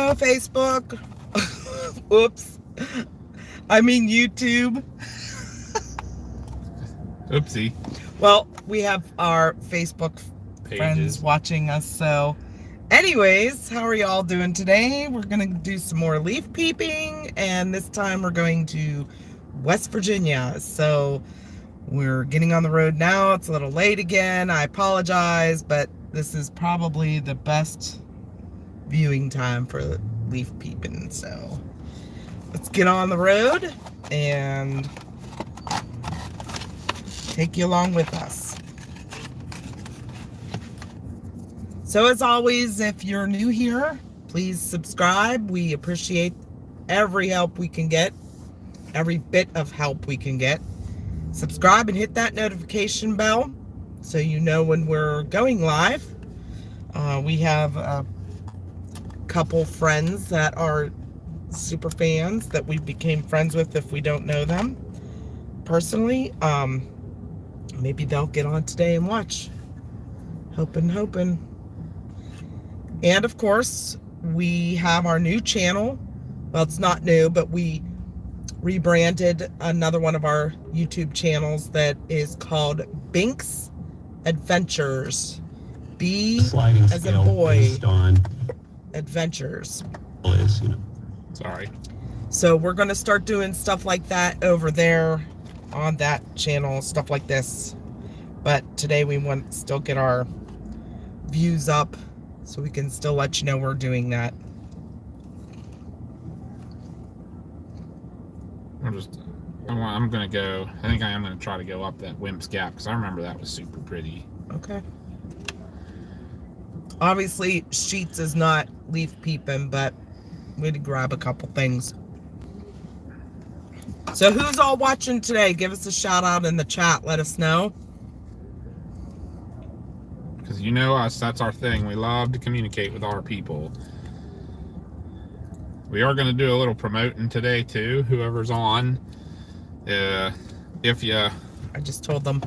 Hello, Facebook. Oops. I mean, YouTube. Oopsie. Well, we have our Facebook friends watching us, so... Anyways, how are y'all doing today? We're going to do some more leaf peeping, and this time we're going to West Virginia. So we're getting on the road now. It's a little late again. I apologize, but this is probably the best viewing time for leaf peeping. So let's get on the road and take you along with us. So as always, if you're new here, please subscribe. We appreciate every help we can get, every bit of help we can get. Subscribe and hit that notification bell so you know when we're going live. We have a couple friends that are super fans that we became friends with if we don't know them personally. Maybe they'll get on today and watch. Hoping. And of course, we have our new channel. Well, it's not new, but we rebranded another one of our YouTube channels that is called Binks Adventures. B as a boy. Adventures. Sorry. So we're going to start doing stuff like that over there on that channel, stuff like this. But today we want to still get our views up so we can still let you know we're doing that. I'm going to go, I think I am going to try to go up that Wimp's Gap because I remember that was super pretty. Okay. Obviously, Sheets is not leaf peeping, but we had to grab a couple things. So who's all watching today? Give us a shout out in the chat. Let us know. Because you know us, that's our thing. We love to communicate with our people. We are going to do a little promoting today too, whoever's on. If you... I just told them.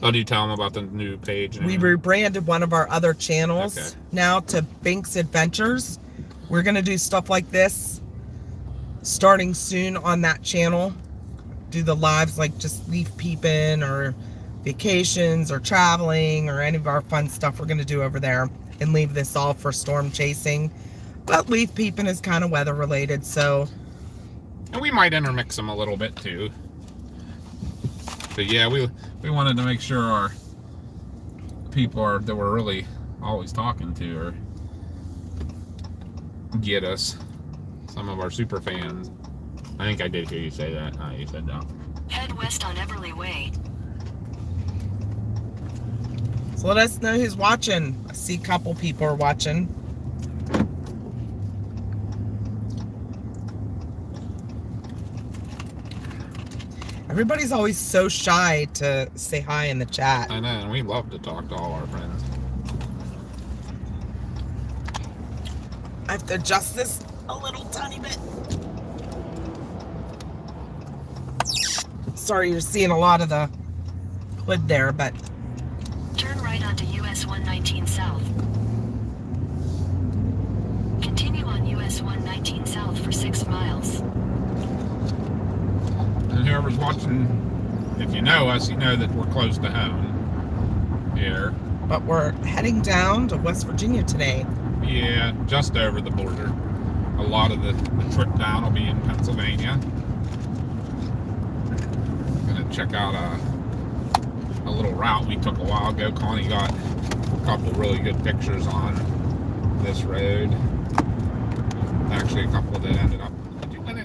Oh, do you tell them about the new page? We rebranded one of our other channels now to Binks Adventures. We're going to do stuff like this starting soon on that channel. Do the lives like just leaf peeping or vacations or traveling or any of our fun stuff we're going to do over there, and leave this all for storm chasing. But leaf peeping is kind of weather related, so... And we might intermix them a little bit too. But yeah, we wanted to make sure our people that we're really always talking to or get us, some of our super fans. I think I did hear you say that. You said no. Head west on Everly Way. So let us know who's watching. I see a couple people are watching. Everybody's always so shy to say hi in the chat. I know, and we love to talk to all our friends. I have to adjust this a little tiny bit. Sorry, you're seeing a lot of the hood there, but... Turn right onto US 119 South. Continue on US 119 South for 6 miles. And whoever's watching, if you know us, you know that we're close to home here. But we're heading down to West Virginia today. Yeah, just over the border. A lot of the trip down will be in Pennsylvania. Gonna check out a little route we took a while ago. Connie got a couple really good pictures on this road. Actually, a couple that ended up. Did you win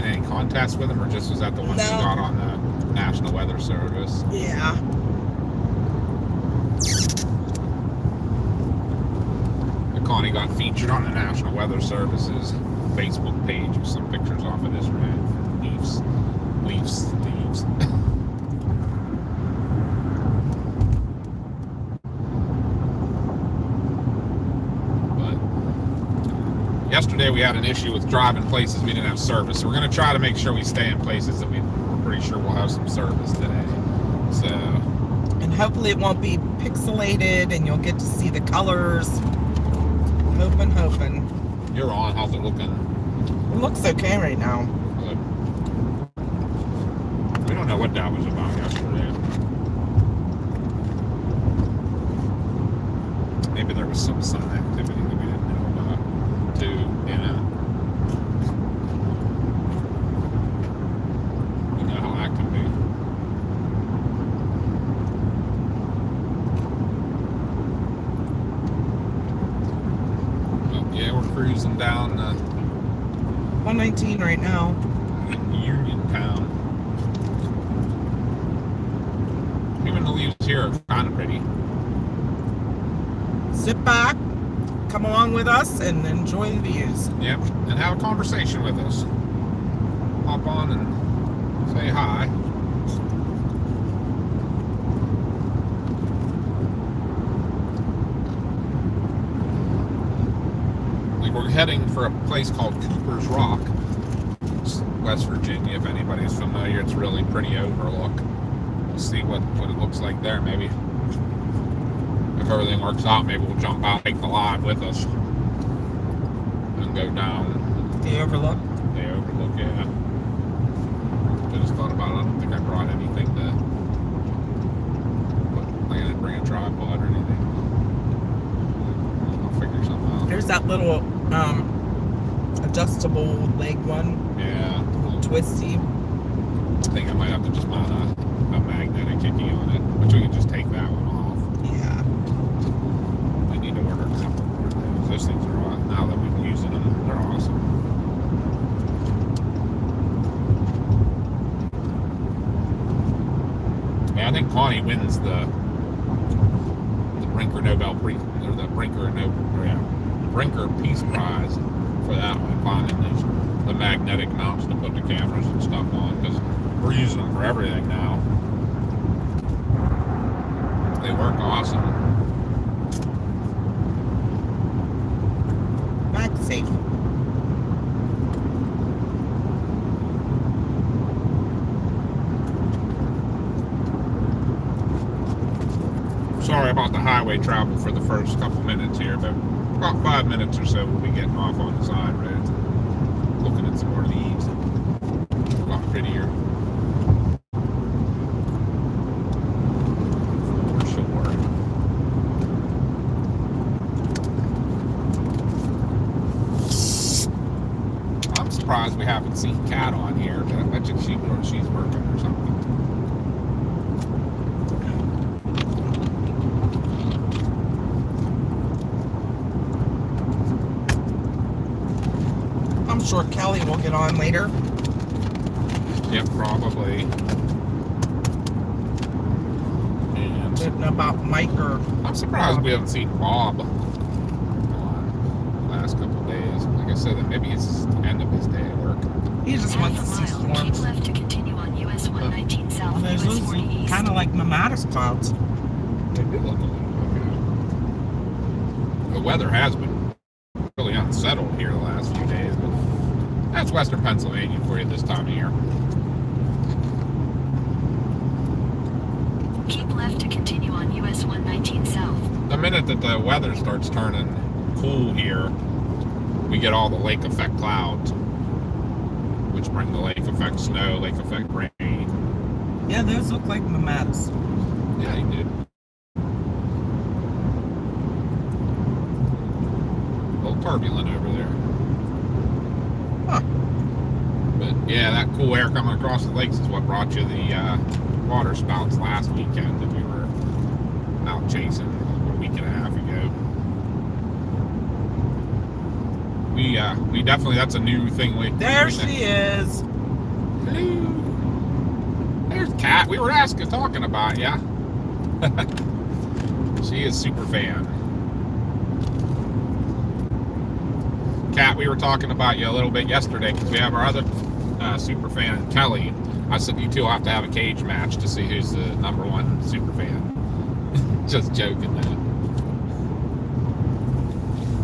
any contests with them, or just was that the ones you got on the National Weather Service? Yeah. Connie got featured on the National Weather Service's Facebook page with some pictures off of this road. Leaves. But yesterday we had an issue with driving places we didn't have service. So we're going to try to make sure we stay in places that we're pretty sure we'll have some service today. So. And hopefully it won't be pixelated and you'll get to see the colors. Hoping. You're on. How's it looking? It looks okay right now. Good. We don't know what that was about yesterday. Maybe there was some sun activity that we didn't know about, too. Yeah. You know how that can be. Oh, yeah, we're cruising down 119 right now. Uniontown. Even the leaves here are kind of pretty. Sit back, come along with us, and enjoy the views. Yep, and have a conversation with us. Hop on and say hi. We're heading for a place called Cooper's Rock, West Virginia. If anybody's familiar, it's really pretty overlook. We'll see what it looks like there. Maybe if everything works out, maybe we'll jump out, take the live with us, and go down. The overlook? The overlook, yeah. I just thought about it. I don't think I brought anything to. I didn't bring a tripod or anything. I'll figure something out. There's that little adjustable leg one. Yeah. A little twisty. I think I might have to just mount a magnetic kicky on it, which we can just take that one off. Yeah. We need to order a couple more of those. Those things are awesome. Now that we've been using them, they're awesome. Yeah, I think Connie wins the Brinker Nobel Peace or the Brinker Peace Prize for that one. Finding the magnetic mounts to put the cameras and stuff on, because we're using them for everything now. They work awesome. MagSafe. Sorry about the highway travel for the first couple minutes here, but about 5 minutes or so we'll be getting off on the side roads, looking at some more leaves. A lot prettier. For sure. I'm surprised we haven't seen Kat on here, but I bet you she's working or something. I'm sure Kelly will get on later. Yep, probably. And Getting about Mike or I'm surprised we haven't seen Bob on the last couple of days. Like I said, that maybe it's the end of his day at work. he just wants to see Keep storms. left to continue on US 119 South, There's US 40 East. kind of like Mammatus clouds. They do look a little bit. The weather has been really unsettled here the last few days, but that's Western Pennsylvania for you this time of year. Keep left to continue on US 119 South. The minute that the weather starts turning cool here, we get all the lake effect clouds, which bring the lake effect snow, lake effect rain. Yeah, those look like Mammatus. Yeah, he did. A little turbulent over there. Huh. But yeah, that cool air coming across the lakes is what brought you the water spouts last weekend that we were out chasing a week and a half ago. We definitely, that's a new thing. There she is. Hello. There's Kat. We were talking about ya. She is super fan. Kat, we were talking about you a little bit yesterday because we have our other super fan, Kelly. I said you two will have to have a cage match to see who's the #1 super fan. Just joking, man.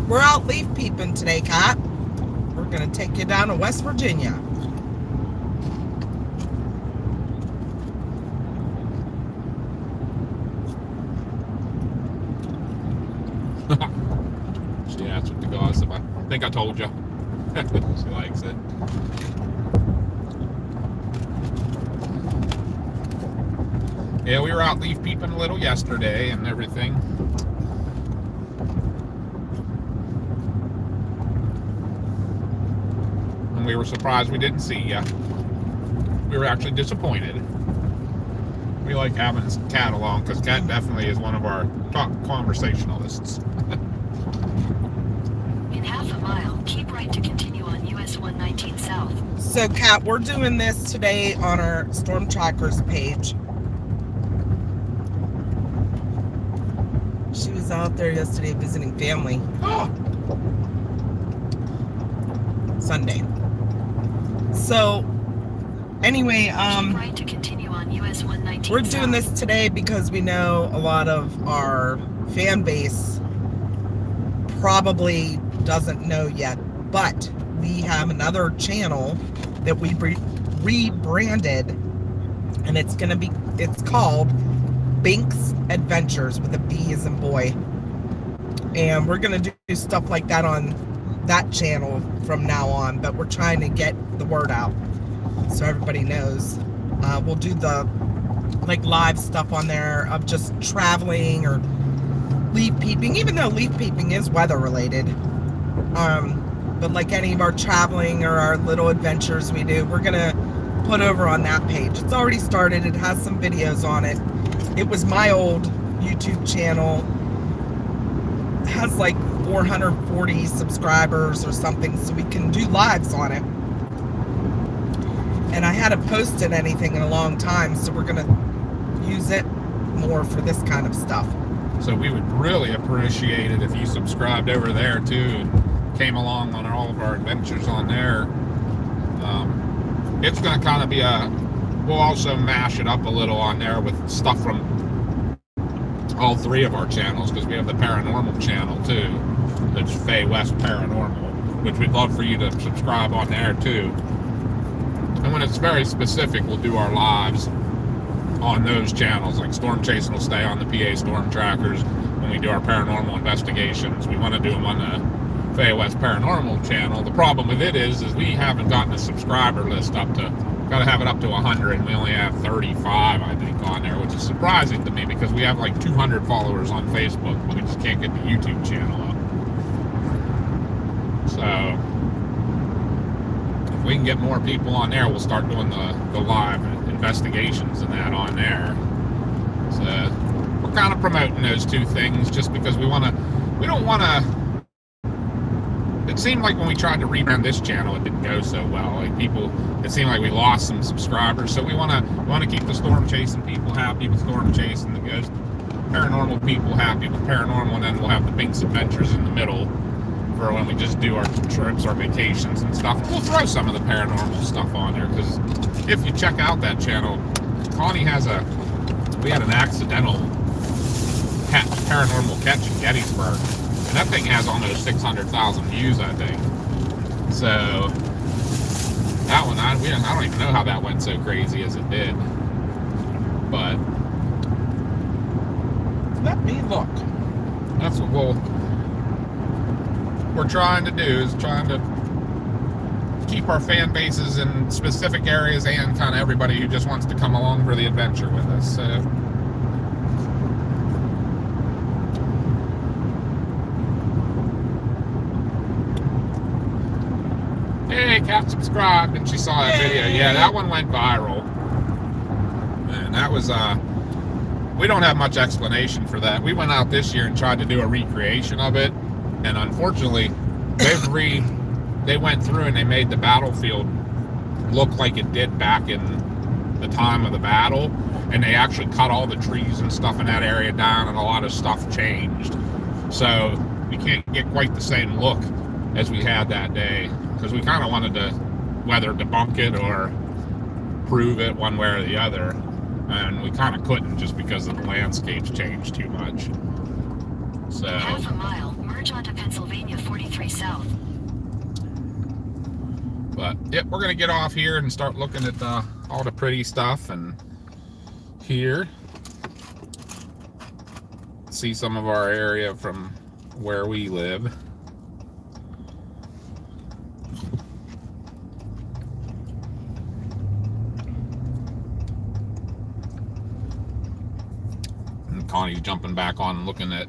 We're out leaf peeping today, Kat. We're going to take you down to West Virginia. She asked with the gossip. I think I told you. She likes it. Yeah, we were out leaf peeping a little yesterday and everything. And we were surprised we didn't see you. We were actually disappointed. We like having Kat along because Kat definitely is one of our top conversationalists. In half a mile, keep right to continue on US 119 South. So, Kat, we're doing this today on our Storm Trackers page. She was out there yesterday visiting family. Oh. Sunday. So, anyway, Keep right to continue on US 119 we're doing this today because we know a lot of our fan base probably doesn't know yet, but we have another channel that we rebranded, and it's called Binks Adventures with a B as in boy. And we're gonna do stuff like that on that channel from now on, but we're trying to get the word out so everybody knows. We'll do the live stuff on there of just traveling or leaf peeping, even though leaf peeping is weather related. But like any of our traveling or our little adventures we do, we're gonna put over on that page. It's already started. It has some videos on it. It was my old YouTube channel. It has like 440 subscribers or something, so we can do lives on it. And I hadn't posted anything in a long time, so we're gonna use it more for this kind of stuff. So we would really appreciate it if you subscribed over there too and came along on all of our adventures on there. It's going to kind of be we'll also mash it up a little on there with stuff from all three of our channels, because we have the paranormal channel too. That's Faye West Paranormal, which we'd love for you to subscribe on there too. And when it's very specific, we'll do our lives on those channels. Like Storm Chasing will stay on the PA Storm Trackers. When we do our paranormal investigations, we want to do them on the Faye West Paranormal channel. The problem with it is we haven't gotten a subscriber list up to, got to have it up to 100, and we only have 35, I think, on there, which is surprising to me because we have like 200 followers on Facebook, but we just can't get the YouTube channel up. So if we can get more people on there, we'll start doing the live investigations and that on there. So we're kind of promoting those two things just because we don't want to. It seemed like when we tried to rebrand this channel, it didn't go so well. Like it seemed like we lost some subscribers. So we want to keep the Storm Chasing people happy with Storm Chasing, the Ghost Paranormal people happy with Paranormal, and then we'll have the Binks Adventures in the middle for when we just do our trips, our vacations and stuff. We'll throw some of the paranormal stuff on there, because if you check out that channel, Connie we had an accidental paranormal catch in Gettysburg. And that thing has almost 600,000 views, I think. So that one, I don't even know how that went so crazy as it did. But Let me look. That's what we're trying to do, is trying to keep our fan bases in specific areas and kind of everybody who just wants to come along for the adventure with us. So hey, Kat subscribed and she saw that video. Yeah, that one went viral. And that was, we don't have much explanation for that. We went out this year and tried to do a recreation of it. And unfortunately, they went through and they made the battlefield look like it did back in the time of the battle. And they actually cut all the trees and stuff in that area down, and a lot of stuff changed. So we can't get quite the same look as we had that day, because we kind of wanted to whether debunk it or prove it one way or the other, and we kind of couldn't just because the landscape's changed too much. So Half a mile, merge onto Pennsylvania 43 South. But yep, we're gonna get off here and start looking at all the pretty stuff, and here see some of our area from where we live. Connie's jumping back on and looking at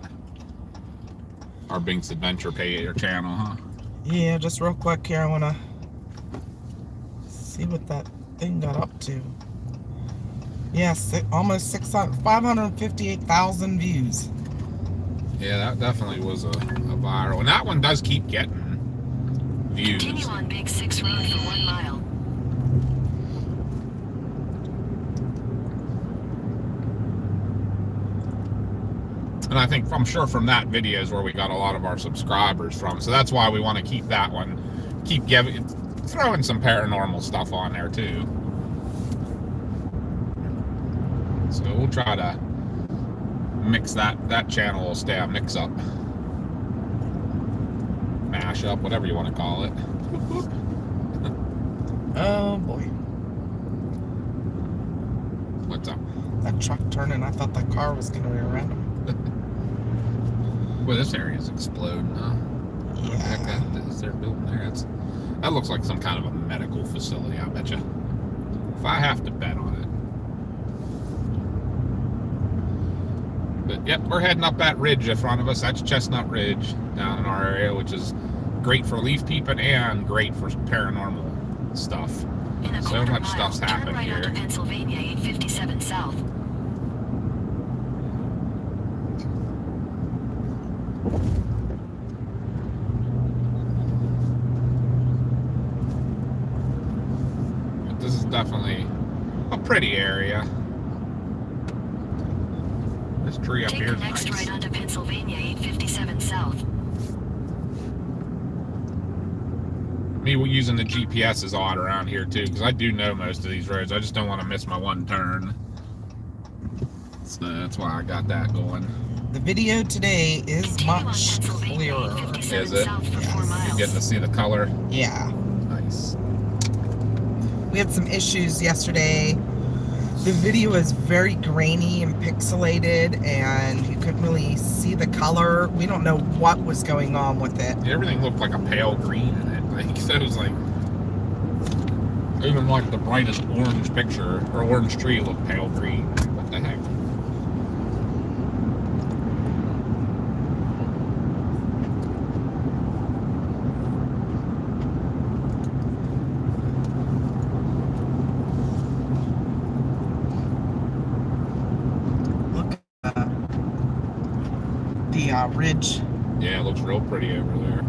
our Binks Adventure page or channel, huh? Yeah, just real quick here, I want to see what that thing got up to. Yes, almost 558,000 views. Yeah, that definitely was a viral. And that one does keep getting views. Continue on Big 6 Road for 1 mile. And I think, I'm sure from that video is where we got a lot of our subscribers from. So that's why we want to keep that one, throwing some paranormal stuff on there too. So we'll try to mix that channel will stay a mix up. Mash up, whatever you want to call it. Oh boy. What's up? That truck turning, I thought that car was going to be around him. Well, this area is exploding, huh? Yeah. What the heck is there building there? That looks like some kind of a medical facility, I bet you. If I have to bet on it. But yep, we're heading up that ridge in front of us. That's Chestnut Ridge down in our area, which is great for leaf peeping and great for paranormal stuff. So much stuff's happened right here. onto Pennsylvania 857 South. But this is definitely a pretty area. This tree up Take here the is next nice. right onto Pennsylvania 857 South. Me using the GPS is odd around here too, because I do know most of these roads. I just don't want to miss my one turn. So that's why I got that going. The video today is Continue on much Pennsylvania clearer. 857 Is it? South for 4 Yes. miles. You're getting to see the color. Yeah. Nice. We had some issues yesterday. The video is very grainy and pixelated, and you couldn't really see the color. We don't know what was going on with it. Everything looked like a pale green in it. Like, so it was like, even like the brightest orange picture or orange tree looked pale green. What the heck? Look at the ridge Yeah, it looks real pretty over there.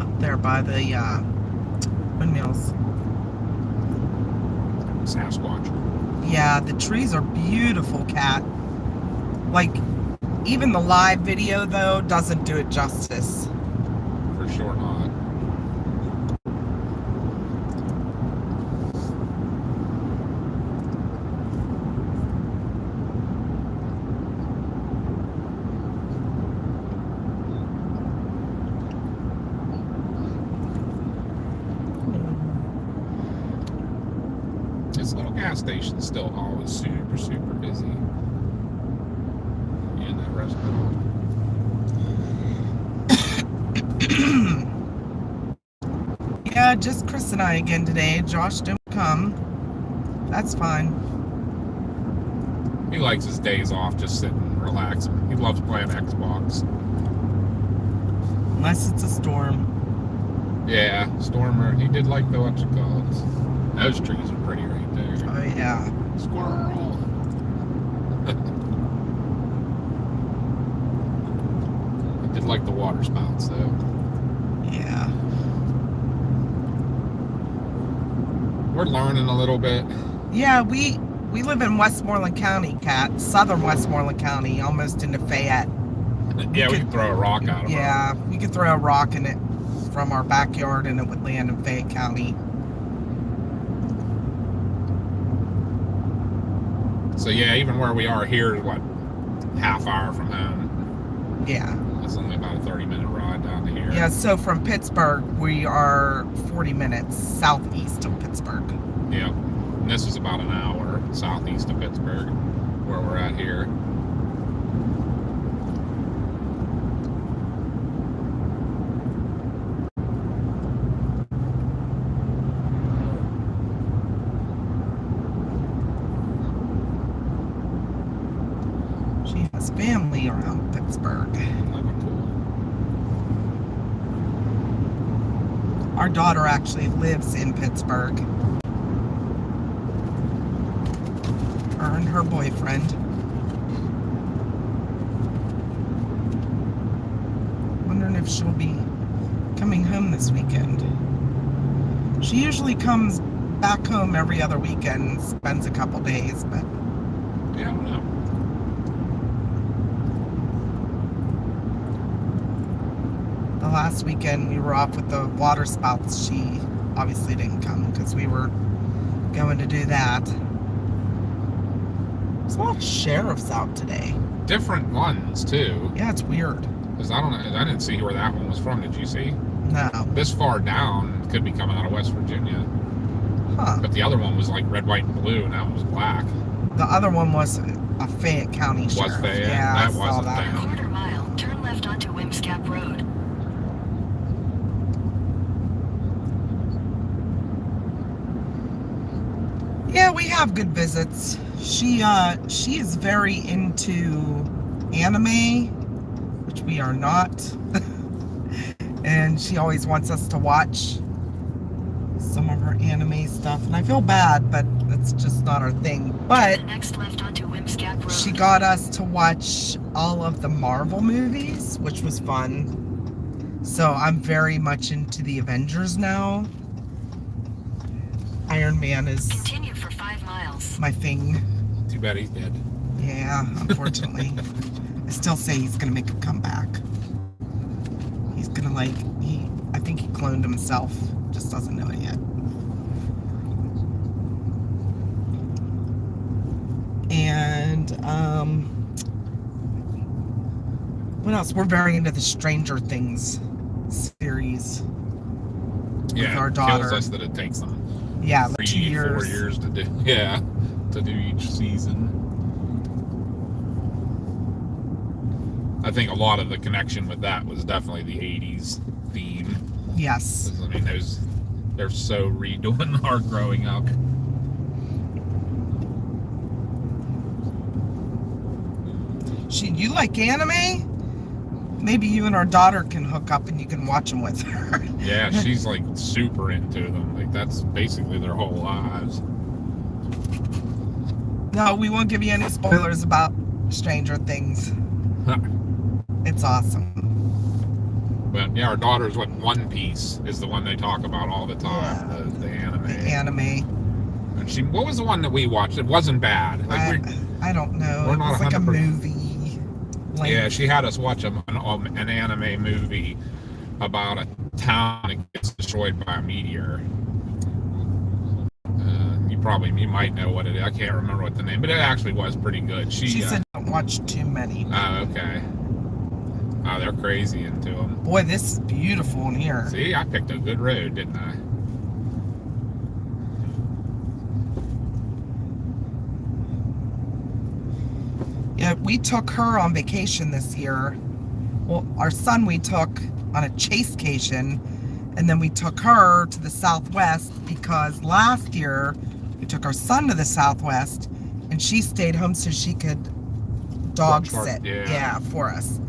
up there by the windmills. Sasquatch. Yeah, the trees are beautiful, Kat. Like, even the live video, though, doesn't do it justice. For sure not. This little gas station's still always super, super busy. And that restaurant. Yeah, just Chris and I again today. Josh didn't come. That's fine. He likes his days off just sitting and relaxing. He loves playing Xbox. Unless it's a storm. Yeah, Stormer. He did like the what you call it. Those trees are pretty right there. Oh, yeah. Squirrel. I did like the water spouts though. Yeah. We're learning a little bit. Yeah, we live in Westmoreland County, Kat. Southern Westmoreland County, almost into Fayette. Yeah, we could throw a rock out of it. Yeah, we could throw a rock in it from our backyard and it would land in Fayette County. So yeah, even where we are here is what, half hour from home. Yeah. It's only about a 30-minute ride down to here. Yeah, so from Pittsburgh, we are 40 minutes southeast of Pittsburgh. Yep. And this is about an hour southeast of Pittsburgh, where we're at here. Our daughter actually lives in Pittsburgh. Her and her boyfriend. Wondering if she'll be coming home this weekend. She usually comes back home every other weekend and spends a couple days, but Yeah, I don't know. the last weekend we were off with the water spouts. She obviously didn't come because we were going to do that. There's a lot of sheriffs out today. Different ones too. Yeah, it's weird. Because I don't know. I didn't see where that one was from. Did you see? No. This far down could be coming out of West Virginia. Huh. But the other one was like red, white, and blue, and that one was black. The other one was a Fayette County sheriff. Was Fayette? Yeah, That I saw wasn't that. them. Quarter mile, turn left onto Wimscap Road. Yeah, we have good visits. She is very into anime, which we are not. And she always wants us to watch some of her anime stuff. And I feel bad, but that's just not our thing. But Turn next left onto Wimscap Road. she got us to watch all of the Marvel movies, which was fun. So I'm very much into the Avengers now. Iron Man is Continue for 5 miles. my thing. Too bad he's dead. Yeah, unfortunately. I still say he's gonna make a comeback. He's gonna I think he cloned himself. Just doesn't know it yet. And what else? We're very into the Stranger Things series. Yeah, our it daughter. kills us that it takes them Yeah, like 2 4 years. years to do. Yeah, to do each season. I think a lot of the connection with that was definitely the '80s theme. Yes. 'Cause, I mean, they're so redoing our growing up. You like anime? Maybe you and our daughter can hook up and you can watch them with her. Yeah, she's like super into them. Like that's basically their whole lives. No, we won't give you any spoilers about Stranger Things. It's awesome. But yeah, our daughter's One Piece is the one they talk about all the time. Yeah. The anime. The anime. And what was the one that we watched? It wasn't bad. Like I don't know. we're It not was like a 100%. movie. Yeah, she had us watch an anime movie about a town that gets destroyed by a meteor. You might know what it is. I can't remember what the name, but it actually was pretty good. She said don't watch too many. Oh, okay. Oh, they're crazy into them. Boy, this is beautiful in here. See, I picked a good road, didn't I? Yeah, we took her on vacation this year. Well, our son we took on a chasecation, and then we took her to the Southwest because last year we took our son to the Southwest, and she stayed home so she could dog Watch her, sit. yeah. For us.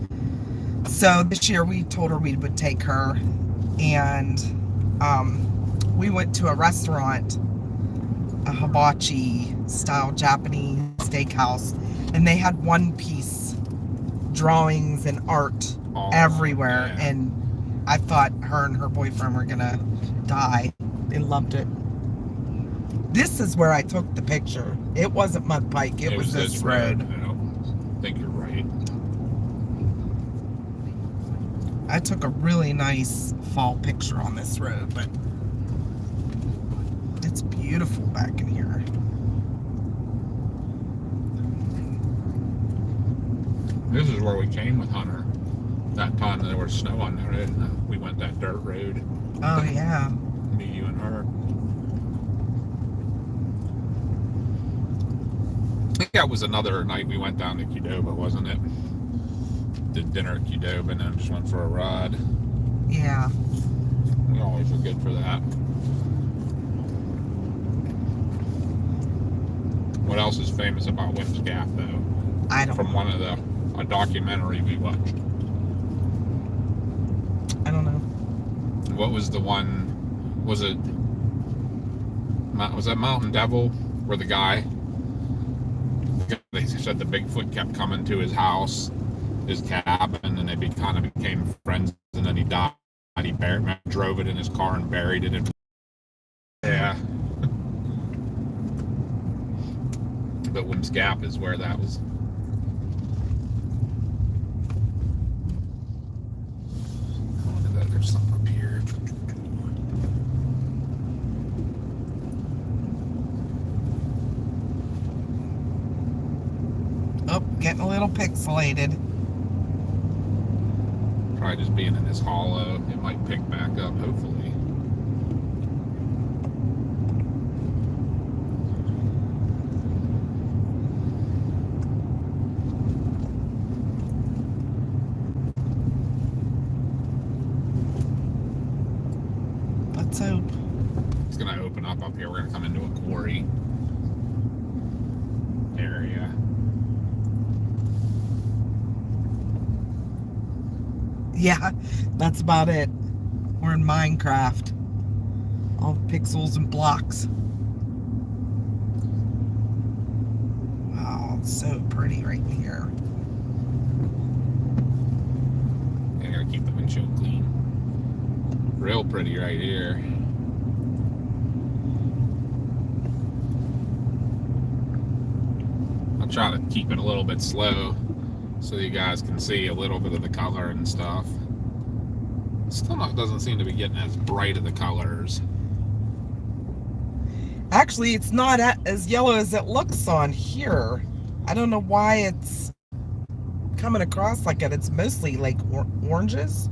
So this year we told her we would take her, and we went to a restaurant, a hibachi style Japanese steakhouse, and they had One Piece drawings and art everywhere. Yeah. And I thought her and her boyfriend were gonna die. They loved it. This is where I took the picture. It wasn't Mud Pike. It was this road. I think you're right. I took a really nice fall picture on this road, but it's beautiful back in here. This is where we came with Hunter. That time there was snow on the road, and we went that dirt road. Oh yeah. Me, you, and her. I think that was another night we went down to Qdoba, wasn't it? Did dinner at Qdoba and then just went for a ride. Yeah. We always were good for that. What else is famous about Whipscap, though? I don't From know. one of a documentary we watched. I don't know. What was the one was it, was that Mountain Devil, where the guy, they said the Bigfoot kept coming to his house, his cabin, and they kind of became friends, and then he died. He drove it in his car and buried it. Yeah. But Wims Gap is where that was. Oh, there's something up here. Oh, getting a little pixelated. Probably just being in this hollow, it might pick back up, hopefully. Let's hope. It's gonna open up here. We're gonna come into a quarry area. Yeah, that's about it. We're in Minecraft. All pixels and blocks. Wow, it's so pretty right here. I gotta keep the windshield clean. Real pretty right here. I'll try to keep it a little bit slow so you guys can see a little bit of the color and stuff. Still doesn't seem to be getting as bright of the colors. Actually, it's not as yellow as it looks on here. I don't know why it's coming across like that. It's mostly like oranges.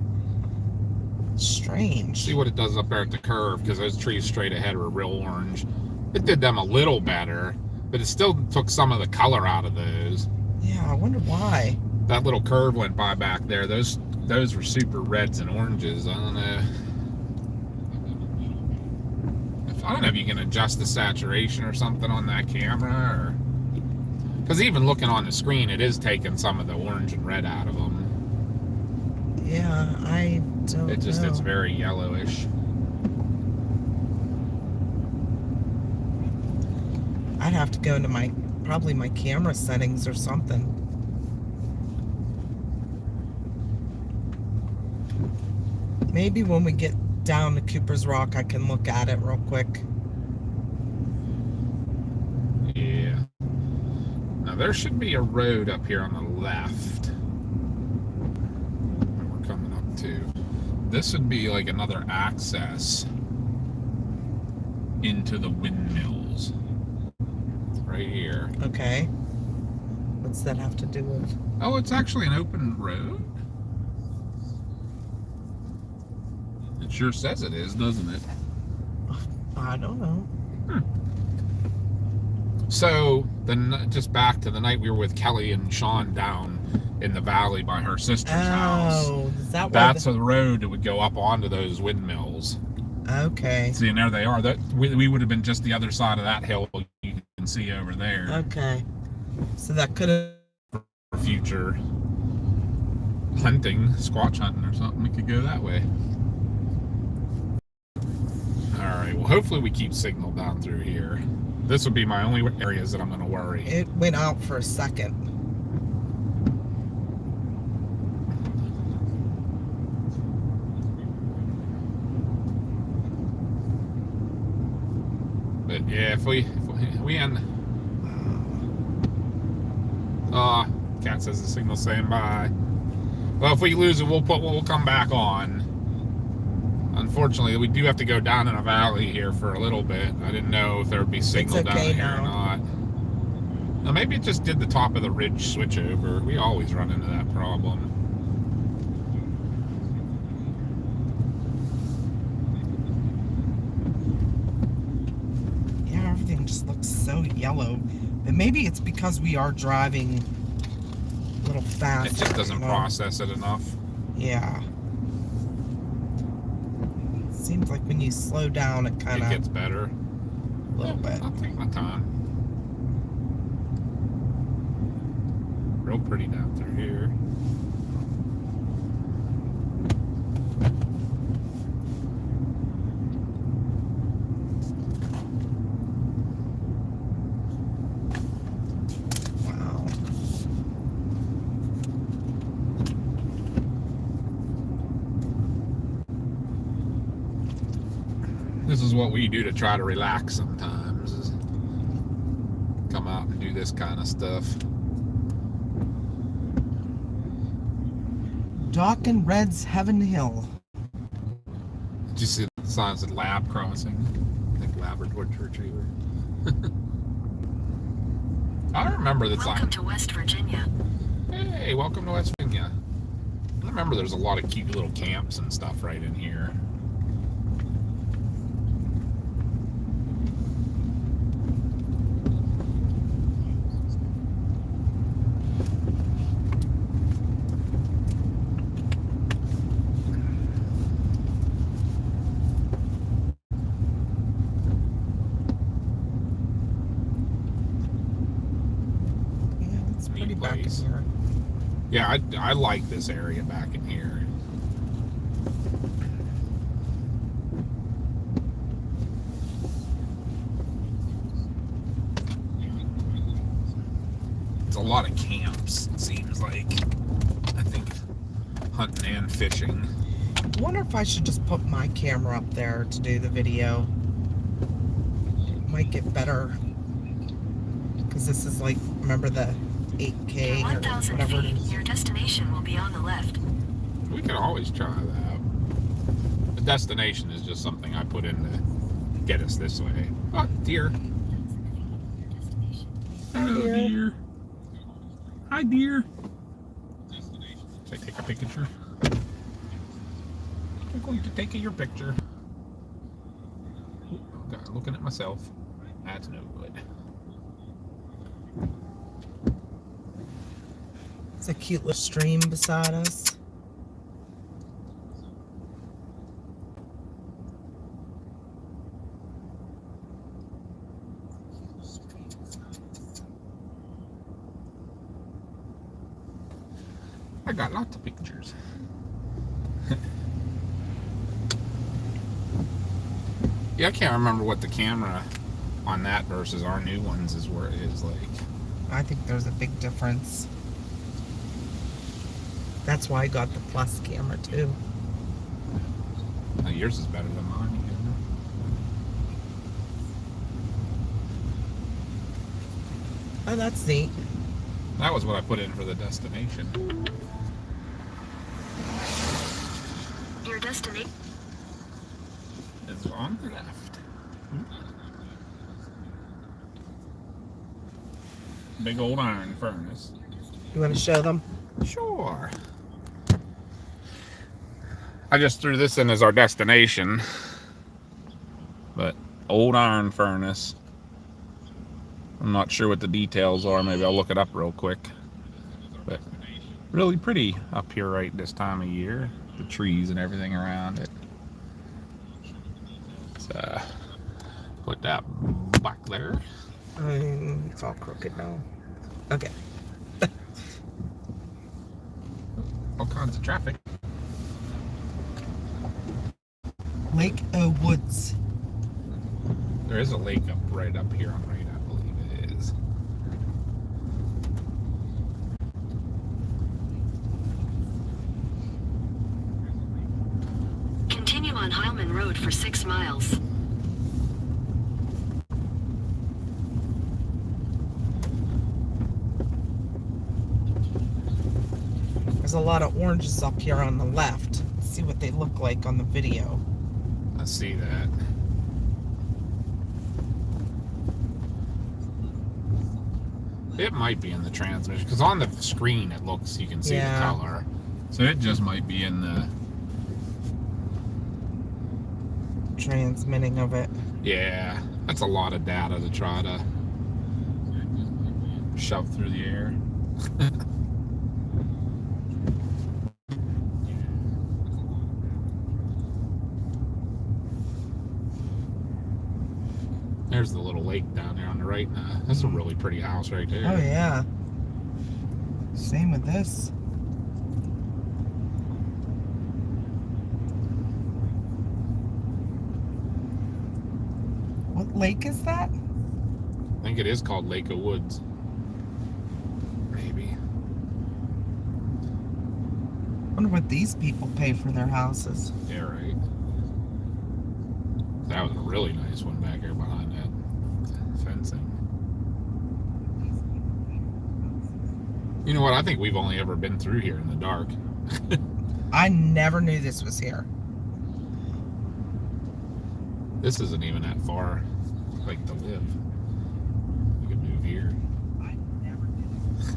Strange. See what it does up there at the curve, because those trees straight ahead were real orange. It did them a little better, but it still took some of the color out of those. Yeah, I wonder why. That little curve went by back there. Those were super reds and oranges. I don't know. I don't know if you can adjust the saturation or something on that camera, or because even looking on the screen, it is taking some of the orange and red out of them. Yeah, I don't know. It's very yellowish. I'd have to go into probably my camera settings or something. Maybe when we get down to Cooper's Rock, I can look at it real quick. Yeah. Now there should be a road up here on the left that we're coming up to. This would be like another access into the windmills. Right here. Okay. What's that have to do with? Oh, it's actually an open road? It sure says it is, doesn't it? I don't know. So, just back to the night we were with Kelly and Sean down in the valley by her sister's house. Oh, is that That's a road that would go up onto those windmills. Okay. See, and there they are. That we would have been just the other side of that hill you can see over there. Okay. So that could have... For future hunting, squatch hunting or something, we could go that way. Alright, well hopefully we keep signal down through here. This would be my only areas that I'm going to worry. It went out for a second. But yeah, if we end... Cat says the signal's saying bye. Well, if we lose it, we'll come back on. Unfortunately, we do have to go down in a valley here for a little bit. I didn't know if there would be signal down here or not. Now, maybe it just did the top of the ridge switch over. We always run into that problem. Yeah, everything just looks so yellow. But maybe it's because we are driving a little fast. It just doesn't process it enough. Yeah. Seems like when you slow down, it kind of gets better. A little bit. I'll take my time. Real pretty down through here. This is what we do to try to relax sometimes, is come out and do this kind of stuff. Doc and Red's Heaven Hill. Did you see the signs at Lab Crossing? I think Labrador Retriever. I remember the Welcome sign. to West Virginia. Hey, welcome to West Virginia. I remember there's a lot of cute little camps and stuff right in here. Yeah, it's pretty back in place. here. Yeah, I like this area back in here. It's a lot of camps, it seems like. I think hunting and fishing. I wonder if I should just put my camera up there to do the video. It might get better. Because this is like, remember the 8K In or 1,000 whatever it feet, is. your destination will be on the left. We can always try that. The destination is just something I put in to get us this way. Oh, deer. Hello, deer. deer. Hi, deer. Should I take a picture? I'm going to take your picture. Oh, God, looking at myself. That's no good. It's a cute little stream beside us. I got lots of pictures. Yeah, I can't remember what the camera on that versus our new ones is where it is like. I think there's a big difference. That's why I got the plus camera too. Oh, yours is better than mine. Oh, that's neat. That was what I put in for the destination. Your destination. It's on the left. Big old iron furnace. You want to show them? Sure. I just threw this in as our destination. But old iron furnace. I'm not sure what the details are. Maybe I'll look it up real quick. But really pretty up here right this time of year. The trees and everything around it. So put that back there. It's all crooked now. Okay. All kinds of traffic. Lake O Woods. There is a lake right up here on right, I believe it is. Continue on Heilman Road for 6 miles. There's a lot of oranges up here on the left. Let's see what they look like on the video. I see that. It might be in the transmission because on the screen it looks, you can see the color. So it just might be in the Transmitting of it. yeah. That's a lot of data to try to shove through the air. There's the little lake down there on the right. That's a really pretty house right there. Oh yeah. Same with this. What lake is that? I think it is called Lake of Woods. Maybe. Wonder what these people pay for their houses. Yeah, right. That was a really nice one back here behind that fencing. You know what? I think we've only ever been through here in the dark. I never knew this was here. This isn't even that far, like, to live. We could move here. I never knew this.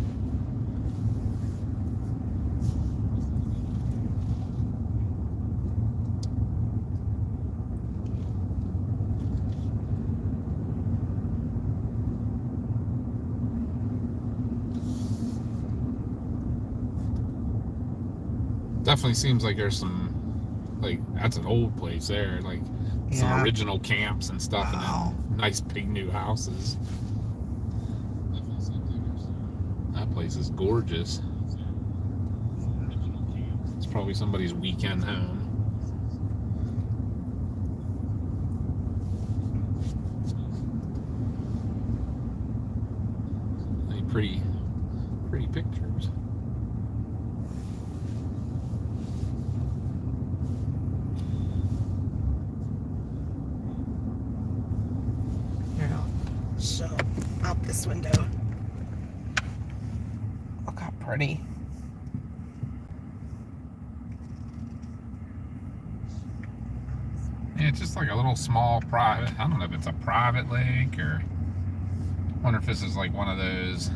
Definitely seems like there's some, like, that's an old place there, like some Yeah. original camps and stuff, Wow. and then nice big new houses. That place is gorgeous. It's probably somebody's weekend home. Any pretty pictures. Here, I'll show out this window. Look how pretty. Yeah, it's just like a little small private, I don't know if it's a private lake or, I wonder if this is like one of those,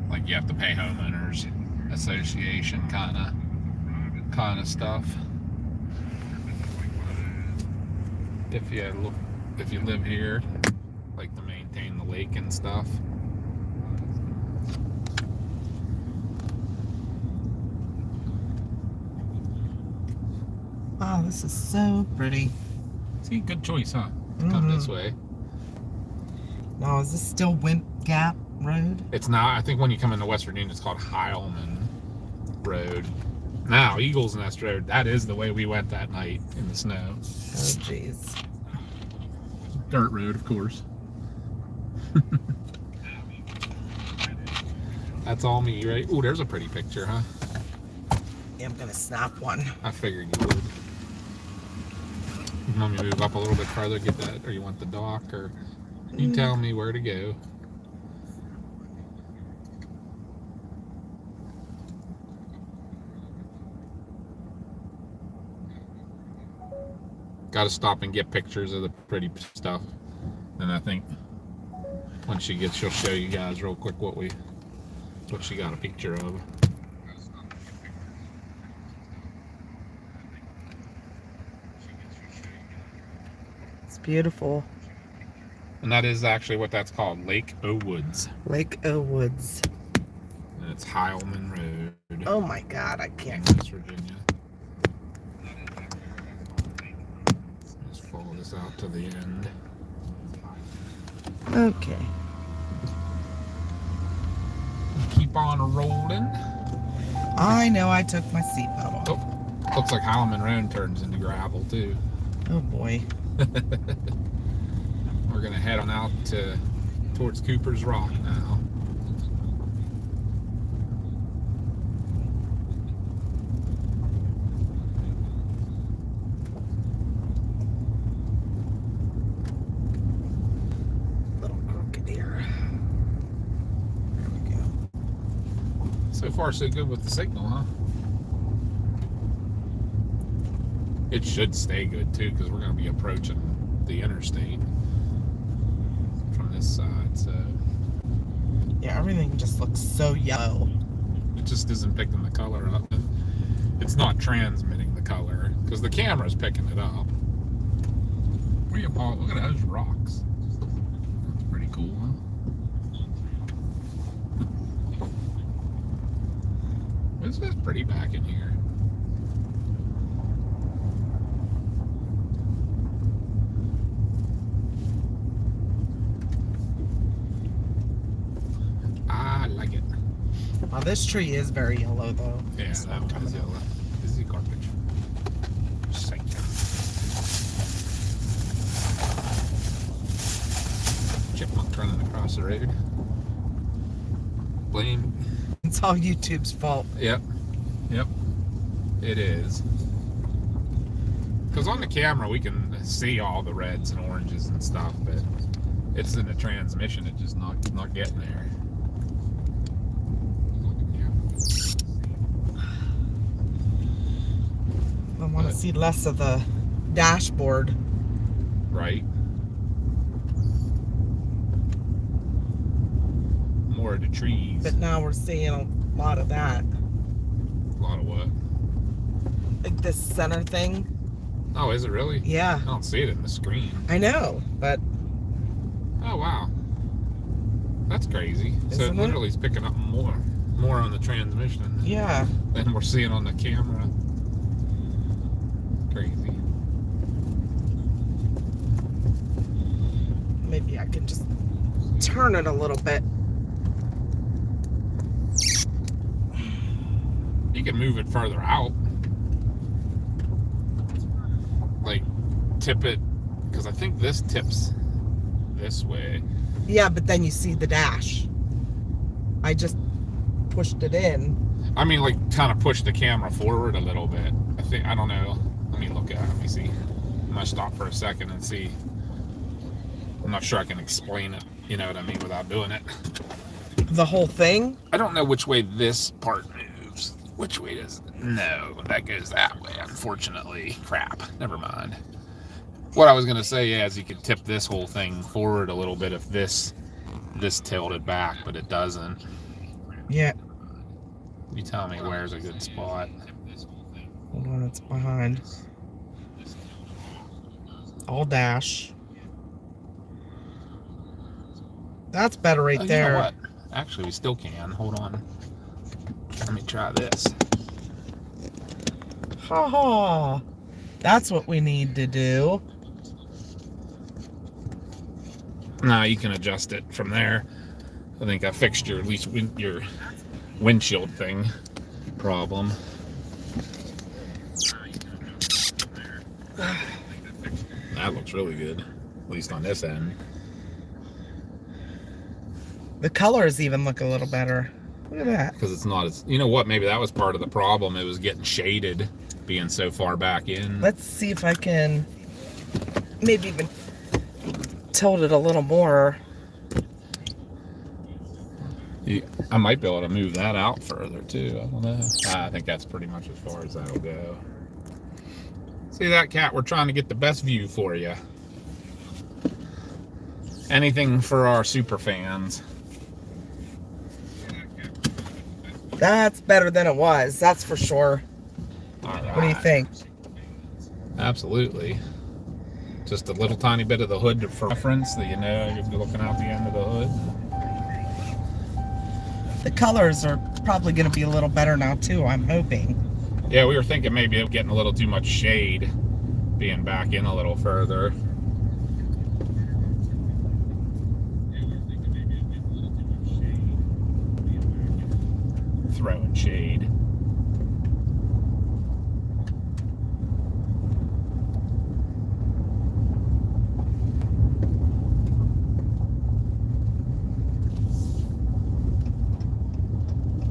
like you have to pay homeowners association kind of stuff. If you live here, like to maintain the lake and stuff. Wow, this is so pretty. See, good choice, huh? To come this way. Now, is this still Wimp Gap Road? It's not. I think when you come into West Virginia, it's called Heilman Road. Now, Eagles Nest Road, that is the way we went that night in the snow. Oh, jeez. Dirt road, of course. That's all me, right? Oh, there's a pretty picture, huh? Yeah, I'm gonna snap one. I figured you would. You want me to move up a little bit further, get that, or you want the dock, or you tell me where to go. Got to stop and get pictures of the pretty stuff. And I think when she gets, she'll show you guys real quick what she got a picture of. It's beautiful. And that is actually what that's called, Lake O Woods. Lake O Woods. And it's Heilman Road. Oh my God, I can't. West Virginia. Just follow this out to the end. Okay. Keep on rolling. I know I took my seatbelt off. Oh, looks like Heilman Road turns into gravel too. Oh boy. We're gonna head on out towards Cooper's Rock now. Little crooked here. There we go. So far, so good with the signal, huh? It should stay good too, because we're gonna be approaching the interstate from this side, so Yeah, everything just looks so yellow. it just isn't picking the color up. It's not transmitting the color because the camera's picking it up. Where you, Paul? Look at those rocks. That's pretty cool, huh? This is pretty back in here. I like it. Well, this tree is very yellow though. Yeah, It's that one coming is up. yellow. This is garbage. Psych. Chipmunk running across the road. Blame. It's all YouTube's fault. Yep. It is. Because on the camera we can to see all the reds and oranges and stuff, but it's in the transmission. It's just not getting there. I want to see less of the dashboard. Right. More of the trees. But now we're seeing a lot of that. A lot of what? Like this center thing. Oh, is it really? Yeah. I don't see it in the screen. I know, but... Oh, wow. That's crazy. So it Isn't literally is picking up more on the transmission yeah. than we're seeing on the camera. Crazy. Maybe I can just turn it a little bit. You can move it further out. Like, tip it, because I think this tips this way. Yeah, but then you see the dash. I just pushed it in. I mean, like, kind of push the camera forward a little bit. I don't know. Let me look at it. Let me see. I'm going to stop for a second and see. I'm not sure I can explain it, you know what I mean, without doing it. The whole thing? I don't know which way this part moves. Which way does it? No, that goes that way, unfortunately. Crap. Never mind. What I was going to say is you could tip this whole thing forward a little bit if this tilted back, but it doesn't. Yeah. You tell me where's a good spot. Hold on, it's behind. All dash. That's better right there. You know what? Actually, we still can. Hold on. Let me try this. Ha ha. That's what we need to do. No, you can adjust it from there. I think I fixed your your windshield thing problem. That looks really good, at least on this end. The colors even look a little better. Look at that. Because it's not as, you know what, maybe that was part of the problem. It was getting shaded, being so far back in. Let's see if I can maybe even tilt it a little more. I might be able to move that out further too. I don't know. I think that's pretty much as far as that'll go. See that, Cat? We're trying to get the best view for you. Anything for our super fans. That's better than it was. That's for sure. All right. What do you think? Absolutely. Just a little tiny bit of the hood for reference, that you know you're looking out the end of the hood. The colors are probably going to be a little better now too, I'm hoping. Yeah, we were thinking maybe of getting a little too much shade, being back in a little further. Throwing shade.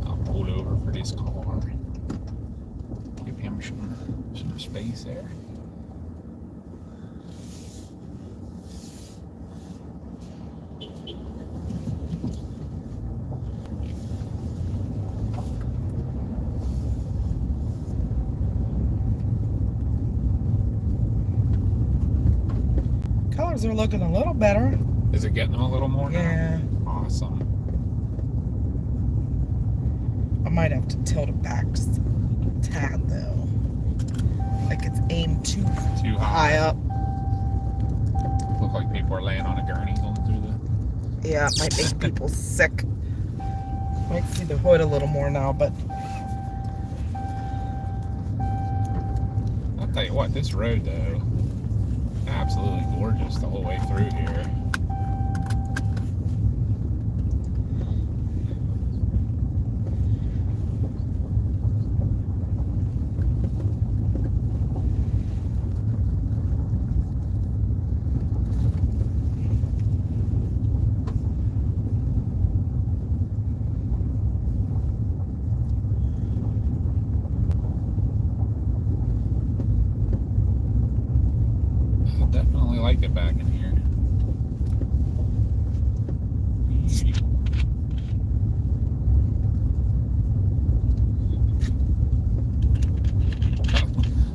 I'll pull over for this car. Give him some space there. Colors are looking a little better. Is it getting them a little more now? Yeah. Awesome. I might have to tilt it back just a tad though. Like it's aimed too high up. Look like people are laying on a gurney going through the... Yeah, it might make people sick. Might see the hood a little more now, but I'll tell you what, this road though, absolutely gorgeous the whole way through here. definitely like it back in here.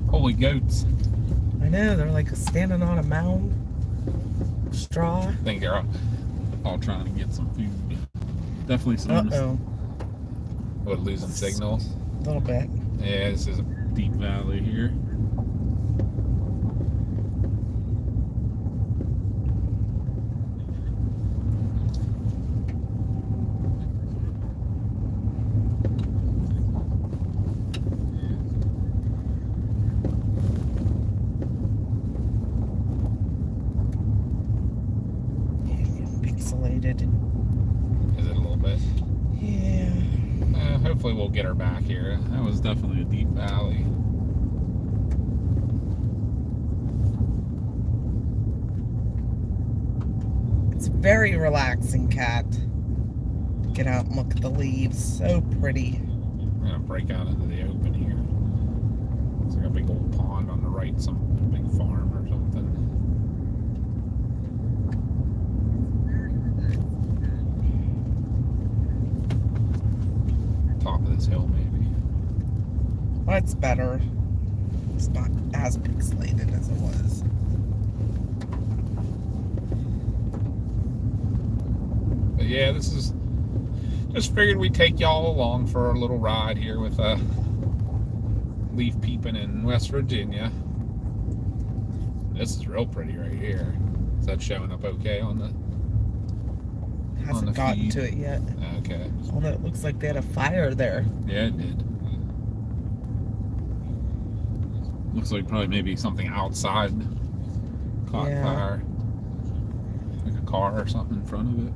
Holy goats. I know, they're like standing on a mound of straw. I think they're all trying to get some food. Definitely some. Uh-oh. What, losing signal? A little bit. Yeah, this is a deep valley here. Pixelated. Is it a little bit? Yeah. Hopefully we'll get her back here. That was definitely a deep valley. It's very relaxing, Kat. Get out and look at the leaves. So pretty. We're gonna break out into the open here. It's like a big old pond on the right, some big farm or something. Top of this hill, maybe. Well, it's better. It's not as pixelated as it was. But yeah, this is just figured we'd take y'all along for a little ride here with leaf peeping in West Virginia. This is real pretty right here. Is that showing up okay on the Hasn't gotten feed? to it yet. Okay. Although it looks like they had a fire there. Yeah, it did. Looks like probably maybe something outside caught Yeah. fire. Like a car or something in front of it.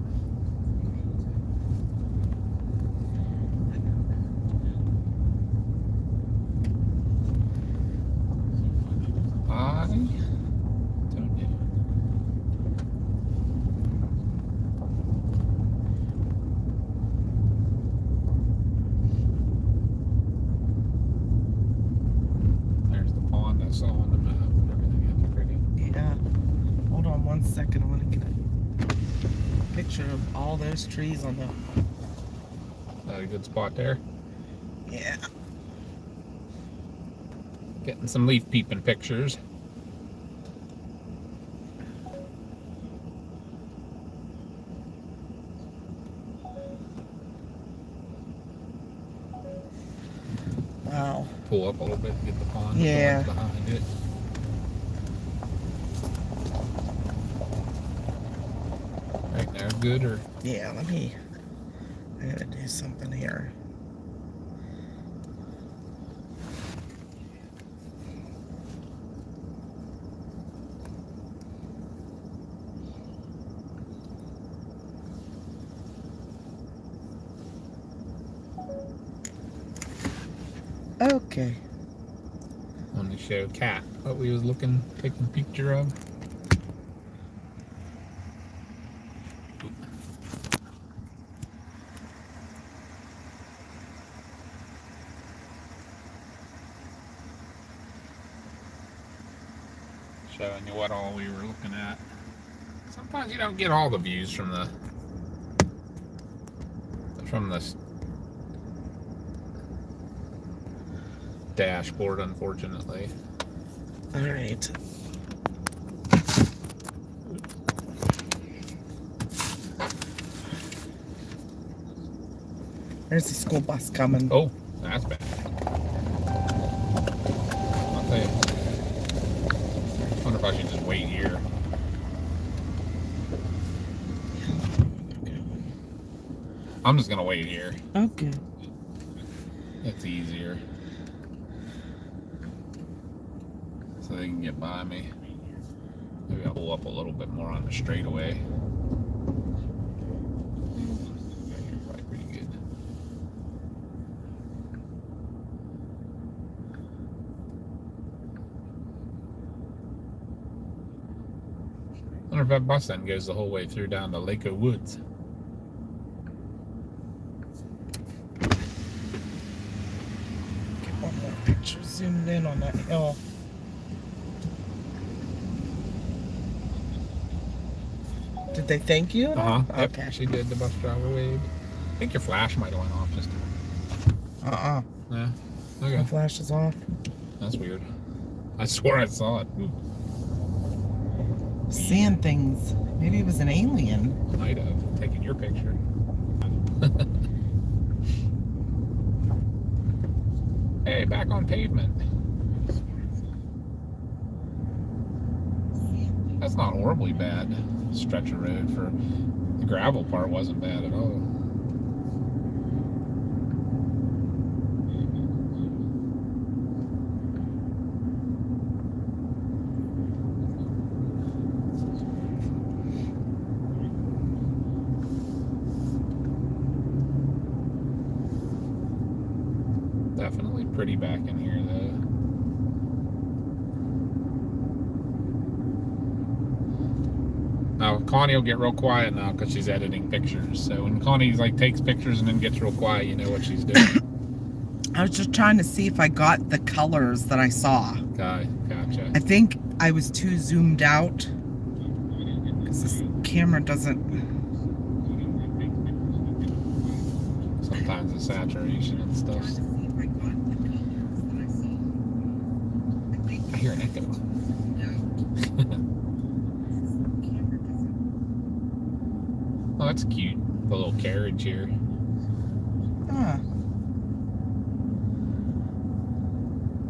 I don't know. There's the pond I saw on the map and everything. That's pretty. Yeah. Hold on 1 second. I want to get a picture of all those trees on the. Is that a good spot there? Yeah. Getting some leaf peeping pictures. Wow. Pull up a little bit and get the pond Yeah. behind it. Right now, good or Yeah, I gotta do something here. Okay. on the show Cat what we was taking a picture of. Showing you what all we were looking at. Sometimes you don't get all the views from the dashboard, unfortunately. All right. There's the school bus coming. Oh, that's bad. I'll tell you. I wonder if I should just wait here. I'm just gonna wait here. Okay. It's easier. So they can get by me. Maybe I'll pull up a little bit more on the straightaway. Probably pretty good. I wonder if that bus then goes the whole way through down to Lake Woods. Get one more picture zoomed in on that hill. Did they thank you? Yep, Okay. she did. The bus driver waved. I think your flash might have went off just. Yeah. Okay. The flash is off. That's weird. I swore I saw it. Seeing things. Maybe it was an alien. Might have taken your picture. Hey, back on pavement. That's not horribly bad stretch of road. For the gravel part wasn't bad at all. Definitely pretty back in here though. Now Connie will get real quiet now because she's editing pictures. So when Connie takes pictures and then gets real quiet, you know what she's doing. I was just trying to see if I got the colors that I saw. Okay, gotcha. I think I was too zoomed out because this camera doesn't. Sometimes the saturation and stuff. I hear an echo. Oh, that's cute. The little carriage here. Huh.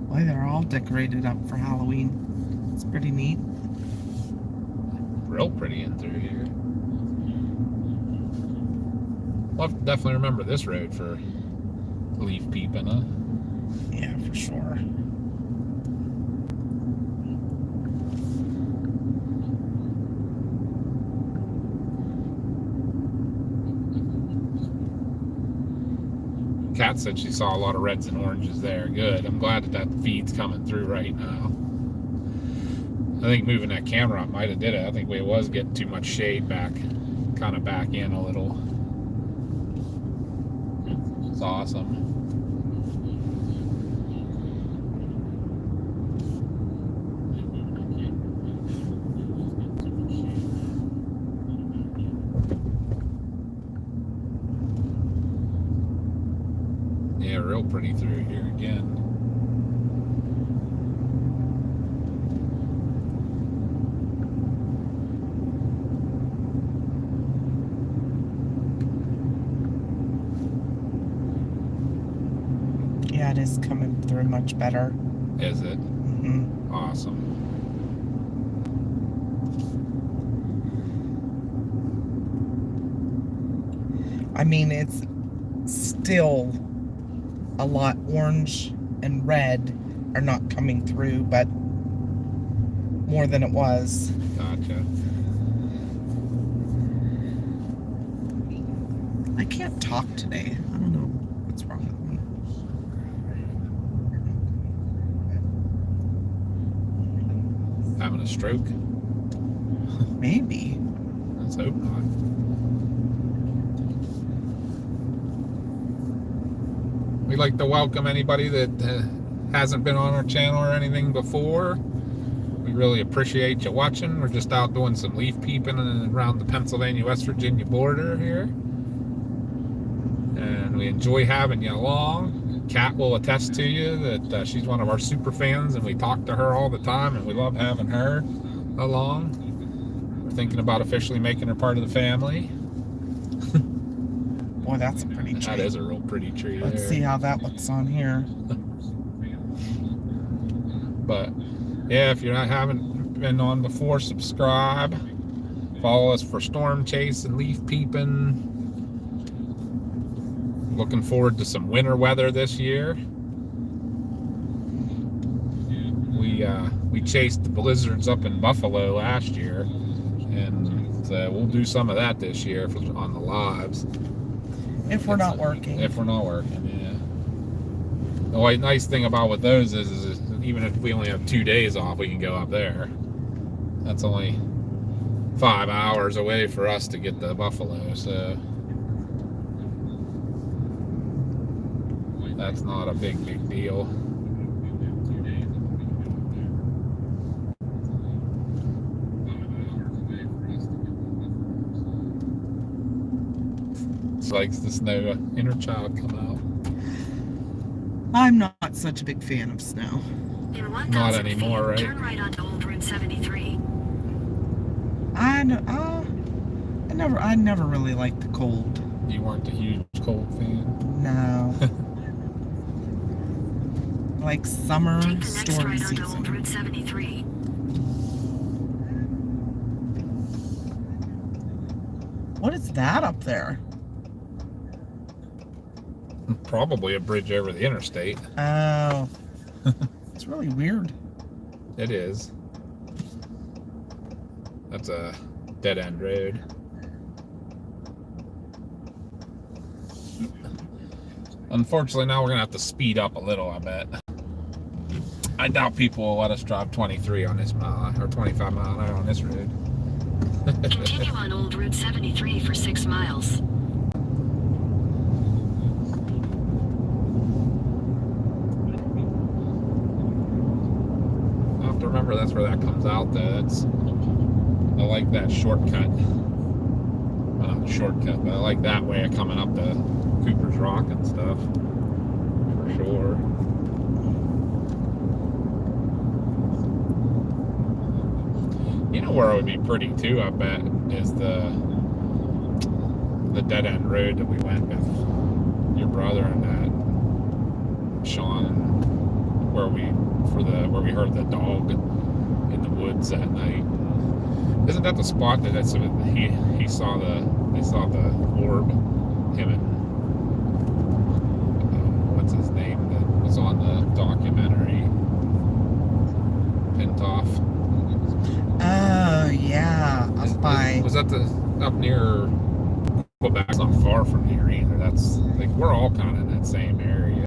Boy, they're all decorated up for Halloween. It's pretty neat. Real pretty in through here. I'll definitely remember this road for leaf peeping, huh? Yeah, for sure. Kat said she saw a lot of reds and oranges there. Good. I'm glad that feed's coming through right now. I think moving that camera up might have did it. I think we was getting too much shade back, kind of back in a little. It's awesome. Yeah, real pretty through here again. Yeah, it is coming through much better. Is it? Mm-hmm. Awesome. I mean, it's still a lot. Orange and red are not coming through, but more than it was. Gotcha. I can't talk today. I don't know what's wrong with me. Having a stroke? Maybe. Let's hope not. We'd like to welcome anybody that hasn't been on our channel or anything before. We really appreciate you watching. We're just out doing some leaf peeping around the Pennsylvania-West Virginia border here. And we enjoy having you along. Kat will attest to you that she's one of our super fans, and we talk to her all the time, and we love having her along. We're thinking about officially making her part of the family. Boy, that's a pretty tree. That is a real pretty tree. Let's there. see how that looks on here. But yeah, if you haven't been on before, subscribe. Follow us for storm chase and leaf peeping. Looking forward to some winter weather this year. We chased the blizzards up in Buffalo last year, and we'll do some of that this year on the lives. If we're not working. If we're not working, yeah. The nice thing about with those is even if we only have 2 days off, we can go up there. That's only 5 hours away for us to get to Buffalo, so that's not a big deal. likes the snow. Inner child come out. I'm not such a big fan of snow. In 1,000 Not feet, anymore, right? turn right onto Old Route 73. I never really liked the cold. You weren't a huge cold fan. No. Like summer Take the next storm right onto Old season. Route 73. What is that up there? Probably a bridge over the interstate. Oh. It's really weird. It is. That's a dead end road. Unfortunately, now we're gonna have to speed up a little, I bet. I doubt people will let us drive 23 on this mile, or 25 mile an hour on this road. Continue on Old Route 73 for 6 miles. I have to remember that's where that comes out, though. I like that shortcut. Well, not shortcut, but I like that way of coming up to Cooper's Rock and stuff. For sure. You know where it would be pretty too, I bet, is the dead end road that we went with your brother and that Sean, where we heard the dog in the woods that night. Isn't that the spot that they saw the orb, him and what's his name that was on the documentary, Pintoff? Oh yeah, Was that up near Quebec? It's not far from here either. That's like we're all kind of in that same area.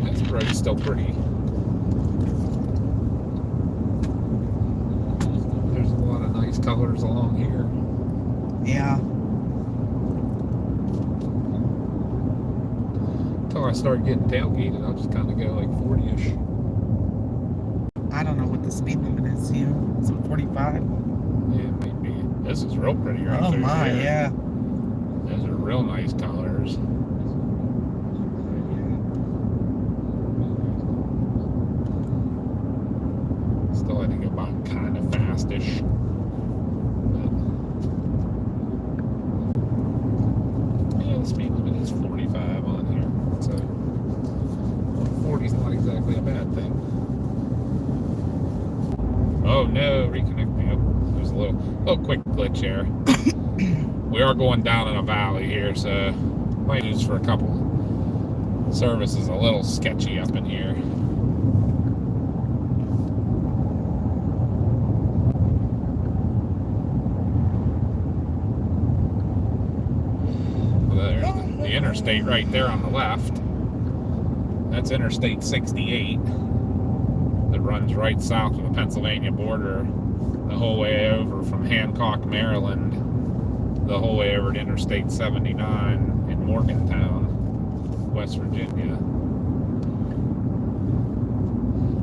This road's still pretty. Colors along here. Yeah. Until I start getting tailgated, I'll just kind of go like 40-ish. I don't know what the speed limit is here. Is it 45? Yeah, maybe. This is real pretty right Oh there. my, yeah. Those are real nice colors. Still had to go by kind of fast-ish. Speed limit is 45 on here, so 40 is not exactly a bad thing. Oh no, reconnecting. Oh, there's a little quick glitch here. We are going down in a valley here, so might use for a couple. Service is a little sketchy up in here. The interstate right there on the left. That's Interstate 68 that runs right south of the Pennsylvania border the whole way over from Hancock, Maryland, the whole way over to Interstate 79 in Morgantown, West Virginia.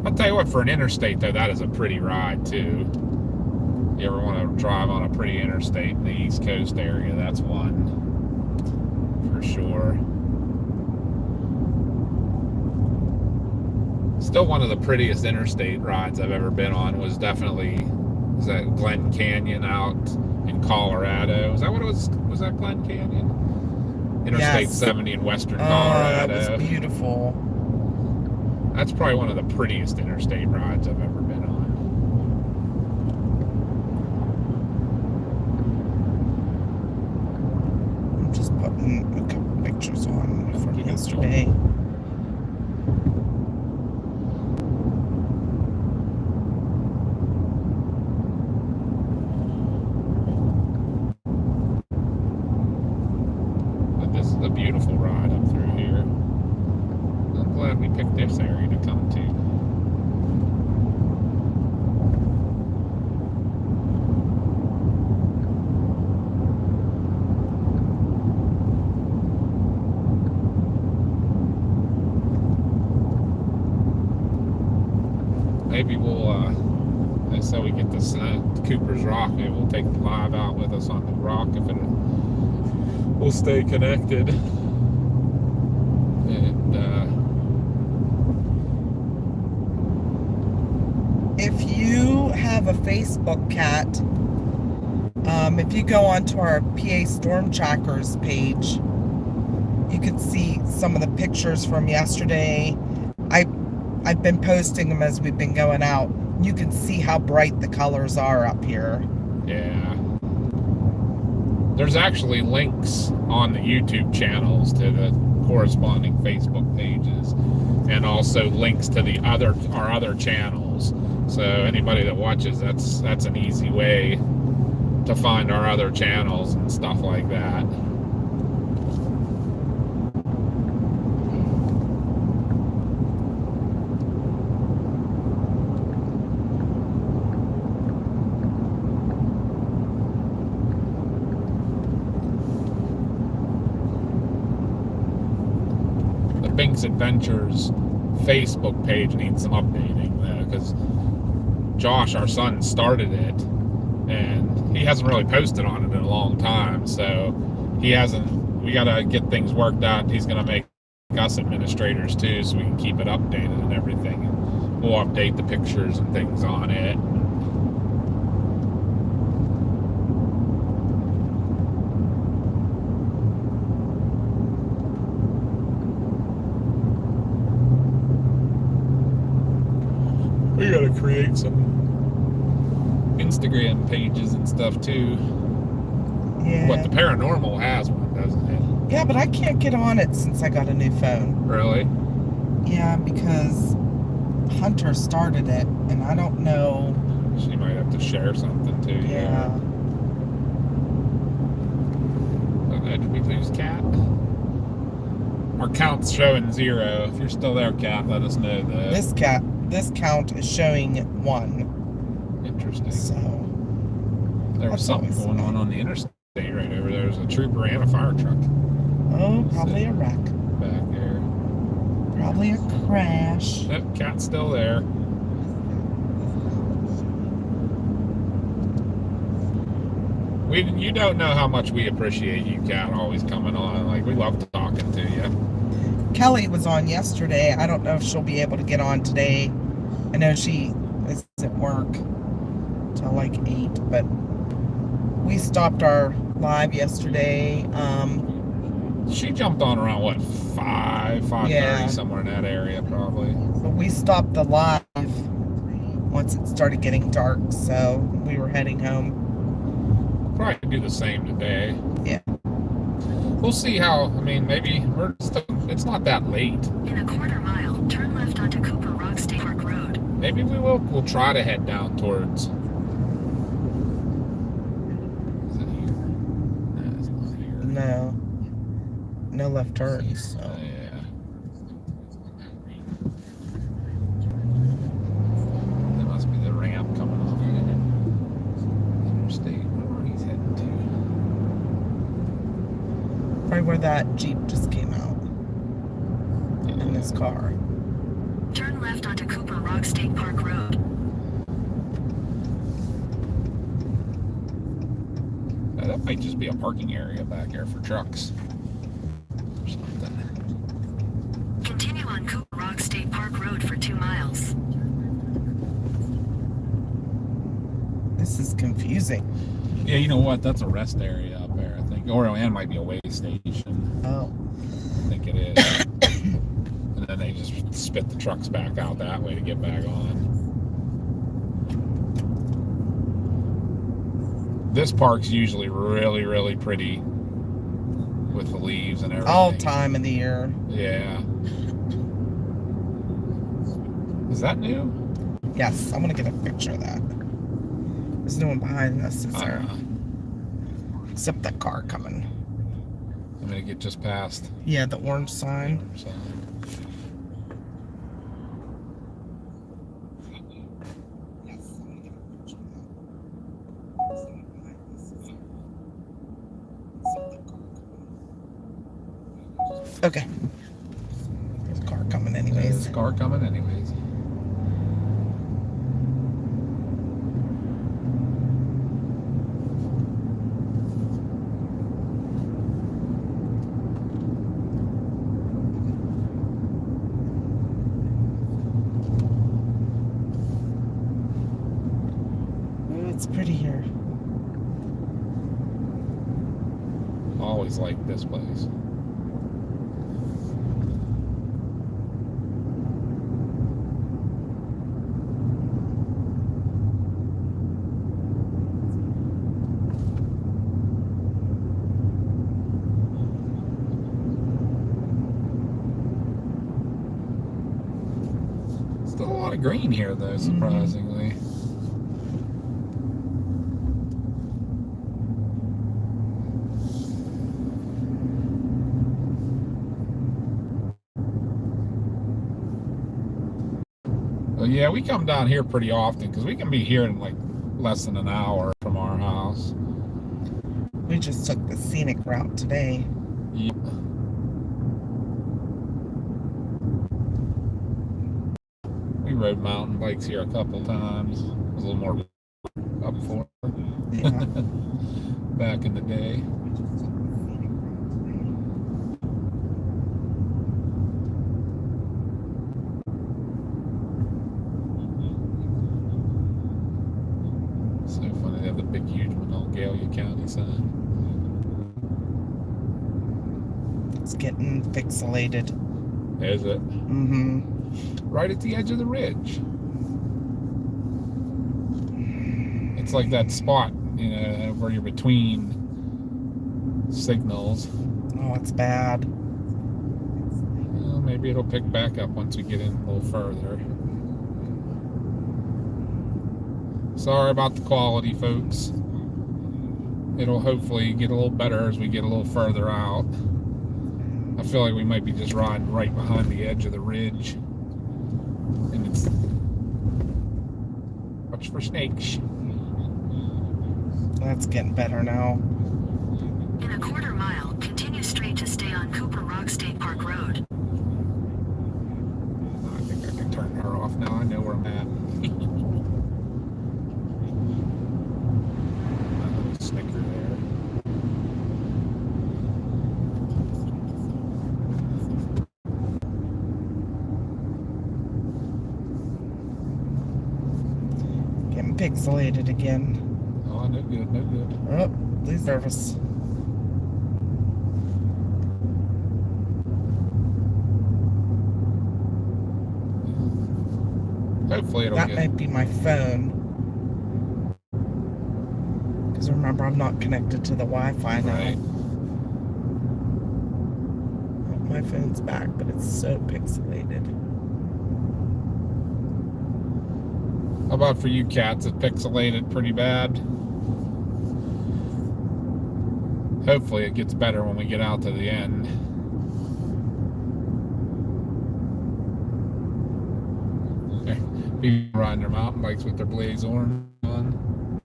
I'll tell you what, for an interstate though, that is a pretty ride too. You ever want to drive on a pretty interstate in the East Coast area, that's one. Sure. Still one of the prettiest interstate rides I've ever been on was definitely that Glen Canyon out in Colorado. Is that what it was? Was that Glen Canyon? Interstate 70 in western Colorado. That was beautiful. That's probably one of the prettiest interstate rides I've ever been on. Putting a couple pictures on from yesterday. But this is a beautiful ride up through here. I'm glad we picked this area to come to. maybe we'll, so we get this Cooper's Rock, maybe we'll take the live out with us on the rock if we'll stay connected. And if you have a Facebook, Cat, if you go onto our PA Storm Trackers page, you can see some of the pictures from yesterday. I've been posting them as we've been going out. You can see how bright the colors are up here. yeah. There's actually links on the YouTube channels to the corresponding Facebook pages, and also links to our other channels. So anybody that watches, that's an easy way to find our other channels and stuff like that. Binks Adventures Facebook page needs some updating though, because Josh, our son, started it and he hasn't really posted on it in a long time, so we gotta get things worked out. He's gonna make us administrators too, so we can keep it updated and everything, and we'll update the pictures and things on it. We gotta create some Instagram pages and stuff too. Yeah. But the paranormal has one, doesn't it? Yeah, but I can't get on it since I got a new phone. Really? Yeah, because Hunter started it, and I don't know. She might have to share something too. Yeah. Did we lose Cat? Our count's showing 0. If you're still there, Cat, let us know though. This count is showing 1. Interesting. So there was something going on the interstate right over there. There's a trooper and a fire truck. Oh, probably a wreck. Back there. Probably a crash. Nope, Cat's still there. You don't know how much we appreciate you, Cat, always coming on. Like, we love talking to you. Kelly was on yesterday. I don't know if she'll be able to get on today. I know she is at work till like 8, but we stopped our live yesterday. She jumped on around, what, 5:30, Yeah. somewhere in that area, probably. But we stopped the live once it started getting dark, so we were heading home. Probably do the same today. Yeah. We'll see how, maybe it's not that late. In a quarter mile, turn left onto Cooper Rock State Park Road. Maybe we'll try to head down towards. Is it here? No, it's not here. No. No left turns. So. Yeah. That must be the ramp coming off the interstate. Where he's heading to. Probably where that Jeep just came out. Yeah. In this car. Turn left onto Cooper Rock State Park Road. Now, that might just be a parking area back there for trucks. Or something. Continue on Cooper Rock State Park Road for 2 miles. This is confusing. Yeah, you know what? That's a rest area up there, I think. Or it might be a way station. Oh. I think it is. And then they just spit the trucks back out that way to get back on. This park's usually really, really pretty with the leaves and everything. All time of the year. Yeah. Is that new? Yes, I'm gonna get a picture of that. There's no one behind us, is there? Except that car coming. I'm gonna get just past. Yeah, the orange sign. Okay. There's a car coming anyways. There's a car coming anyways. It's pretty here. Always like this place. Still a lot of green here, though, surprisingly. Well, yeah, we come down here pretty often because we can be here in like less than an hour from our house. We just took the scenic route today. Yep. We rode mountain bikes here a couple times. It was a little more up for Yeah. back in the day. So funny, they have the big, huge Monongalia County sign. It's getting pixelated. Is it? Mm-hmm. Right at the edge of the ridge. It's like that spot, you know, where you're between signals. Oh, it's bad. Well, maybe it'll pick back up once we get in a little further. Sorry about the quality, folks. It'll hopefully get a little better as we get a little further out. I feel like we might be just riding right behind the edge of the ridge. And it's... watch for snakes. That's getting better now. In a quarter mile, continue straight to stay on Cooper Rock State Park Road. I think I can turn her off now. I know where I'm at. Snicker there. Getting pixelated again. Oh, no good, no good. Oh, please service. Hopefully it'll That get... might be my phone. Because remember, I'm not connected to the Wi-Fi now. Right. Oh, my phone's back, but it's so pixelated. How about for you cats? It's pixelated pretty bad. Hopefully it gets better when we get out to the end. People riding their mountain bikes with their blaze orange on.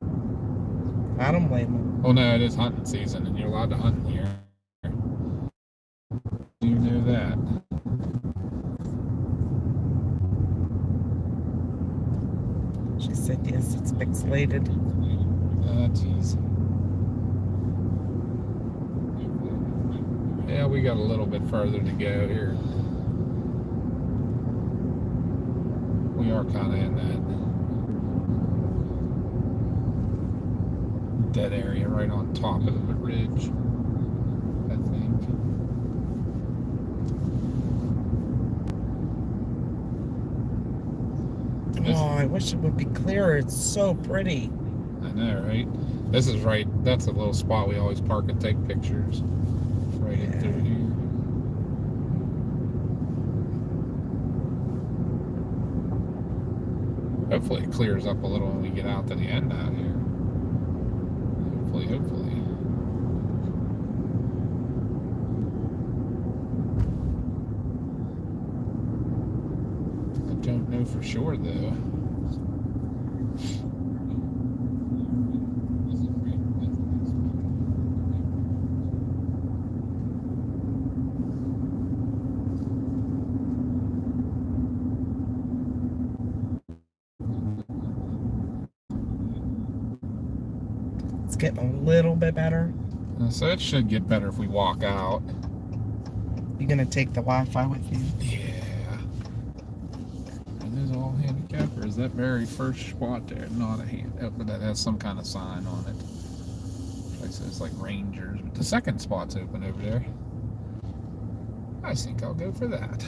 I don't blame them. Oh no, it is hunting season and you're allowed to hunt here. You know that. She said yes, it's pixelated. Jeez. Yeah, we got a little bit further to go here. We are kind of in that dead area right on top of the ridge, I think. Oh, I wish it would be clearer. It's so pretty. I know, right? This is right, that's a little spot we always park and take pictures. Right in through here. Hopefully it clears up a little when we get out to the end out here. Hopefully. I don't know for sure though. It's getting a little bit better. So it should get better if we walk out. You gonna take the Wi-Fi with you? Yeah. And there's all handicappers There's that very first spot there, not a hand, but that has some kind of sign on it. It says like Rangers, but the second spot's open over there. I think I'll go for that.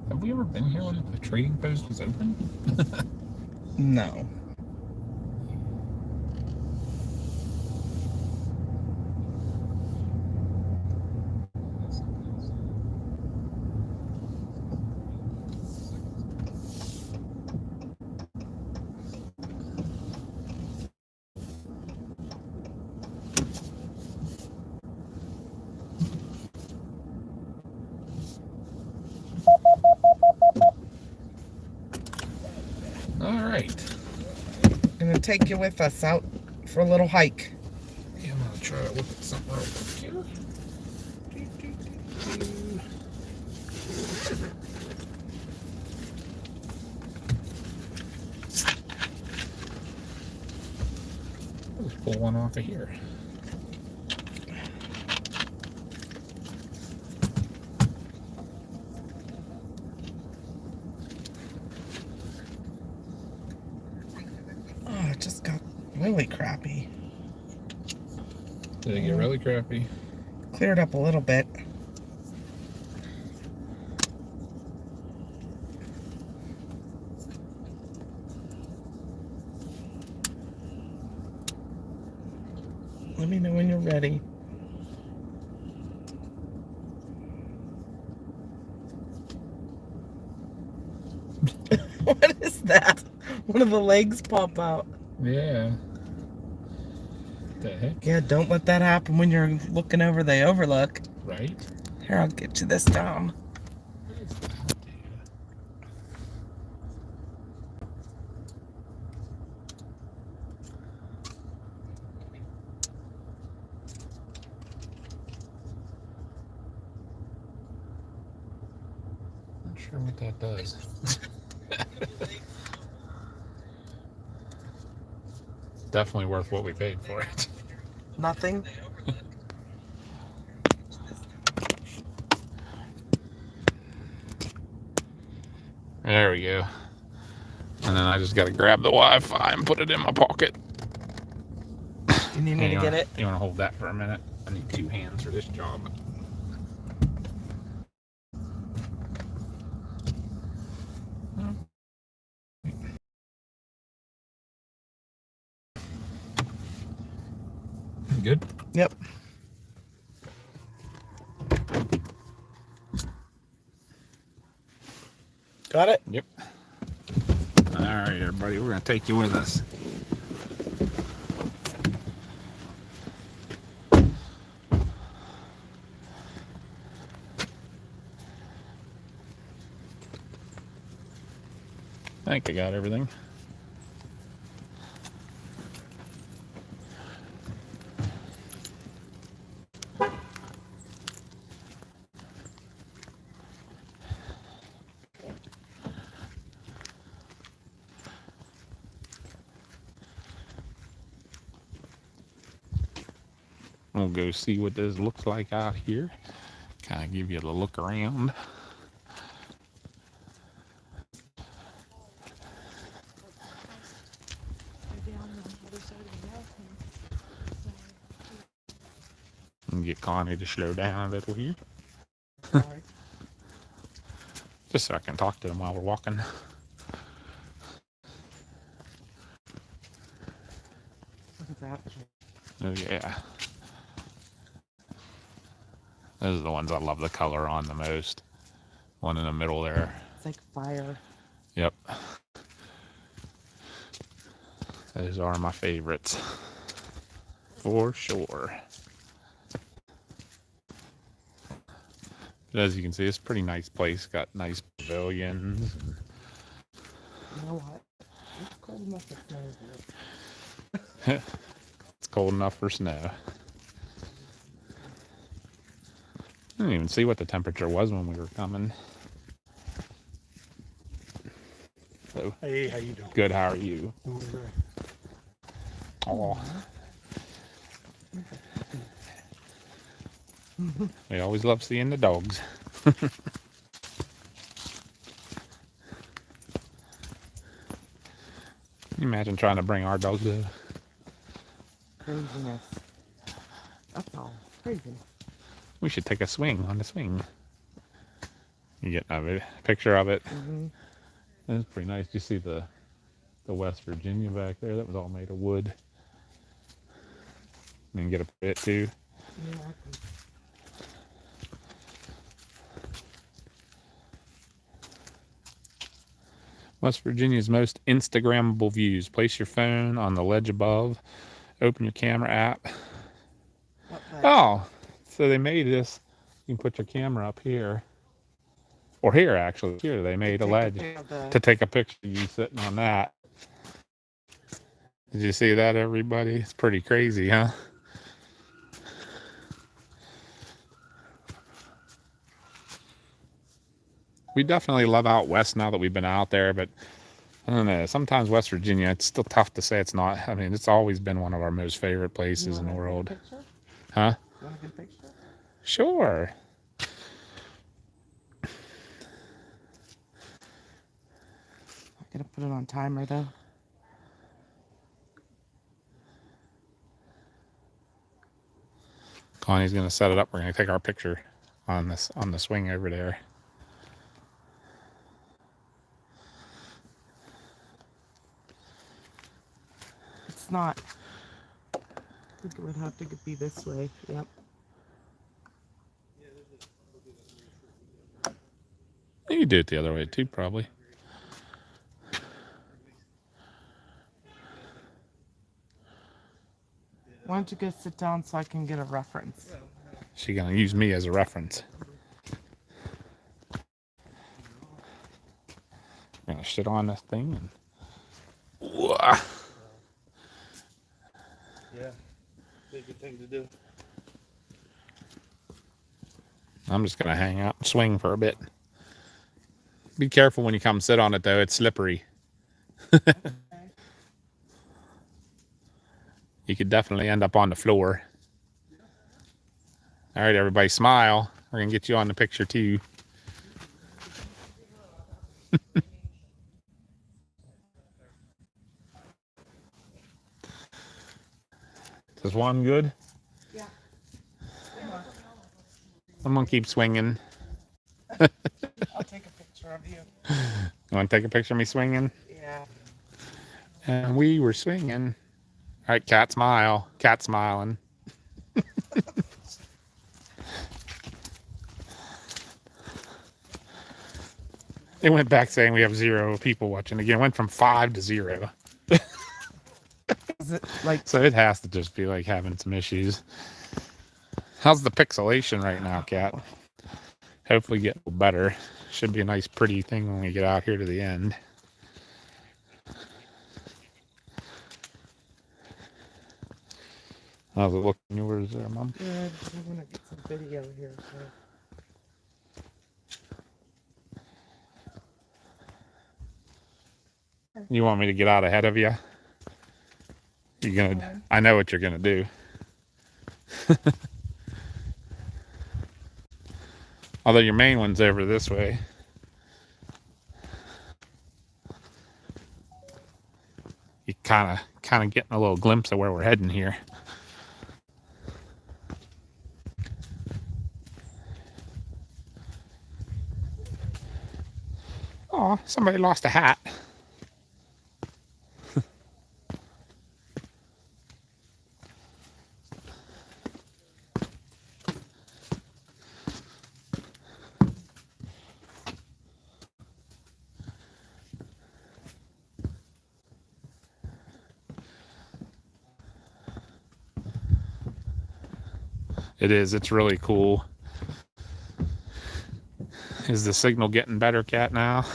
Have we ever been here when the trading post was open? No. Alright. Gonna take you with us out for a little hike. Yeah, I'm gonna try to look at something real quick here. Let's pull one off of here. Oh, it just got really crappy. Did it get really crappy? Cleared up a little bit. Let me know when you're ready. What is that? One of the legs pop out. Yeah. The heck? Yeah, don't let that happen when you're looking over the overlook. Right? Here, I'll get you this down. What is that, dude? Not sure what that does. Definitely worth what we paid for it. Nothing? There we go. And then I just got to grab the Wi-Fi and put it in my pocket. You need me to get it? You want to hold that for a minute? I need 2 hands for this job. Good? Yep. Got it? Yep. All right, everybody, we're going to take you with us. I think I got everything. We'll go see what this looks like out here. Kind of give you a look around. And get Connie to slow down a little here. Just so I can talk to him while we're walking. Look at that. Oh yeah. Those are the ones I love the color on the most. One in the middle there. It's like fire. Yep. Those are my favorites. For sure. But as you can see, it's a pretty nice place. Got nice pavilions. You know what? It's cold enough to snow here. It's cold enough for snow. I didn't even see what the temperature was when we were coming. So, Hey, how you doing? good, how are you? Doing great. Oh, We always love seeing the dogs. Can you imagine trying to bring our dog to? Craziness. That's all. Craziness. We should take a swing on the swing. You get a picture of it. That's pretty nice. You see the West Virginia back there? That was all made of wood. And you get a bit too. Yeah. West Virginia's most Instagrammable views. Place your phone on the ledge above. Open your camera app. Oh, so they made this. You can put your camera up here. Or here, actually. Here, they made a ledge to take a picture of you sitting on that. Did you see that, everybody? It's pretty crazy, huh? We definitely love out west now that we've been out there, but I don't know. Sometimes West Virginia, it's still tough to say it's not. I mean, it's always been one of our most favorite places in the world. Huh? You want a good picture? Sure. I'm gonna put it on timer though. Connie's gonna set it up. We're gonna take our picture on the swing over there. It's not. I think it would have to be this way. Yep. You could do it the other way too, probably. Why don't you go sit down so I can get a reference? She's gonna use me as a reference. I'm gonna sit on this thing and. Whoa. Yeah, be a good thing to do. I'm just gonna hang out and swing for a bit. Be careful when you come sit on it though, it's slippery. You could definitely end up on the floor. All right, everybody smile. We're gonna get you on the picture too. Is one good? Yeah. I'm gonna keep swinging. I'll take a picture of you. You want to take a picture of me swinging? Yeah. And we were swinging. All right, cat smile. Cat smiling. It went back saying we have 0 people watching again. It went from 5 to 0. Is it like So it has to just be like having some issues. How's the pixelation right now, Cat? Hopefully get better. Should be a nice pretty thing when we get out here to the end. How's it looking yours there, Mom? good? I'm gonna get some video here. So. You want me to get out ahead of you? You're gonna. I know what you're gonna do. Although your main one's over this way. You kind of getting a little glimpse of where we're heading here. Oh, somebody lost a hat. It is. It's really cool. Is the signal getting better, Cat, now?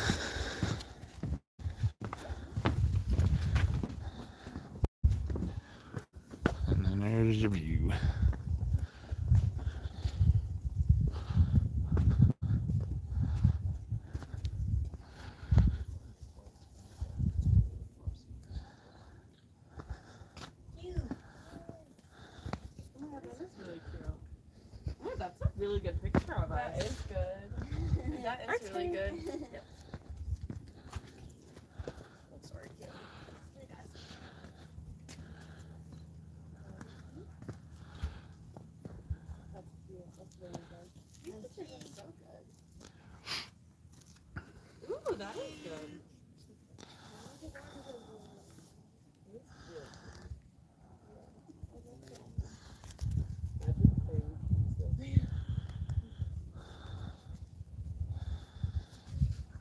And then there's your view. Oh, that is really cute. Oh, that's really good picture of That us. is good. That is really good. Yep. Oh, sorry, kid. That's cute. That's really good. These pictures are so good. Ooh, that is good.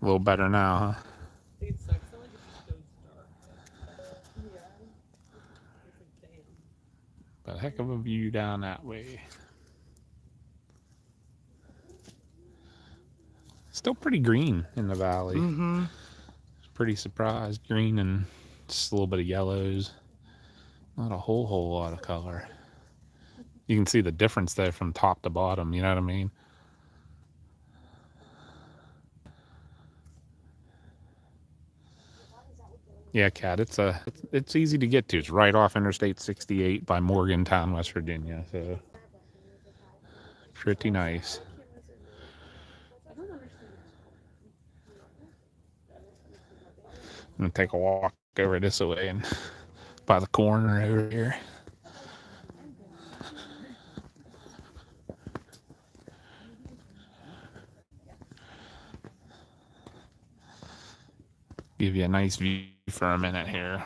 A little better now, huh? It sucks that like it just goes dark. Yeah. It's like damn. But a heck of a view down that way. Still pretty green in the valley. Mm-hmm. Pretty surprised. Green and just a little bit of yellows. Not a whole lot of color. You can see the difference there from top to bottom, you know what I mean? Yeah, Kat, it's easy to get to. It's right off Interstate 68 by Morgantown, West Virginia. So pretty nice. I don't understand. I'm gonna take a walk over this way and by the corner over here. Give you a nice view for a minute here.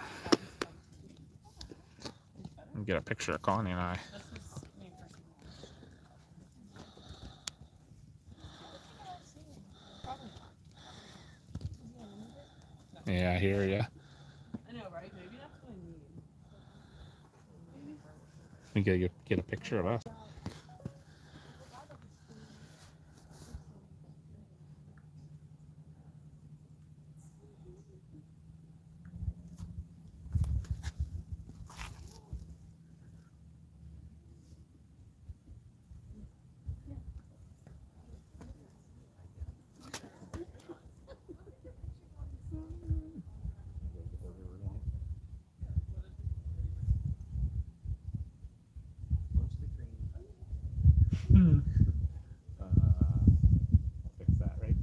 And get a picture of Connie and I. Yeah, I hear ya. I know, right? Maybe that's what I need. We gotta get a picture of us. Fix that, right?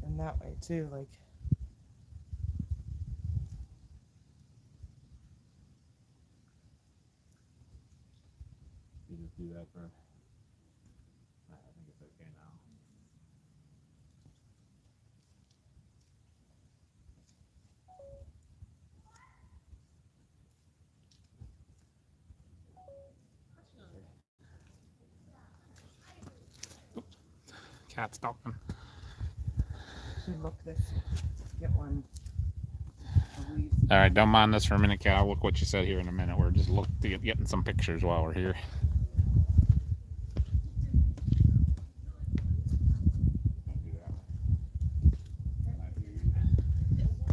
And that way too, like. You just do that for. I think it's okay now. Cat's talking. Should look this. Get one. All right, don't mind this for a minute, Cat. I'll look what you said here in a minute. We're just getting some pictures while we're here.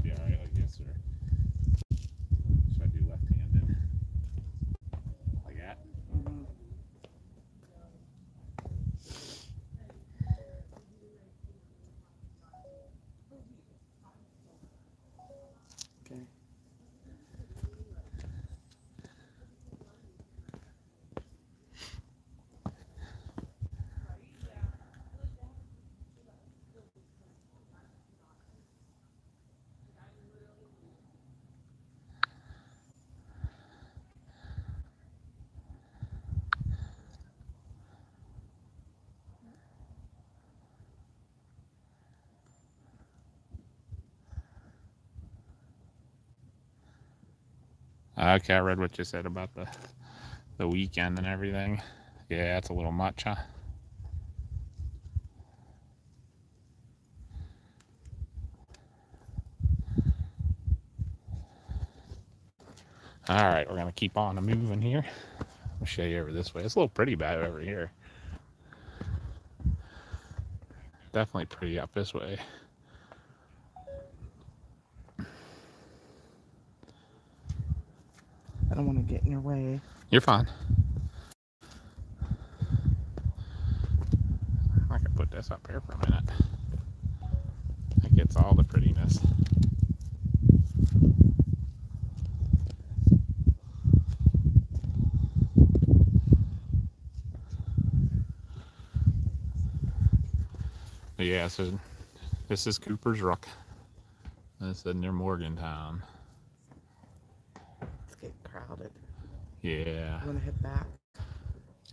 Be all right, I guess, or should I do left-handed? Like that? Mm-hmm. Okay. Okay, I read what you said about the weekend and everything. Yeah, it's a little much, huh? All right, we're gonna keep on moving here. I'll show you over this way. It's a little pretty bad over here. Definitely pretty up this way. I don't want to get in your way. You're fine. I can put this up here for a minute. It gets all the prettiness. yeah, so this is Cooper's Rook. This is near Morgantown. It's getting crowded. Yeah. You want to head back?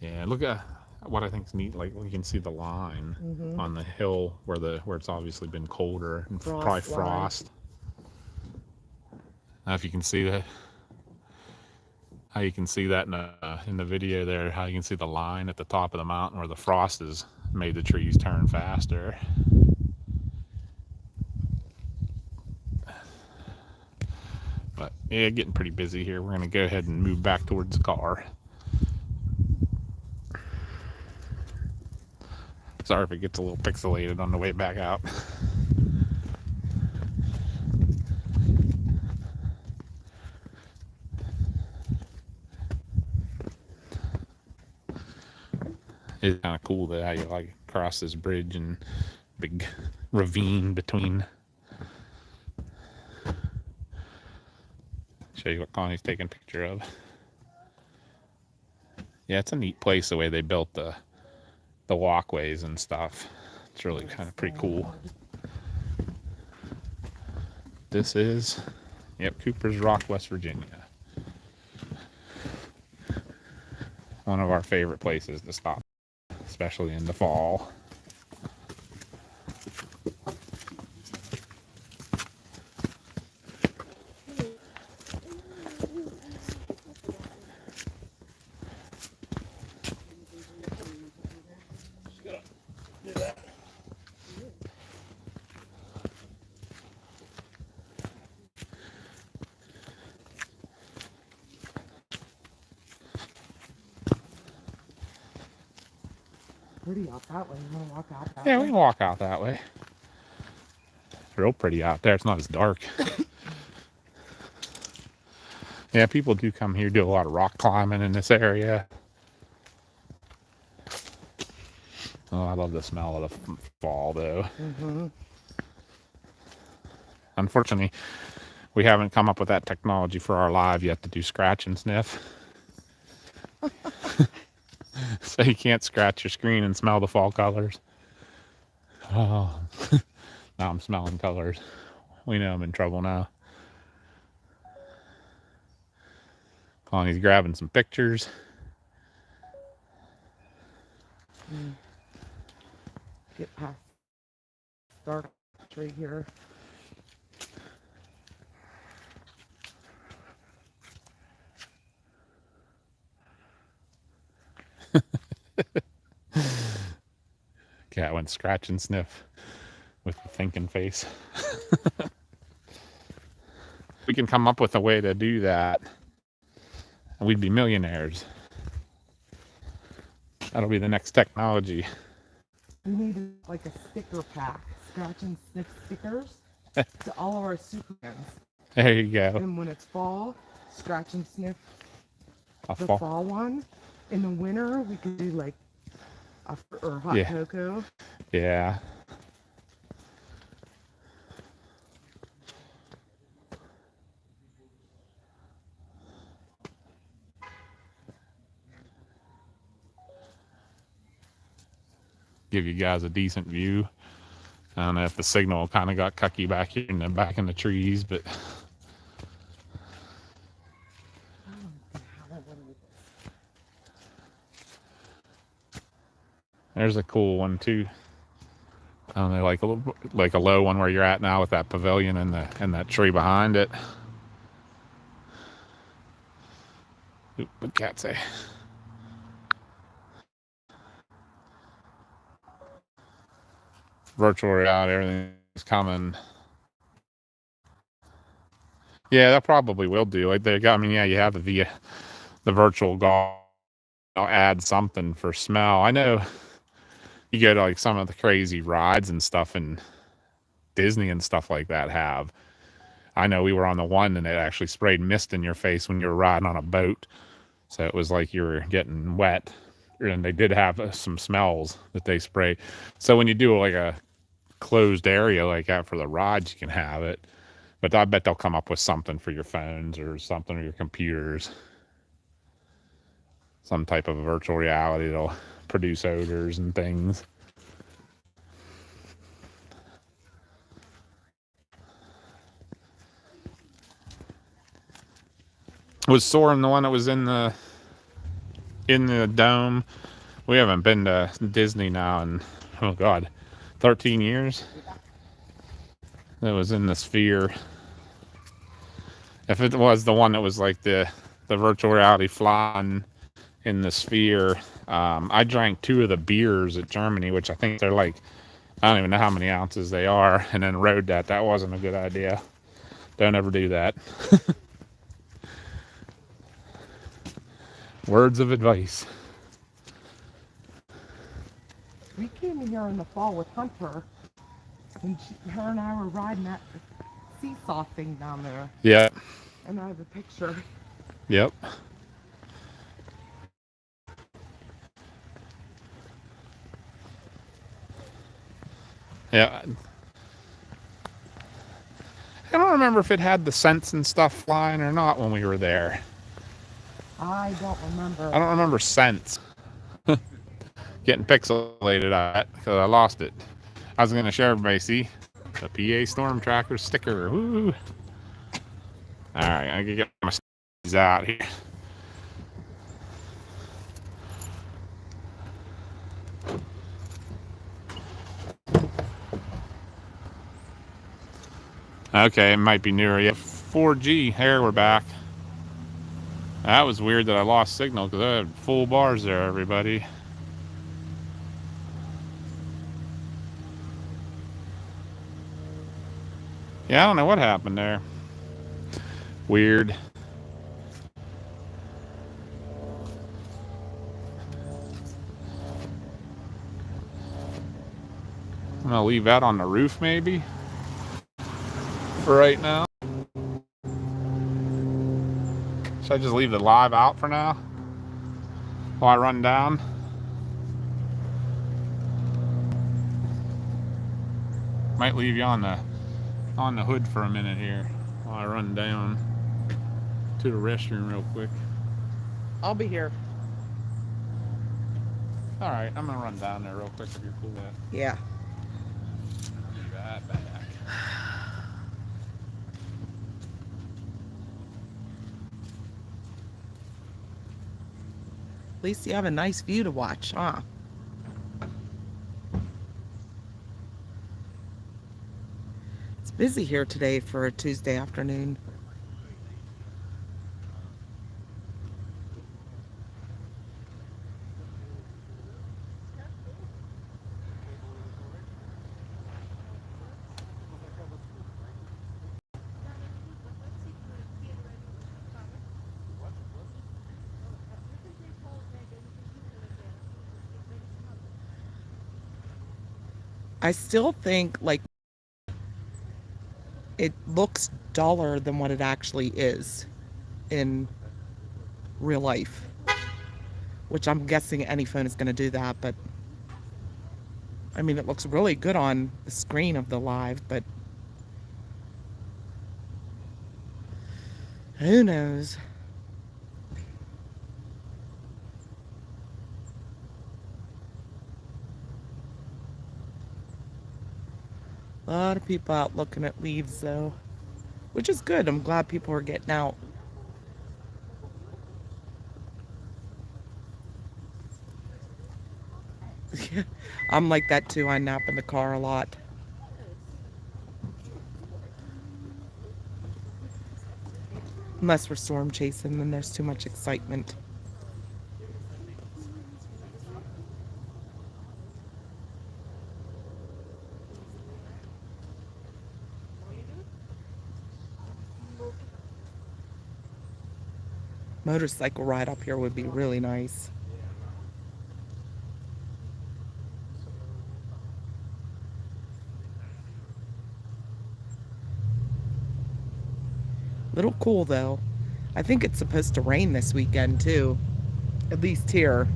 Yeah, look at what I think is neat. Like you can see the line on the hill where it's obviously been colder and Frost probably line. frost. Now, if you can see that, how you can see that in the video there, how you can see the line at the top of the mountain where the frost has made the trees turn faster. But yeah, getting pretty busy here. We're gonna go ahead and move back towards the car. Sorry if it gets a little pixelated on the way back out. It's kind of cool that how you like cross this bridge and big ravine between. Show you what Connie's taking a picture of. Yeah, it's a neat place the way they built the walkways and stuff. It's really kind of pretty cool. This is, yep, Cooper's Rock, West Virginia. One of our favorite places to stop, especially in the fall. Pretty out that way. You want to walk out that Yeah, way? we can walk out that way. It's real pretty out there. It's not as dark. Yeah, people do come here, do a lot of rock climbing in this area. Oh, I love the smell of the fall, though. Unfortunately, we haven't come up with that technology for our live yet to do scratch and sniff. So you can't scratch your screen and smell the fall colors. Oh, now I'm smelling colors. We know I'm in trouble now. Connie's grabbing some pictures. Get past dark tree here. Cat went scratch and sniff with the thinking face. We can come up with a way to do that, and we'd be millionaires. That'll be the next technology. We need like a sticker pack, scratch and sniff stickers to all of our Supermans. There you go. And when it's fall, scratch and sniff A the fall. fall one. In the winter, we could do like or hot Yeah. cocoa. Yeah. Give you guys a decent view. I don't know if the signal kind of got cucky back here in the trees, but there's a cool one too. I don't know, like a low one where you're at now with that pavilion and that tree behind it. Oop, what'd Cat say? Virtual reality, everything's coming. Yeah, that probably will do. Like I mean, yeah, you have the virtual goggle. I'll add something for smell. I know you go to like some of the crazy rides and stuff in Disney and stuff like that have. I know we were on the one and it actually sprayed mist in your face when you were riding on a boat. So it was like you were getting wet. And they did have some smells that they spray. So when you do like a closed area like that for the rides, you can have it. But I bet they'll come up with something for your phones or something or your computers. Some type of virtual reality that'll produce odors and things. Was Soarin' the one that was in the dome? We haven't been to Disney now in, oh God, 13 years. That was in the Sphere. If it was the one that was like the virtual reality flying in the Sphere, I drank 2 of the beers at Germany, which I think they're like, I don't even know how many ounces they are, and then rode that. That wasn't a good idea. Don't ever do that. Words of advice. We came here in the fall with Hunter, and her and I were riding that seesaw thing down there. Yeah. And I have a picture. Yep. Yeah. I don't remember if it had the scents and stuff flying or not when we were there. I don't remember. I don't remember scents. Getting pixelated at because I lost it. I was going to show everybody, see? The PA Storm Tracker sticker. Woo! Alright, I can get my stickies out here. Okay, it might be newer. Yeah, 4G. Here we're back. That was weird that I lost signal because I had full bars there, everybody. Yeah, I don't know what happened there. Weird. I'm gonna leave that on the roof maybe for right now. Should I just leave the live out for now while I run down? Might leave you on the hood for a minute here while I run down to the restroom real quick. I'll be here. All right, I'm gonna run down there real quick if you're cool with that. Yeah. Be right back. At least you have a nice view to watch, huh? It's busy here today for a Tuesday afternoon. I still think like it looks duller than what it actually is in real life, which I'm guessing any phone is going to do that, but I mean it looks really good on the screen of the live, but who knows? A lot of people out looking at leaves though, which is good. I'm glad people are getting out. I'm like that too. I nap in the car a lot. Unless we're storm chasing, then there's too much excitement. Motorcycle ride up here would be really nice. Little cool though. I think it's supposed to rain this weekend too. At least here.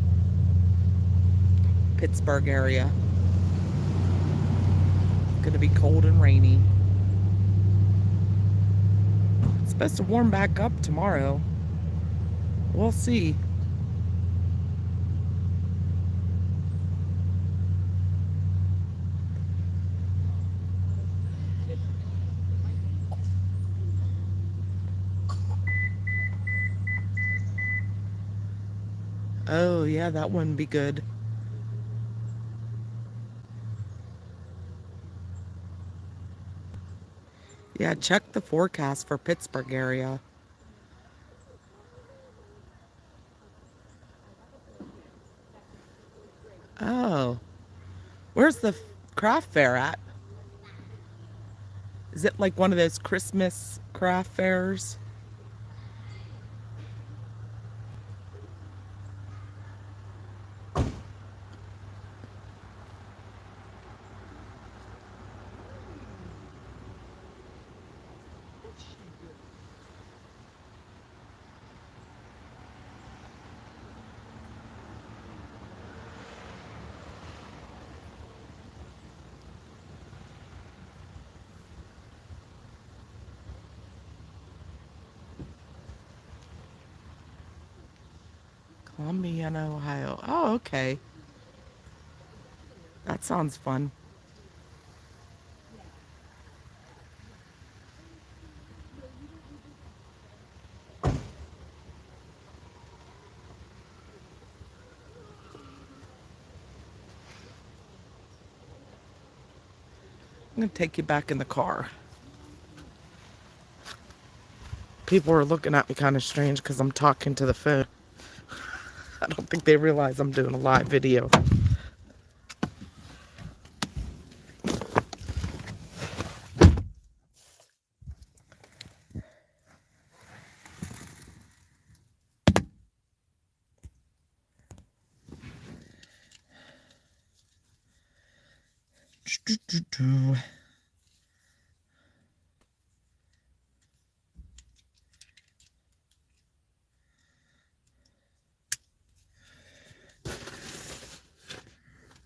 Pittsburgh area. It's gonna be cold and rainy. It's supposed to warm back up tomorrow. We'll see. Oh, yeah, that wouldn't be good. Yeah, check the forecast for Pittsburgh area. Oh, where's the craft fair at? Is it like one of those Christmas craft fairs? Columbiana, Ohio. Oh, okay. That sounds fun. I'm going to take you back in the car. People are looking at me kind of strange because I'm talking to the phone. I don't think they realize I'm doing a live video.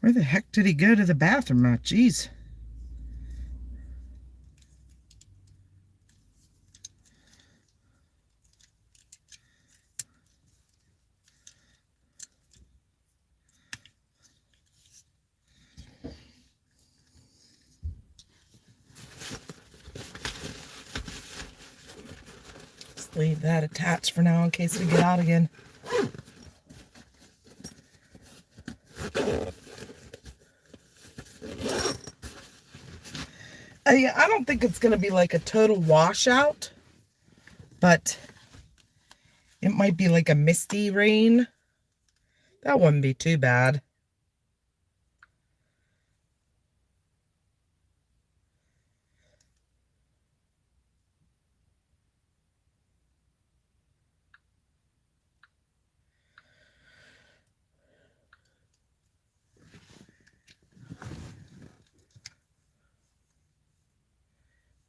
Where the heck did he go to the bathroom at? Jeez. Just leave that attached for now in case we get out again. I don't think it's going to be like a total washout, but it might be like a misty rain. That wouldn't be too bad.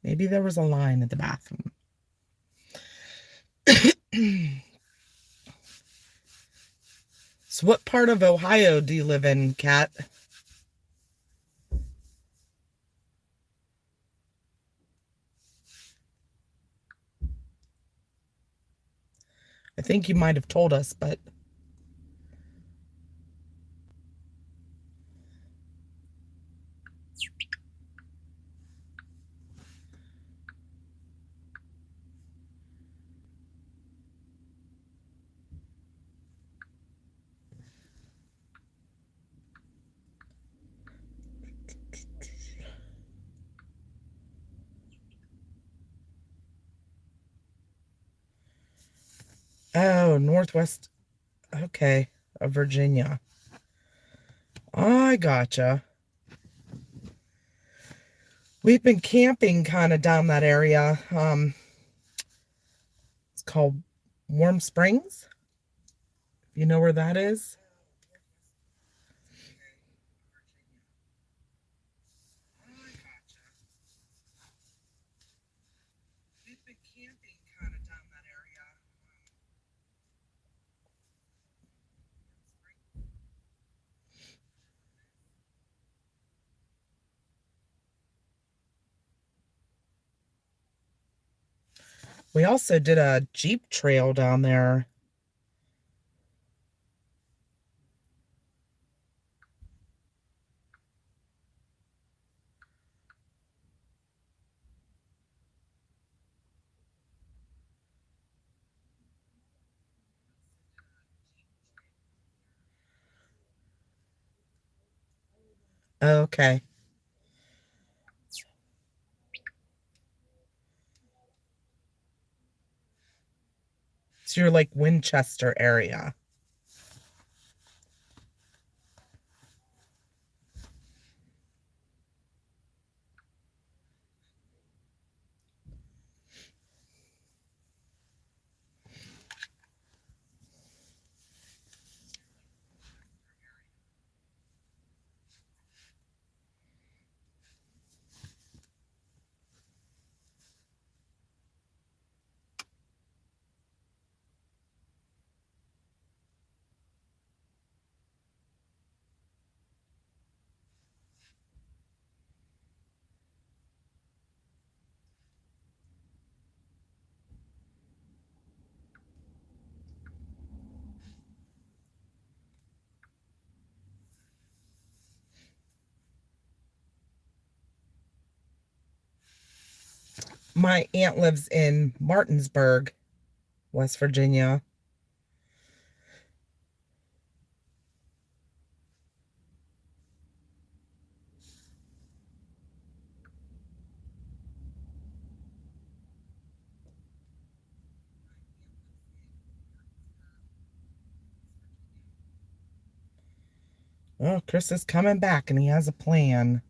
Maybe there was a line at the bathroom. So what part of Ohio do you live in, Kat? I think you might have told us, but oh, northwest, okay, of Virginia. I gotcha. We've been camping kind of down that area. It's called Warm Springs. You know where that is? We've been camping kind of down that area. We also did a Jeep trail down there. Okay. So you're like Winchester area. My aunt lives in Martinsburg, West Virginia. Oh, Chris is coming back and he has a plan.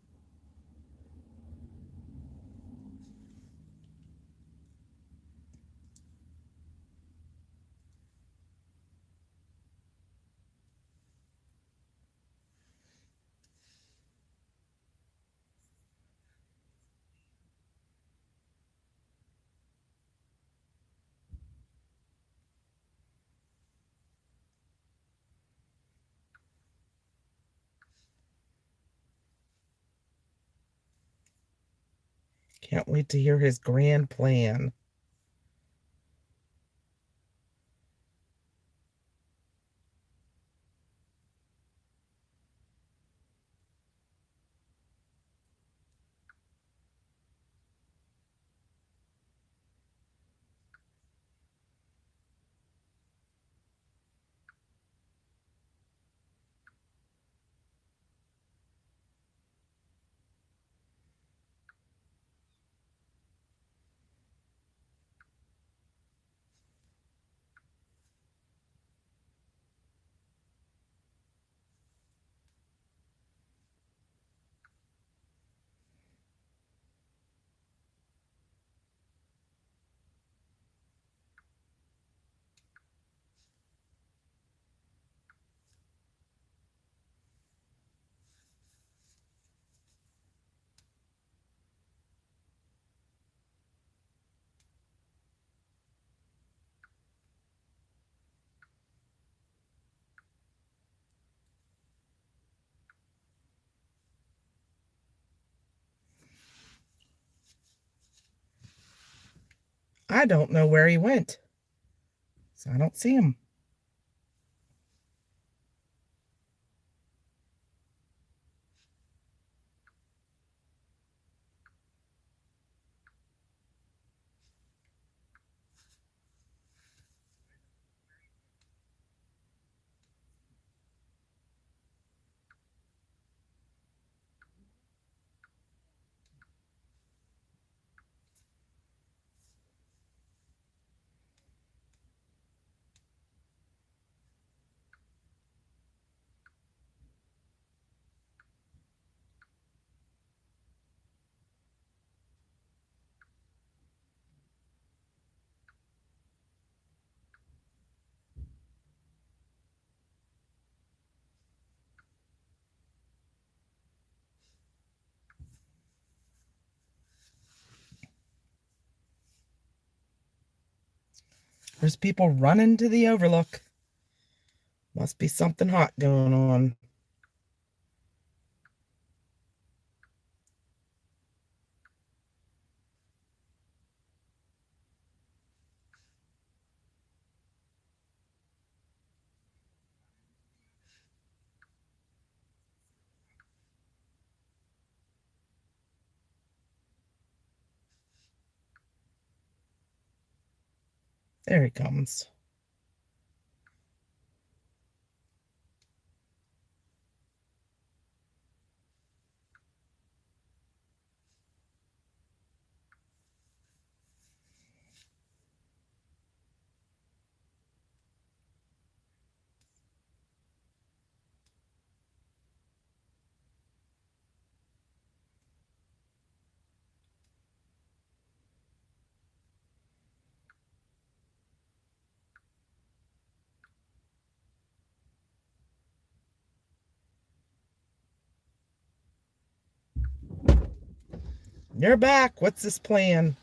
Can't wait to hear his grand plan. I don't know where he went, so I don't see him. There's people running to the overlook. Must be something hot going on. There he comes. You're back. What's this plan?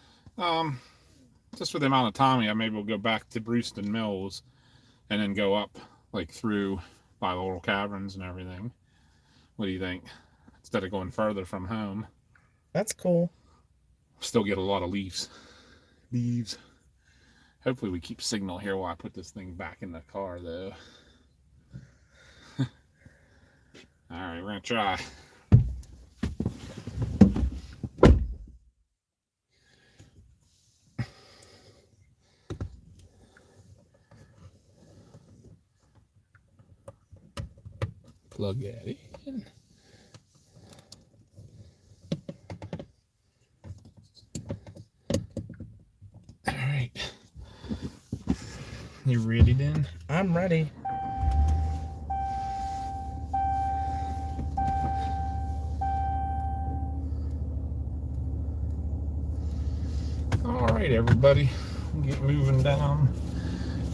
Just for the amount of time we have, maybe we'll go back to Brewston Mills and then go up like through by the little caverns and everything. What do you think? Instead of going further from home. That's cool. Still get a lot of leaves. Hopefully we keep signal here while I put this thing back in the car, though. All right, we're gonna try. Plug that in. All right. You ready then? I'm ready. All right, everybody. We'll get moving down,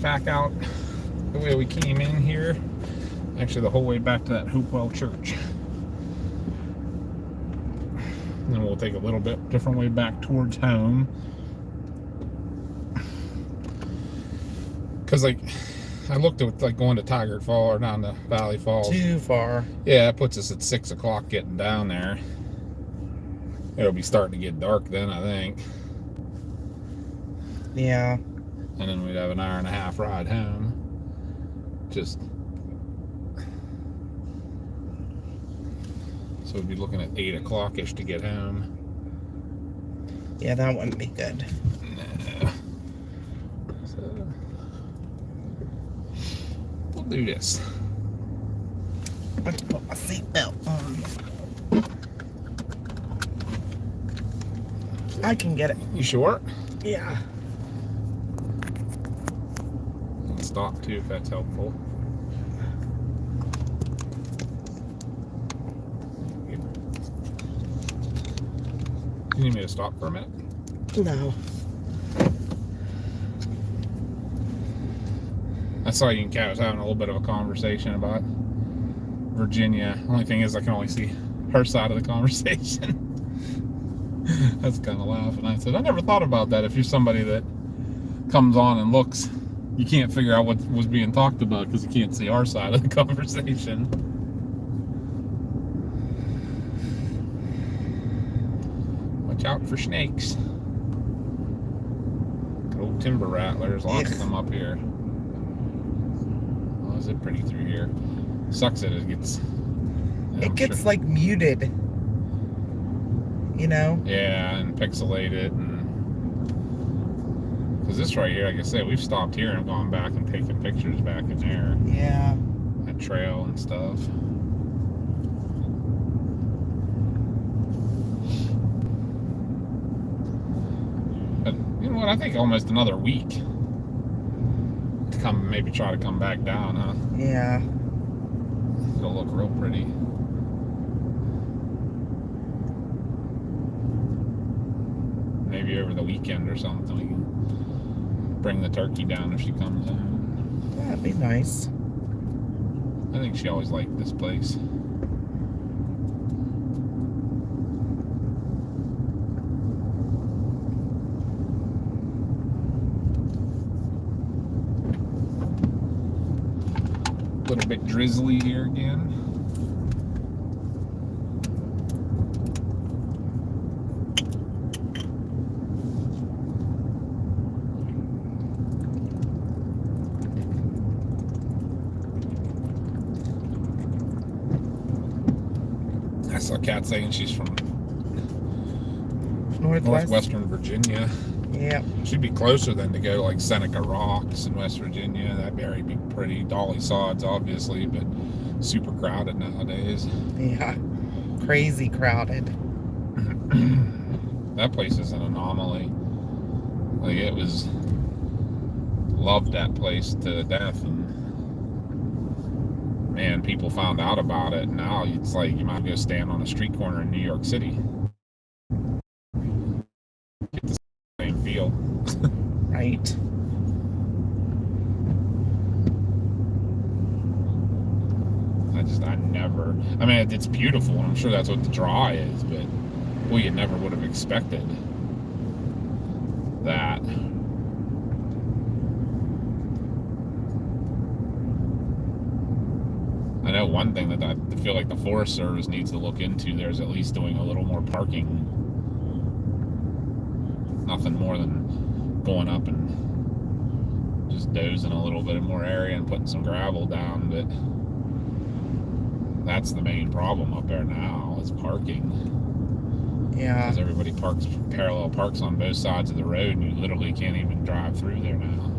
back out the way we came in here. Actually, the whole way back to that Hopewell Church. And then we'll take a little bit different way back towards home. Because, like, I looked at, like, going to Tigard Falls or down to Valley Falls. Too far. Yeah, it puts us at 6 o'clock getting down there. It'll be starting to get dark then, I think. Yeah. And then we'd have an hour and a half ride home. Just... So we'd be looking at 8 o'clock-ish to get home. Yeah, that wouldn't be good. No. So... We'll do this. Let's put my seatbelt on. I can get it. You sure? Yeah. And stop too, if that's helpful. You need me to stop for a minute? No. I saw you and Kat was having a little bit of a conversation about Virginia. Only thing is I can only see her side of the conversation. That's kind of laughing. I said, I never thought about that. If you're somebody that comes on and looks, you can't figure out what was being talked about because you can't see our side of the conversation. Watch out for snakes. Good old timber rattlers. Lots of them up here. Oh, is it pretty through here? Sucks that it gets... It gets like muted. You know? Yeah, and pixelate it. Because this right here, like I said, we've stopped here and gone back and taken pictures back in there. Yeah. That trail and stuff. But you know what? I think almost another week to come, maybe try to come back down, huh? Yeah. It'll look real pretty. Maybe over the weekend or something, we can bring the turkey down if she comes in. That'd be nice. I think she always liked this place. A little bit drizzly here again. I saw Kat saying she's from Northwestern Virginia. Yeah. She'd be closer than to go like Seneca Rocks in West Virginia. That'd area be pretty. Dolly Sods, obviously, but super crowded nowadays. Yeah. Crazy crowded. That place is an anomaly. Like, it was... Loved that place to death, and man, people found out about it. Now it's like you might go stand on a street corner in New York City. Get the same feel. Right. I mean, it's beautiful, and I'm sure that's what the draw is, but you never would have expected that. I know one thing that I feel like the Forest Service needs to look into there is at least doing a little more parking. Nothing more than going up and just dozing a little bit more area and putting some gravel down, but that's the main problem up there now is parking. Yeah. Because everybody parallel parks on both sides of the road, and you literally can't even drive through there now.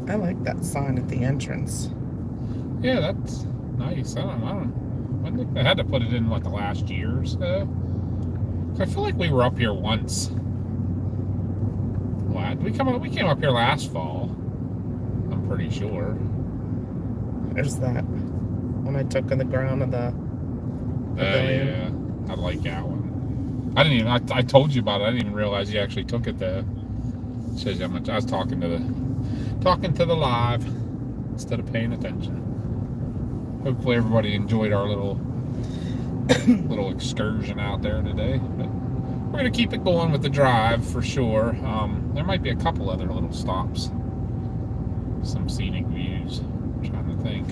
I like that sign at the entrance. Yeah, that's nice. I think they had to put it in, what, the last year or so? I feel like we were up here once. What? We came up here last fall. I'm pretty sure. There's that. When I took in the ground of the pavilion. Yeah. I like that one. I told you about it. I didn't even realize you actually took it though. Shows you how much I was talking to the live instead of paying attention. Hopefully everybody enjoyed our little excursion out there today. But we're gonna keep it going with the drive for sure. There might be a couple other little stops, some scenic views. I'm trying to think.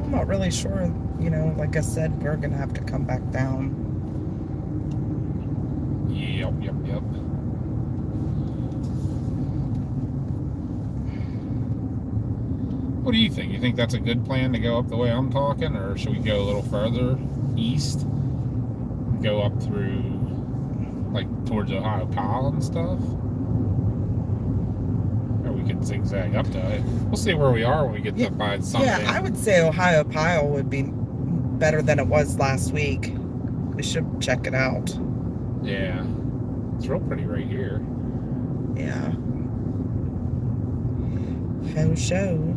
I'm not really sure. You know, like I said, we're gonna have to come back down. Yep. What do you think? You think that's a good plan to go up the way I'm talking, or should we go a little further east? Go up through, like, towards Ohio Pile and stuff? Or we could zigzag up to it. We'll see where we are when we get to by Sunday. Yeah, I would say Ohio Pile would be better than it was last week. We should check it out. Yeah. It's real pretty right here. Yeah. Faux show.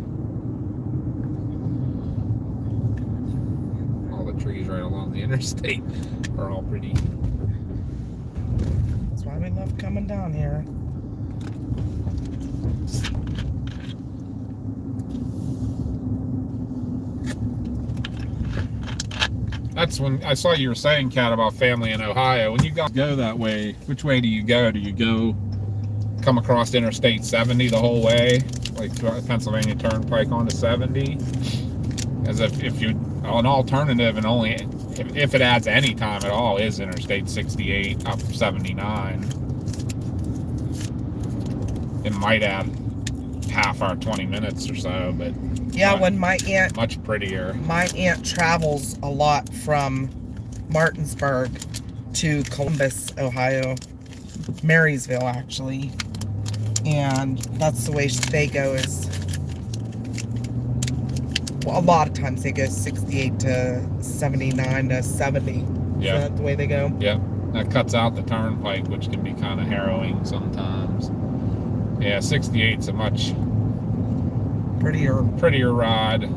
All the trees right along the interstate are all pretty. That's why we love coming down here. That's when I saw you were saying, Kat, about family in Ohio. When you guys go that way, which way do you go? Do you go come across Interstate 70 the whole way, like Pennsylvania Turnpike onto 70? As if you, an alternative, and only if it adds any time at all, is Interstate 68 up 79. It might add half our 20 minutes or so, but Yeah, when my aunt much prettier. Travels a lot from Martinsburg to Columbus, Ohio, Marysville actually, and that's the way they go. Is well, a lot of times they go 68 to 79 to 70. Yeah. Is that the way they go? Yeah, that cuts out the turnpike, which can be kind of harrowing sometimes. Yeah, 68's a much prettier ride.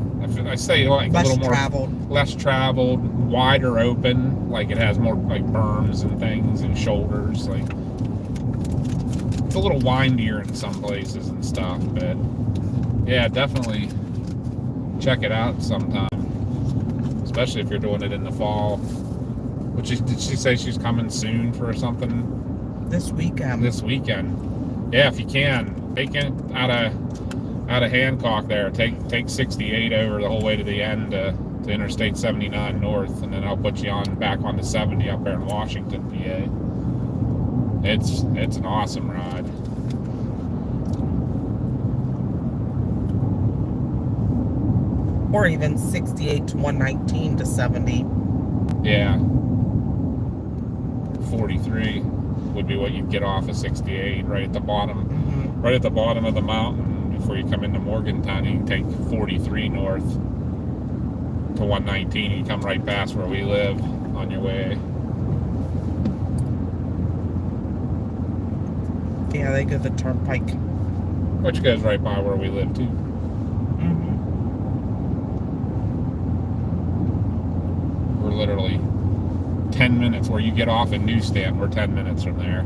I say like Less a little more traveled. less traveled, wider open, like it has more like berms and things and shoulders. Like it's a little windier in some places and stuff, but yeah, definitely check it out sometime, especially if you're doing it in the fall. Did she say she's coming soon for something? This weekend. This weekend. Yeah, if you can, take it out of Hancock there. Take 68 over the whole way to the end to Interstate 79 north, and then I'll put you back on the 70 up there in Washington, PA. It's an awesome ride. Or even 68 to 119 to 70. Yeah. 43. would be what you'd get off of 68, right at the bottom, Mm-hmm. right at the bottom of the mountain. Before you come into Morgantown, you can take 43 north to 119. You come right past where we live on your way. Yeah, they go the turnpike. Which goes right by where we live too. Mm-hmm. We're literally 10 minutes where you get off in Newsstand. We're 10 minutes from there.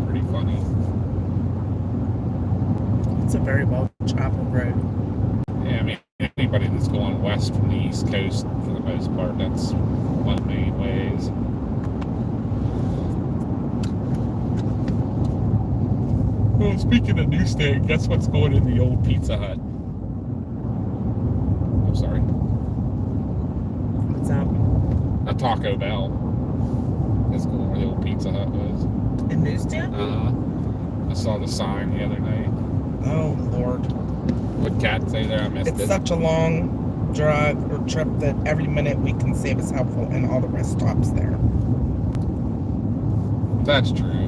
Pretty funny. It's a very well-traveled road. Yeah, I mean, anybody that's going west from the East Coast, for the most part, that's one of the main ways. Well, speaking of Newsstand, guess what's going in the old Pizza Hut? I'm sorry. What's that? A Taco Bell. That's going where the old Pizza Hut was. In Newsstand? I saw the sign the other night. Oh, Lord. What Cat say there? I missed It's it. such a long drive or trip that every minute we can save is helpful, and all the rest stops there. That's true.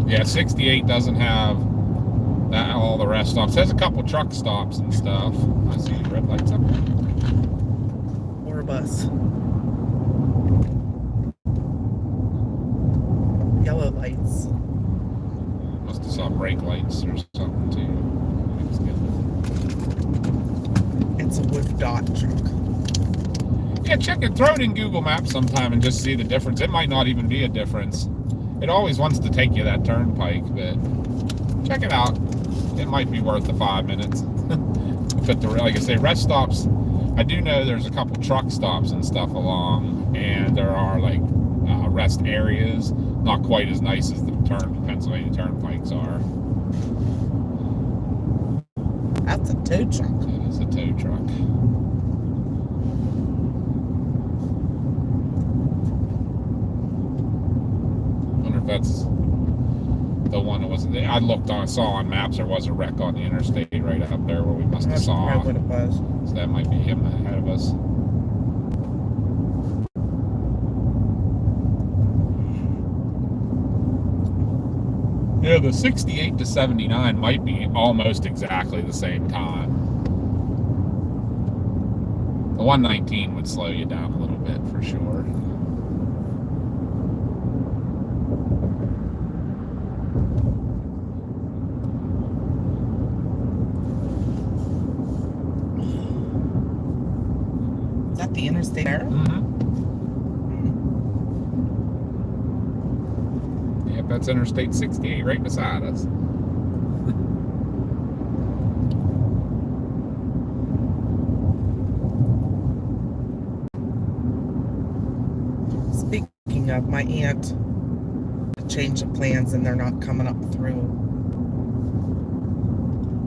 Yeah, 68 doesn't have that, all the rest stops. There's a couple truck stops and stuff. I see red lights up. Or a bus. Yellow lights. Must have saw brake lights or something too. It's a with dot truck. Yeah, check it. Throw it in Google Maps sometime and just see the difference. It might not even be a difference. It always wants to take you that turnpike, but check it out. It might be worth the 5 minutes. But like I say, rest stops, I do know there's a couple truck stops and stuff along, and there are like rest areas, not quite as nice as the Pennsylvania turnpikes are. That's a tow truck. It is a tow truck. Wonder if that's the one that was. I looked on, saw on maps there was a wreck on the interstate right up there where we must have That's saw. probably what it was. So that might be him ahead of us. Yeah, the 68 to 79 might be almost exactly the same time. The 119 would slow you down a little bit for sure. Is that the interstate there? Mm-hmm. Yep, that's Interstate 68 right beside us. Speaking of, my aunt changed the plans and they're not coming up through.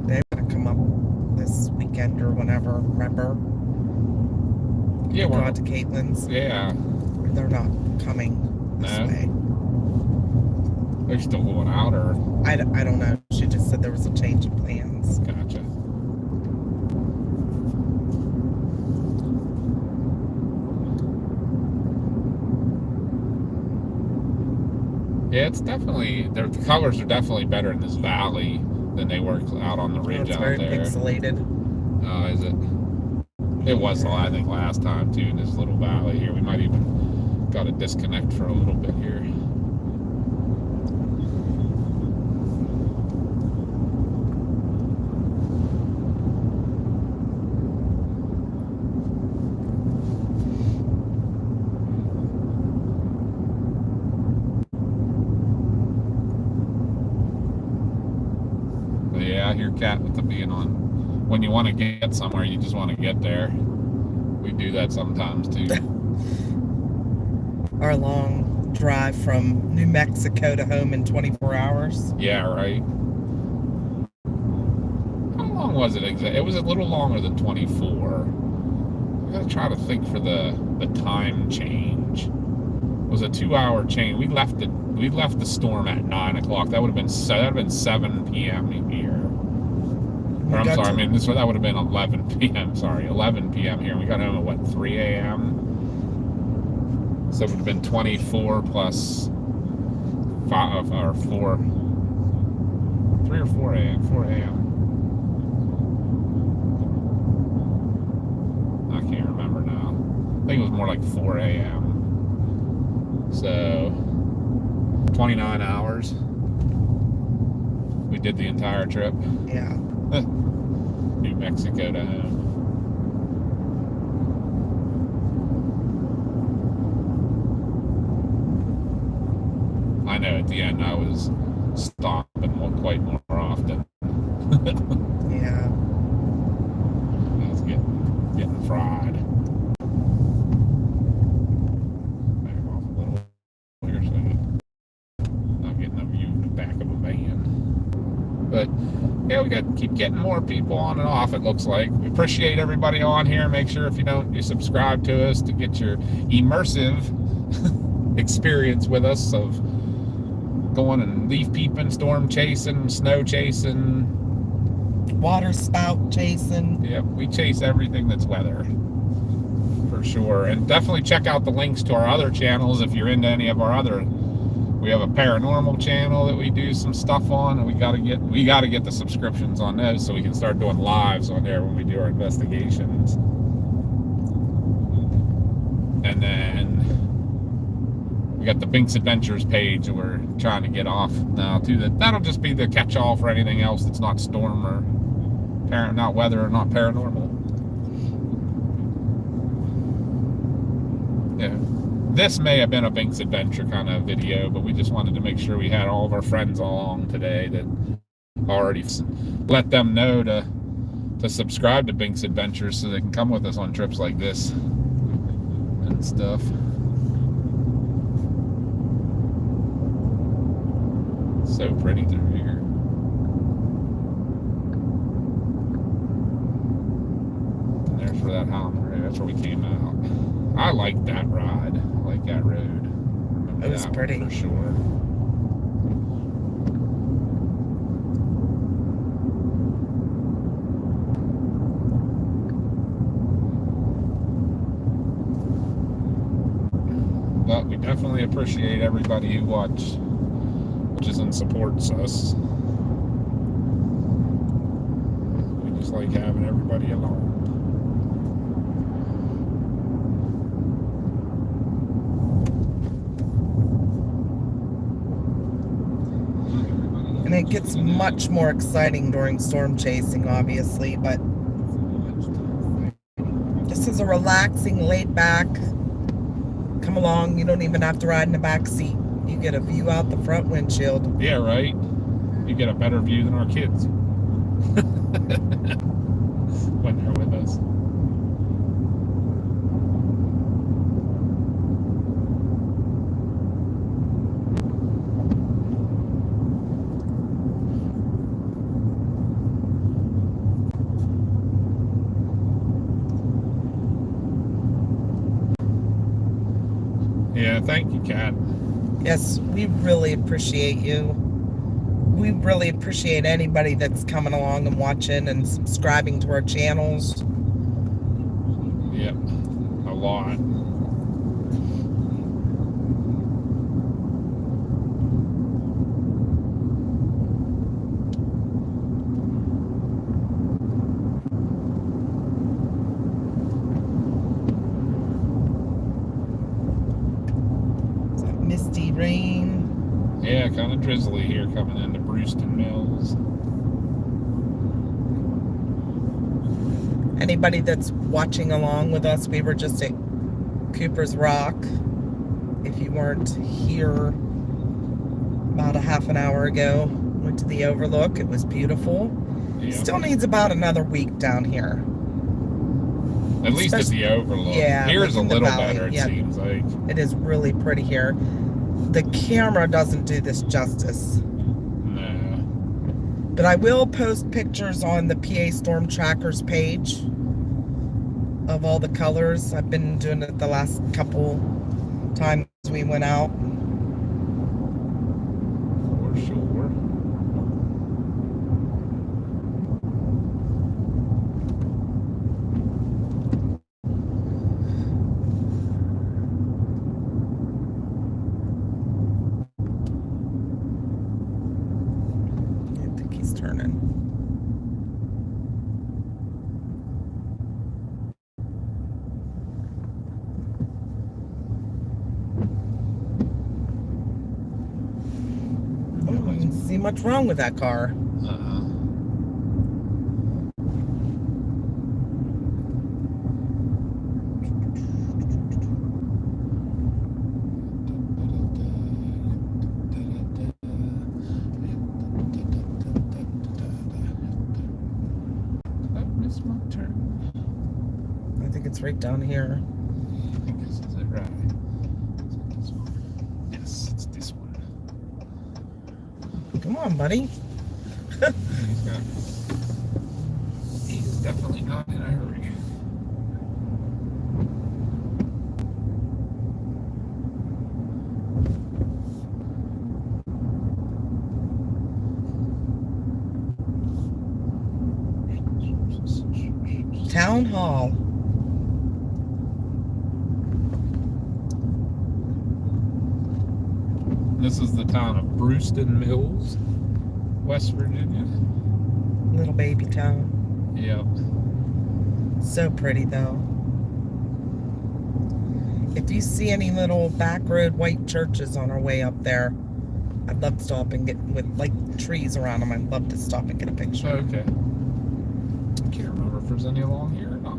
They're going to come up this weekend or whenever, remember? Yeah, We we're got to Caitlin's. yeah. They're not coming this No? way. They're still going out, or I don't know. She just said there was a change of plans. gotcha. Yeah, it's definitely the colors are definitely better in this valley than they were out on the ridge It's out very there. pixelated. Is it? It was, I think, last time too in this little valley here. We might even got to disconnect for a little bit here. But yeah, I hear Cat with the being on. When you want to get somewhere, you just want to get there. We do that sometimes too. Our long drive from New Mexico to home in 24 hours. Yeah, right. How long was it exactly? It was a little longer than 24. I gotta try to think for the time change. It was a 2-hour change. We left the storm at 9 o'clock. That would have been 7 p.m. here. Or I'm got sorry, to- I mean, that would have been 11 p.m. Sorry, 11 p.m. here. We got home at what, 3 a.m.? So it would have been 24 plus 5 or 4. 3 or 4 a.m. 4 a.m. I can't remember now. I think it was more like 4 a.m. So 29 hours. We did the entire trip. Yeah. New Mexico to home. I know at the end I was stopping quite more often. Yeah. I was getting fried. Back off a little here so not getting a view in the back of a van. But yeah, we got to keep getting more people on and off, it looks like. We appreciate everybody on here. Make sure if you subscribe to us to get your immersive experience with us of going and leaf peeping, storm chasing, snow chasing, Water spout chasing. yeah, we chase everything that's weather for sure. And definitely check out the links to our other channels if you're into any of our other. We have a paranormal channel that we do some stuff on, and we gotta get the subscriptions on those so we can start doing lives on there when we do our investigations. And then we got the Binks Adventures page that we're trying to get off now too. That'll just be the catch-all for anything else that's not storm or not weather or not paranormal. Yeah. This may have been a Binks Adventure kind of video, but we just wanted to make sure we had all of our friends along today that already let them know to subscribe to Binks Adventures so they can come with us on trips like this and stuff. So pretty through here. And there's where that Holland Road, that's where we came out. I like that ride. I like that road. Remember It was that pretty. one for sure. But we definitely appreciate everybody who watches and supports us. We just like having everybody along. And it gets much more exciting during storm chasing, obviously, but this is a relaxing, laid back, come along, you don't even have to ride in the back seat. You get a view out the front windshield. Yeah, right? You get a better view than our kids when they're with us. Yeah, thank you, Kat. Yes, we really appreciate you. We really appreciate anybody that's coming along and watching and subscribing to our channels. Yep, a lot. Is that misty rain? Yeah, kind of drizzly here coming into Brewston Mills. Anybody that's watching along with us, we were just at Cooper's Rock. If you weren't here about a half an hour ago, went to the Overlook. It was beautiful. Yeah. Still needs about another week down here. At least at the Overlook. Yeah, Here's like a in the little valley, better, it yeah. seems like. It is really pretty here. The camera doesn't do this justice. No. But I will post pictures on the PA Storm Trackers page of all the colors. I've been doing it the last couple times we went out. For sure. much wrong with that car. I missed my turn. I think it's right down here. I think this is it, right? Is it this one? Yes, it's this one. Come on, buddy. He's definitely not in a hurry. Town Hall. This is the town of Brewston Mills, West Virginia. Little baby town. Yep. So pretty though. If you see any little back road white churches on our way up there, I'd love to stop and get, with like trees around them, I'd love to stop and get a picture. Okay. Can't remember if there's any along here or not.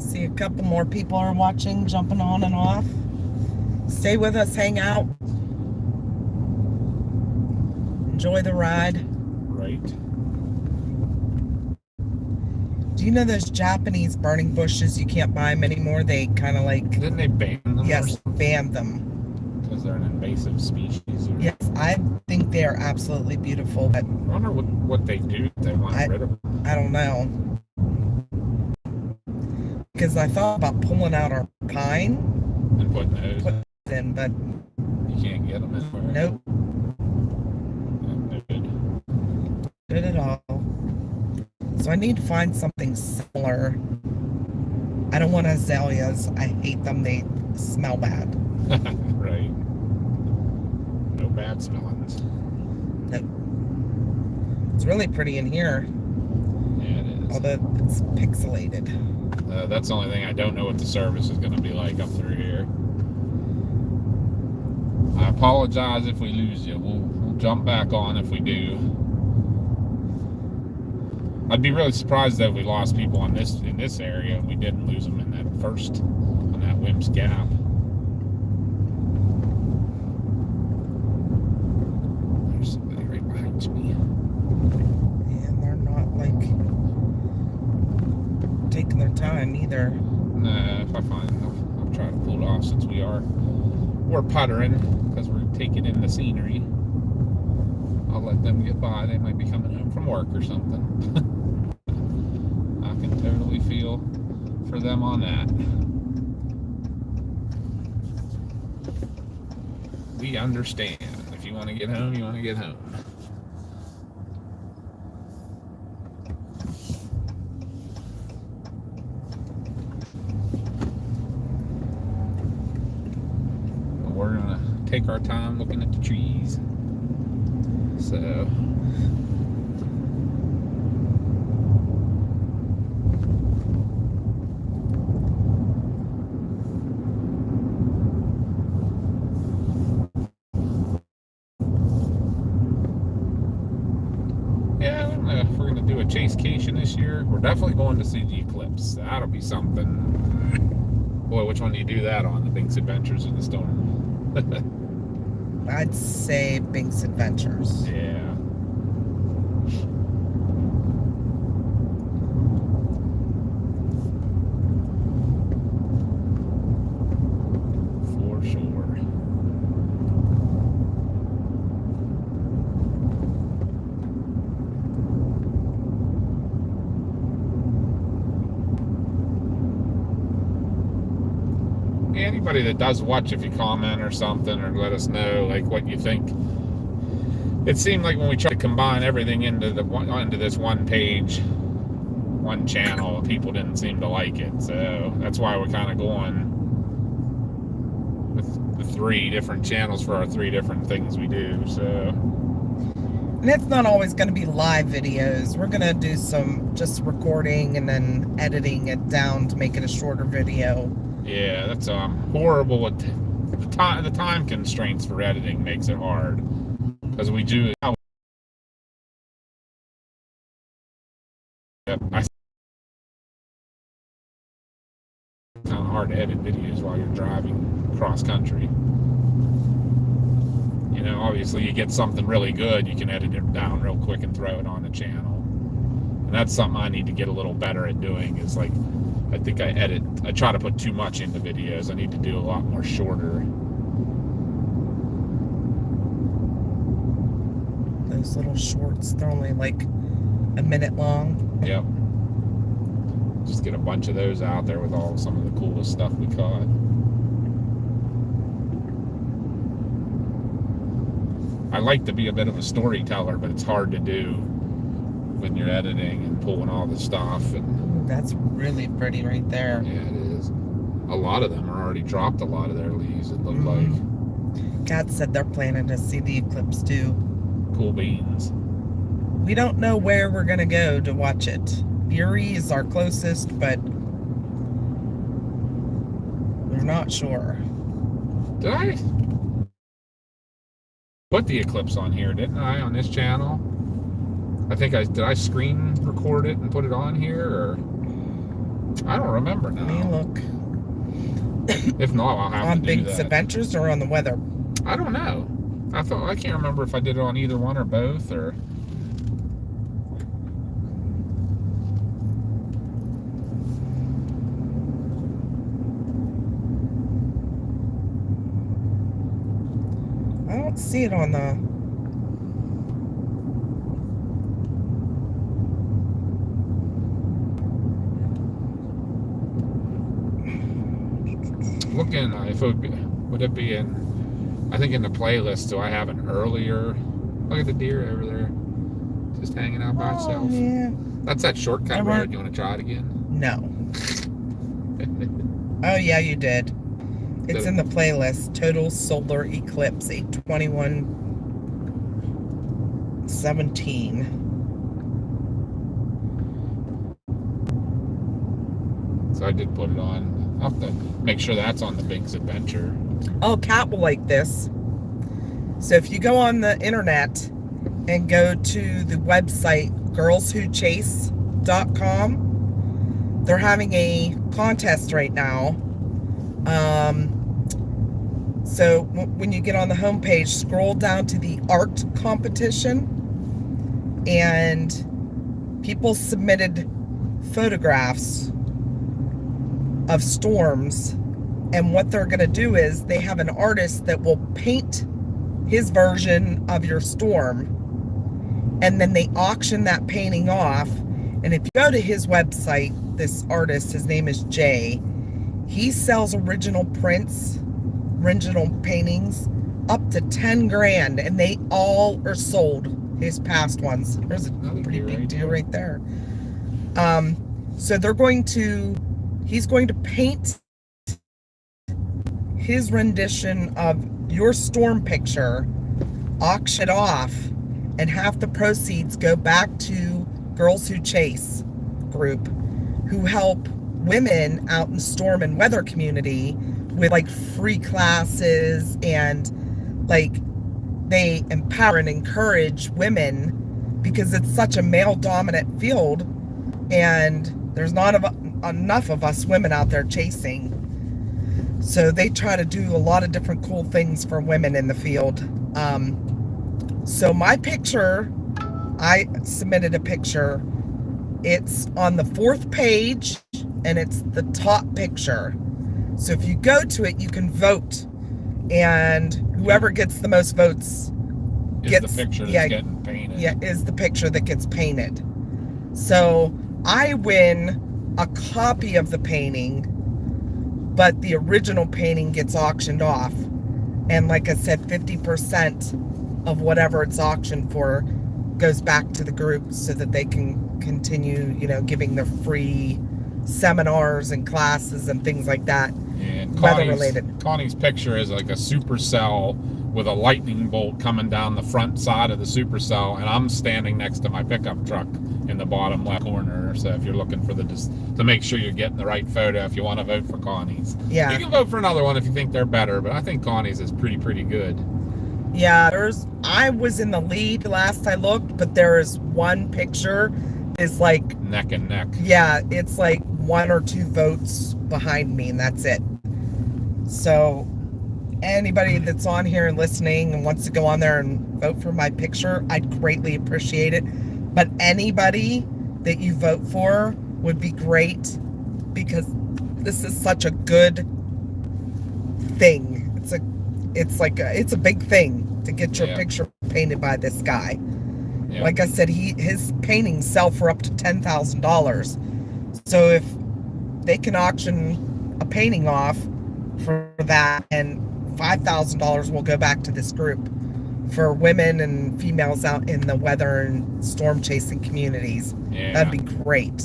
See a couple more people are watching, jumping on and off. Stay with us, hang out. Enjoy the ride. Right. Do you know those Japanese burning bushes, you can't buy them anymore? They kind of like, Didn't they ban them? yes, banned them. Because they're an invasive species. Or... Yes, I think they are absolutely beautiful, but I wonder what they do if they want rid of them. I don't know. Because I thought about pulling out our pine, And putting those. put it in, but You can't get them anywhere. nope, No good. good at all. So I need to find something similar. I don't want azaleas. I hate them. They smell bad. Right. No bad smellings. Nope. It's really pretty in here, Yeah, it is. although it's pixelated. That's the only thing. I don't know what the service is going to be like up through here. I apologize if we lose you. We'll jump back on if we do. I'd be really surprised though if we lost people in this area and we didn't lose them in that on that Wimp's Gap. There's somebody right behind me. And they're not like taking their time either. Nah, if I find them, I'll try to pull it off since we're puttering because we're taking in the scenery. I'll let them get by. They might be coming home from work or something. I can totally feel for them on that. We understand. If you want to get home, you want to get home. But we're going to take our time looking at the trees. So... yeah, I don't know if we're going to do a chasecation this year. We're definitely going to see the eclipse. That'll be something. Boy, which one do you do that on? The Bink's Adventures or the Storm? I'd say Bink's Adventures. Yeah. For sure. Anybody that does watch, if you comment or something, or let us know like what you think. It seemed like when we tried to combine everything into this one page, one channel, people didn't seem to like it. So that's why we're kind of going with the 3 different channels for our 3 different things we do. So And it's not always going to be live videos. We're going to do some just recording and then editing it down to make it a shorter video. Yeah, that's horrible. With the time constraints for editing makes it hard, because we do. I It's kind of hard to edit videos while you're driving cross country. You know, obviously you get something really good, you can edit it down real quick and throw it on the channel. And that's something I need to get a little better at doing, is like, I think I try to put too much into videos. I need to do a lot more shorter. Those little shorts, they're only like a minute long. Yep. Just get a bunch of those out there with some of the coolest stuff we caught. I like to be a bit of a storyteller, but it's hard to do when you're editing and pulling all the stuff. And Ooh, that's really pretty right there. yeah, it is. A lot of them are already dropped a lot of their leaves, it looked like. God said they're planning to see the eclipse too. Cool beans. We don't know where we're going to go to watch it. Erie is our closest, but we're not sure. Did I put the eclipse on here, didn't I, on this channel? I think did I screen record it and put it on here, or I don't remember now. Let me look. If not, I'll have On to do Big's that. Adventures or on the weather? I don't know. I can't remember if I did it on either one or both, or I don't see it on the... looking if would it be in, I think in the playlist, do I have an earlier, look at the deer over there just hanging out by itself. Yeah. That's that shortcut road. You want to try it again? No. Oh, yeah, you did. It's in the playlist. Total Solar Eclipse 8/21/17. So I did put it on. I'll have to make sure that's on the Big's Adventure. Oh, Kat will like this. So if you go on the internet and go to the website girlswhochase.com, they're having a contest right now. So when you get on the homepage, scroll down to the art competition, and people submitted photographs of storms, and what they're going to do is they have an artist that will paint his version of your storm, and then they auction that painting off. And if you go to his website, this artist, his name is Jay, he sells original prints, original paintings up to 10 grand, and they all are sold, his past ones. There's a pretty big deal right there. So he's going to paint his rendition of your storm picture, auction it off, and half the proceeds go back to Girls Who Chase group, who help women out in the storm and weather community with like free classes, and like they empower and encourage women because it's such a male dominant field, and there's not enough of us women out there chasing. So they try to do a lot of different cool things for women in the field. So my picture, I submitted a picture. It's on the 4th page, and it's the top picture. So if you go to it, you can vote, and whoever gets the most votes Is the picture that's getting painted. Yeah, is the picture that gets painted. So I win a copy of the painting, but the original painting gets auctioned off. And like I said, 50% of whatever it's auctioned for goes back to the group so that they can continue, giving the free seminars and classes and things like that. And weather related. Connie's picture is like a supercell with a lightning bolt coming down the front side of the supercell, and I'm standing next to my pickup truck in the bottom left corner. So if you're looking for to make sure you're getting the right photo, if you want to vote for Connie's, Yeah. you can vote for another one if you think they're better. But I think Connie's is pretty good. Yeah, I was in the lead last I looked, but there is one picture is like Neck and neck. Yeah, it's like 1 or 2 votes behind me, and that's it. So anybody that's on here and listening and wants to go on there and vote for my picture, I'd greatly appreciate it. But anybody that you vote for would be great, because this is such a good thing. It's a big thing to get your picture painted by this guy. Yeah. Like I said, his paintings sell for up to $10,000. So if they can auction a painting off for that, and $5,000 will go back to this group for women and females out in the weather and storm chasing communities. Yeah. That'd be great.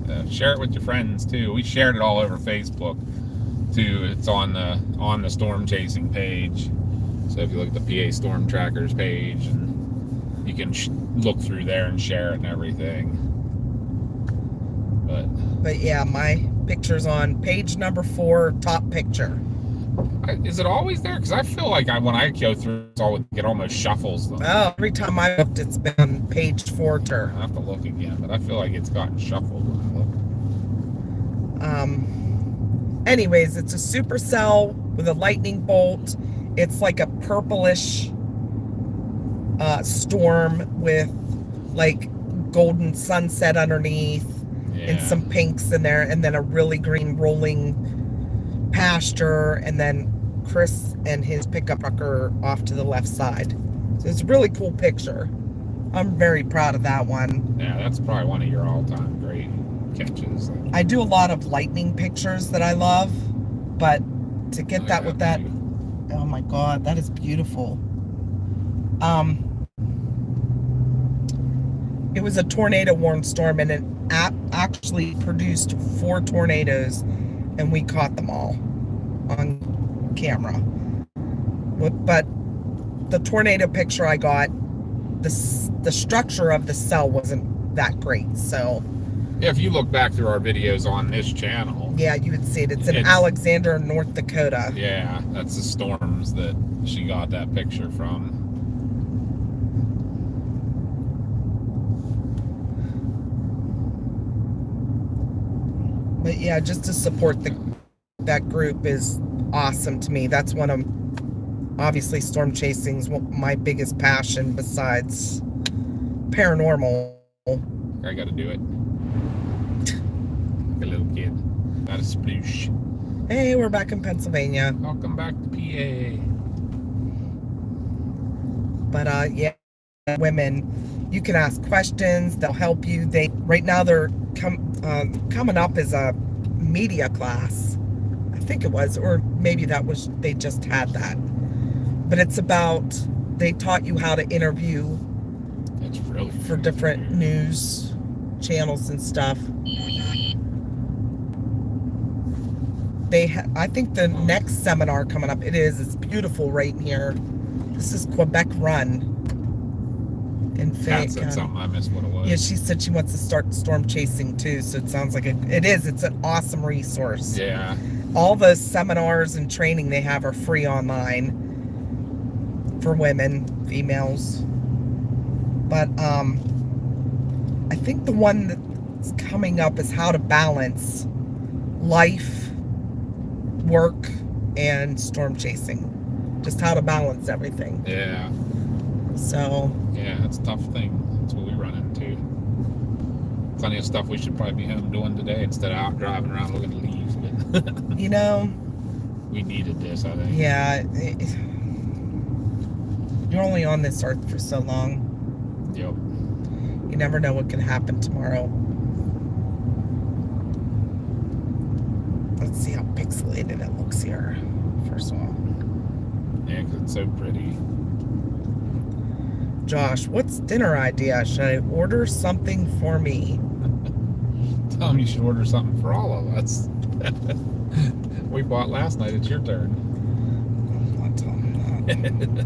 So share it with your friends too. We shared it all over Facebook too. It's on the storm chasing page. So if you look at the PA Storm Trackers page, and you can look through there and share it and everything. But yeah, my picture's on page number 4, top picture. Is it always there? Because I feel like when I go through, it almost shuffles them. Oh, every time I looked, it's been on page 4 turn. I have to look again, but I feel like it's gotten shuffled when I look. Anyways, it's a supercell with a lightning bolt. It's like a purplish storm with like golden sunset underneath, and some pinks in there, and then a really green rolling pasture, and then Chris and his pickup truck are off to the left side. So it's a really cool picture. I'm very proud of that one. Yeah, that's probably one of your all-time great catches. I do a lot of lightning pictures that I love, but to get that with that, oh my God, that is beautiful. It was a tornado-warned storm, and it actually produced 4 tornadoes, and we caught them all on camera. But the tornado picture I got, the structure of the cell wasn't that great. So if you look back through our videos on this channel, yeah, you would see it. It's in Alexander, North Dakota. Yeah, that's the storms that she got that picture from. But yeah, just to support that group is awesome to me. That's one of, obviously, storm chasing's my biggest passion besides paranormal. I gotta do it. Like a little kid. Got a sploosh. Hey, we're back in Pennsylvania. Welcome back to PA. But yeah, women, you can ask questions. They'll help you. Right now they're coming up as a media class. I think it was, or maybe they just had that. But it's about, they taught you how to interview for different news channels and stuff. I think the next seminar coming up, it's beautiful right here. This is Quebec Run in Fayette Said County. something, I missed what it was. Yeah, she said she wants to start storm chasing too, so it sounds like it's an awesome resource. Yeah. All the seminars and training they have are free online for women, females. But I think the one that's coming up is how to balance life, work, and storm chasing. Just how to balance everything. Yeah. So. Yeah, it's a tough thing. That's what we run into. Plenty of stuff we should probably be home doing today instead of out driving around looking at leaves. But you know. We needed this, I think. Yeah. You're only on this earth for so long. Yep. You never know what can happen tomorrow. Let's see how pixelated it looks here, first of all. Yeah, because it's so pretty. Josh, what's dinner idea? Should I order something for me? Tell them you should order something for all of us. We bought last night. It's your turn. I'm not telling him that.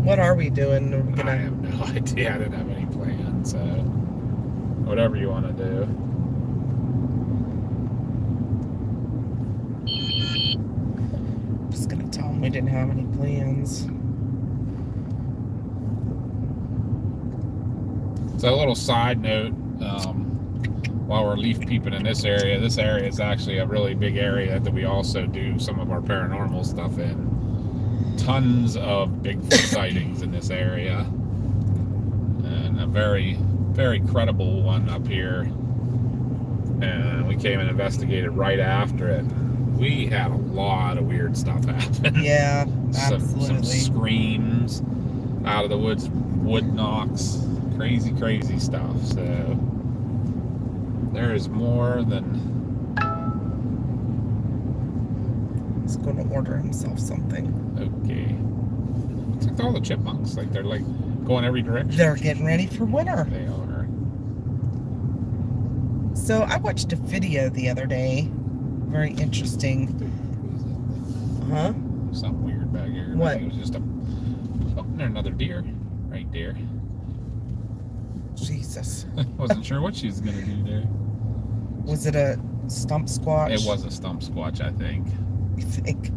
What are we doing? Are we I gonna... have no idea. I didn't have any plans, so whatever you want to do. Just gonna tell him we didn't have any plans. So a little side note, while we're leaf peeping in this area is actually a really big area that we also do some of our paranormal stuff in. Tons of Bigfoot sightings in this area. And a very, very credible one up here. And we came and investigated right after it. We had a lot of weird stuff happen. Yeah, some absolutely. screams out of the woods, wood knocks, crazy stuff. So there is more than... He's going to order himself something. Okay. It's like all the chipmunks, like they're like going every direction. They're getting ready for winter. They are. So I watched a video the other day. Very interesting. Huh? Something weird back here. What? I think it was just a... Oh, there's another deer. Right there. Jesus. Wasn't sure what she was going to do there. Was it a stump squatch? It was a stump squatch, I think. I think.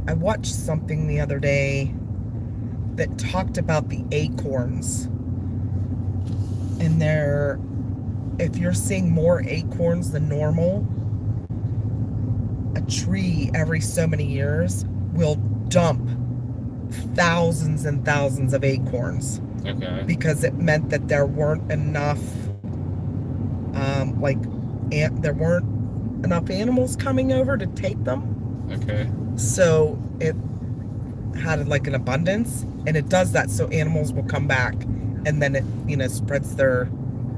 I watched something the other day that talked about the acorns. And if you're seeing more acorns than normal, a tree every so many years will dump thousands and thousands of acorns. Okay. Because it meant that there weren't enough, there weren't enough animals coming over to take them. Okay. So it had like an abundance, and it does that so animals will come back, and then it, spreads their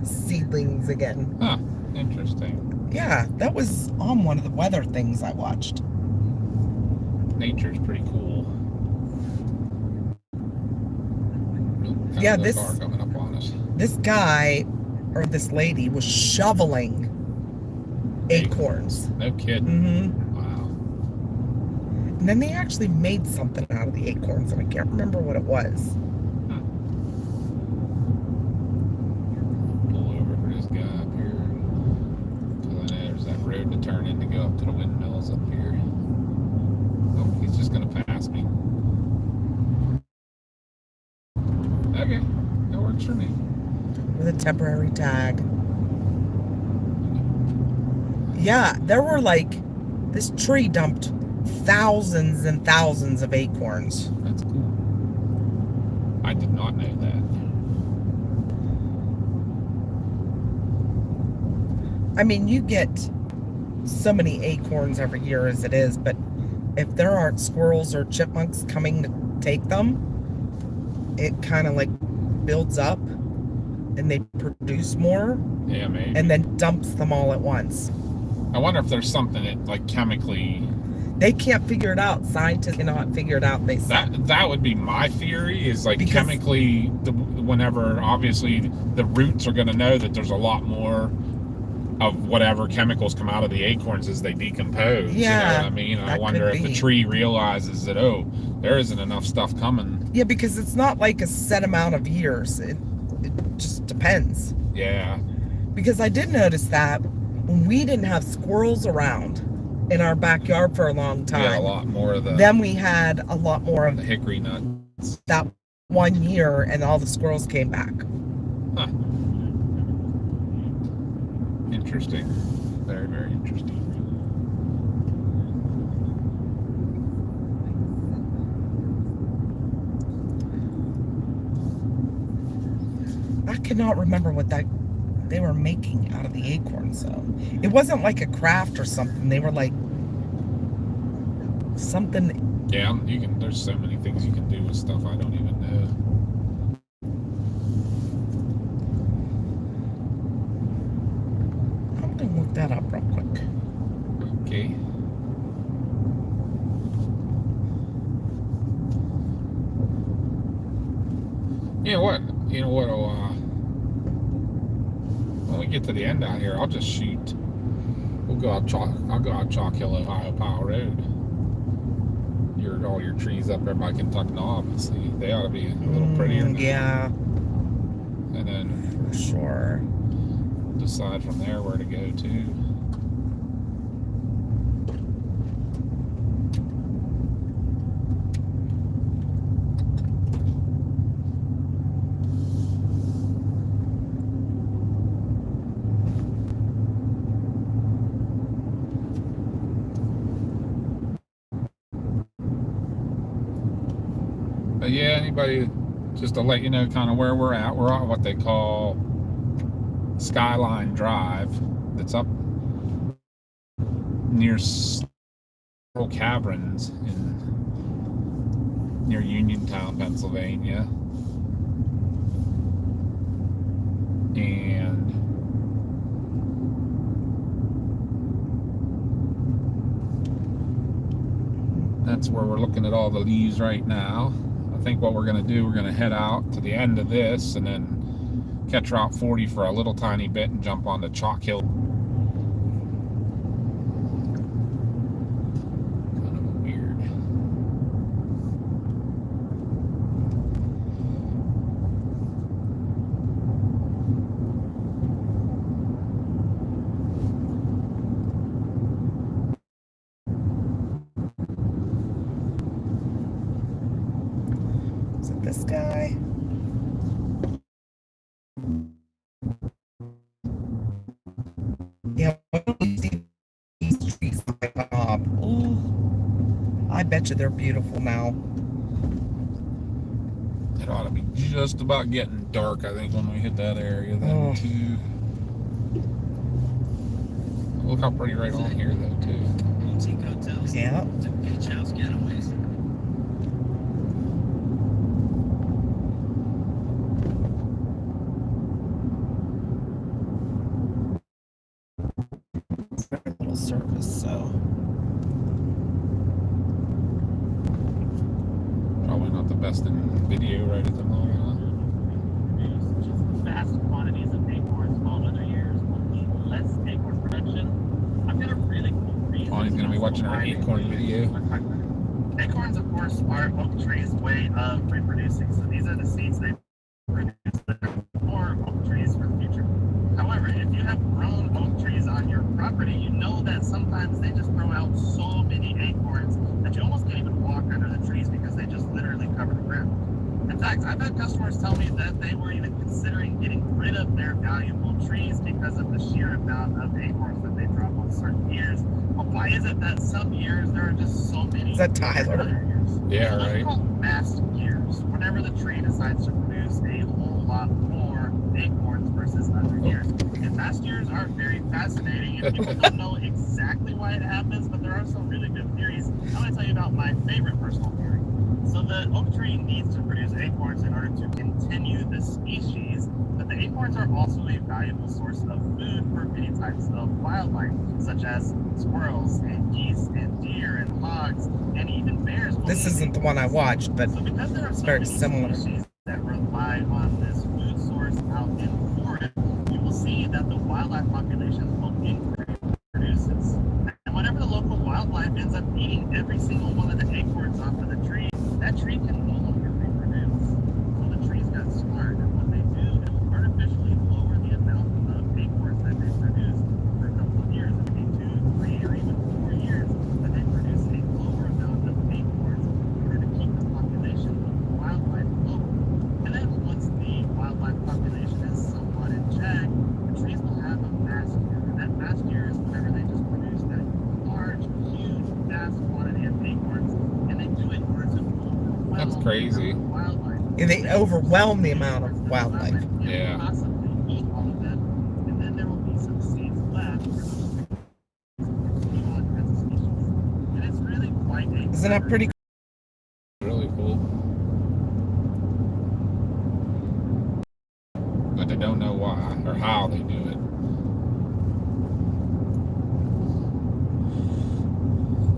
seedlings again. Huh. Interesting. Yeah, that was on one of the weather things I watched. Nature's pretty cool. Oop, Yeah, another this- car coming up on us. This guy or this lady was shoveling acorns. No kidding. Mm-hmm. Wow. And then they actually made something out of the acorns, and I can't remember what it was. Pull over for this guy up here. Because I know there's that road to turn in to go up to the windmills up here. Oh, he's just going to pass me. Okay, that works for me. With a temporary tag. Yeah, there were this tree dumped thousands and thousands of acorns. That's cool. I did not know that. I mean, you get so many acorns every year as it is, but if there aren't squirrels or chipmunks coming to take them, it kind of builds up and they produce more. Yeah, maybe. And then dumps them all at once. I wonder if there's something that chemically... They can't figure it out. Scientists cannot figure it out. They say. That would be my theory, is Because- chemically, whenever obviously the roots are going to know that there's a lot more of whatever chemicals come out of the acorns as they decompose. Yeah, You know what I mean? I that wonder could if the be. tree realizes that, oh, there isn't enough stuff coming. Yeah, because it's not like a set amount of years. It just depends. Yeah. Because I did notice that when we didn't have squirrels around in our backyard for a long time, We had a lot more of the, then we had a lot more of the hickory nuts. that 1 year, and all the squirrels came back. Huh. Interesting. Very, very interesting. I cannot remember what they were making out of the acorns, so it wasn't like a craft or something. They were like something. Yeah, there's so many things you can do with stuff I don't even know. I'm gonna look that up real quick. Okay. You know what? get to the end out here, I'll just shoot. I'll go out Chalk Hill, Ohio, Powell Road. All your trees up there by Kentucky Knob. See, they ought to be a little prettier now. Yeah, And then for sure. decide from there where to go to. But yeah, anybody, just to let you know kind of where we're at what they call Skyline Drive. That's up near several caverns near Uniontown, Pennsylvania. And that's where we're looking at all the leaves right now. I think what we're going to do, we're going to head out to the end of this and then catch Route 40 for a little tiny bit and jump onto Chalk Hill. Kind of weird. Is it this guy? Yeah, why don't we see these trees by the knob? Ooh, I bet you they're beautiful now. It ought to be just about getting dark, I think, when we hit that area then, too. Look how pretty right on here, though, too. Boutique hotels. Yeah. To beach house getaways. Very little service, so. Probably not the best in video right at the moment, huh? Produce just vast quantities of acorns, while other years will need less acorn production. I've got a really cool reason. Connie's gonna be watching our acorn video. Acorns, of course, are oak trees' way of reproducing. So these are the seeds they produce for oak trees for the future. However, if you have grown oak trees on your property, you know that sometimes they just throw out so many acorns that you almost can't even walk under the trees because they just literally cover the ground. In fact, I've had customers tell me that they were even considering getting rid of their valuable trees because of the sheer amount of acorns that they drop on certain years. But why is it that some years there are just so many? Is that Tyler? Other years? Yeah, So those are right. called mast years. Whenever the tree decides to produce a whole lot more acorns versus other years. And mast years are very fascinating, and people don't know exactly why it happens, but there are some really good theories. I'm going to tell you about my favorite personal theory. So the oak tree needs to produce acorns in order to continue the species, but the acorns are also a valuable source of food for many types of wildlife, such as squirrels and geese and deer and hogs and even bears. This isn't the one I watched, but So because there are it's so very many similar. species that rely on this food source out in the forest, you will see that the wildlife populations will increase. And whenever the local wildlife ends up eating every single one of the acorns off of the tree, that tree can no longer reproduce. So the trees got smart, and what they do is artificially lower the amount of acorns that they produce for a couple of years. It may be 2, 3, or even 4 years, but they produce a lower amount of acorns in order to keep the population of wildlife low. And then once the wildlife population is somewhat in check, the trees will have a mast year. And that mast year is whenever they just produce that large, huge, vast quantity of acorns, and they do it in order to overwhelm That's crazy. the wildlife. And they overwhelm the amount of wildlife. Can't Yeah. possibly eat all of them, and then there will be some seeds left for those trees to continue on as a species. And it's really quite a Isn't that pretty? Really cool. But they don't know why or how they do it.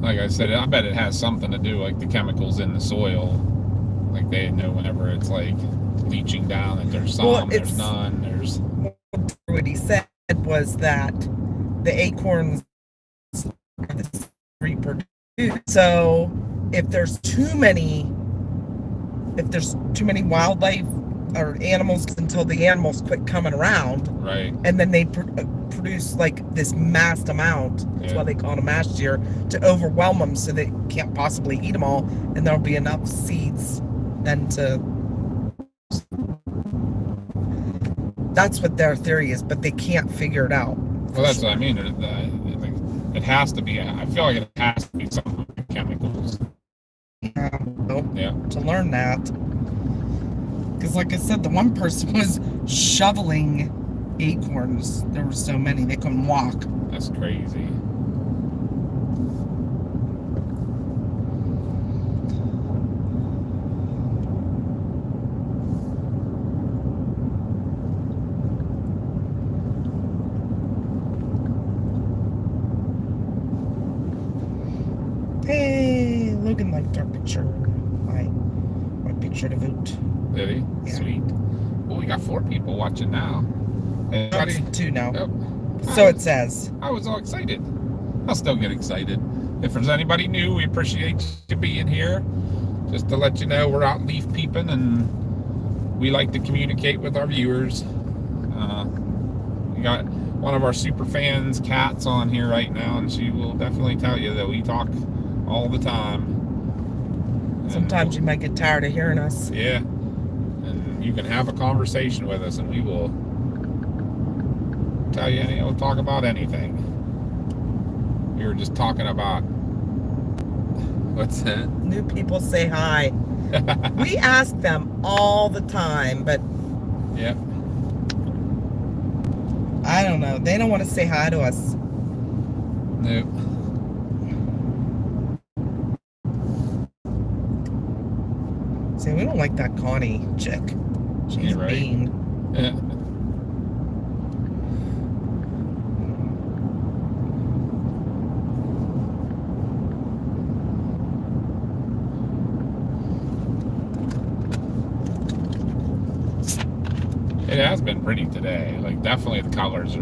Like I said, I bet it has something to do, like the chemicals in the soil. Like they know whenever it's like leaching down that there's some, Well, there's it's- none, there's. What he said was that the acorns are the reproduce. So if there's too many wildlife or animals until the animals quit coming around, Right. and then they produce like this massed amount. That's Yeah. why they call it a mass year, to overwhelm them so they can't possibly eat them all, and there'll be enough seeds then to. That's what their theory is, but they can't figure it out. Well, that's what I mean. It has to be. I feel like it has to be some chemicals. Yeah, Yeah. to learn that. Because, like I said, the one person was shoveling acorns. There were so many they couldn't walk. That's crazy. Hey, Logan liked our picture. My picture to vote. Did he? Yeah. Sweet. Well, we got 4 people watching now. That's 2 now. Yep. So it says. I was all excited. I'll still get excited. If there's anybody new, we appreciate you being here. Just to let you know, we're out leaf peeping, and we like to communicate with our viewers. We got one of our super fans, Kat's, on here right now, and she will definitely tell you that we talk all the time. And Sometimes you might get tired of hearing us. yeah. And you can have a conversation with us, and we will tell you anything. We'll talk about anything. We were just talking about what's that? New people say hi. We ask them all the time, but Yep. I don't know. They don't want to say hi to us. Nope. Say, we don't like that Connie chick. She's Yeah, right. mean. Yeah. It has been pretty today. Like, definitely the colors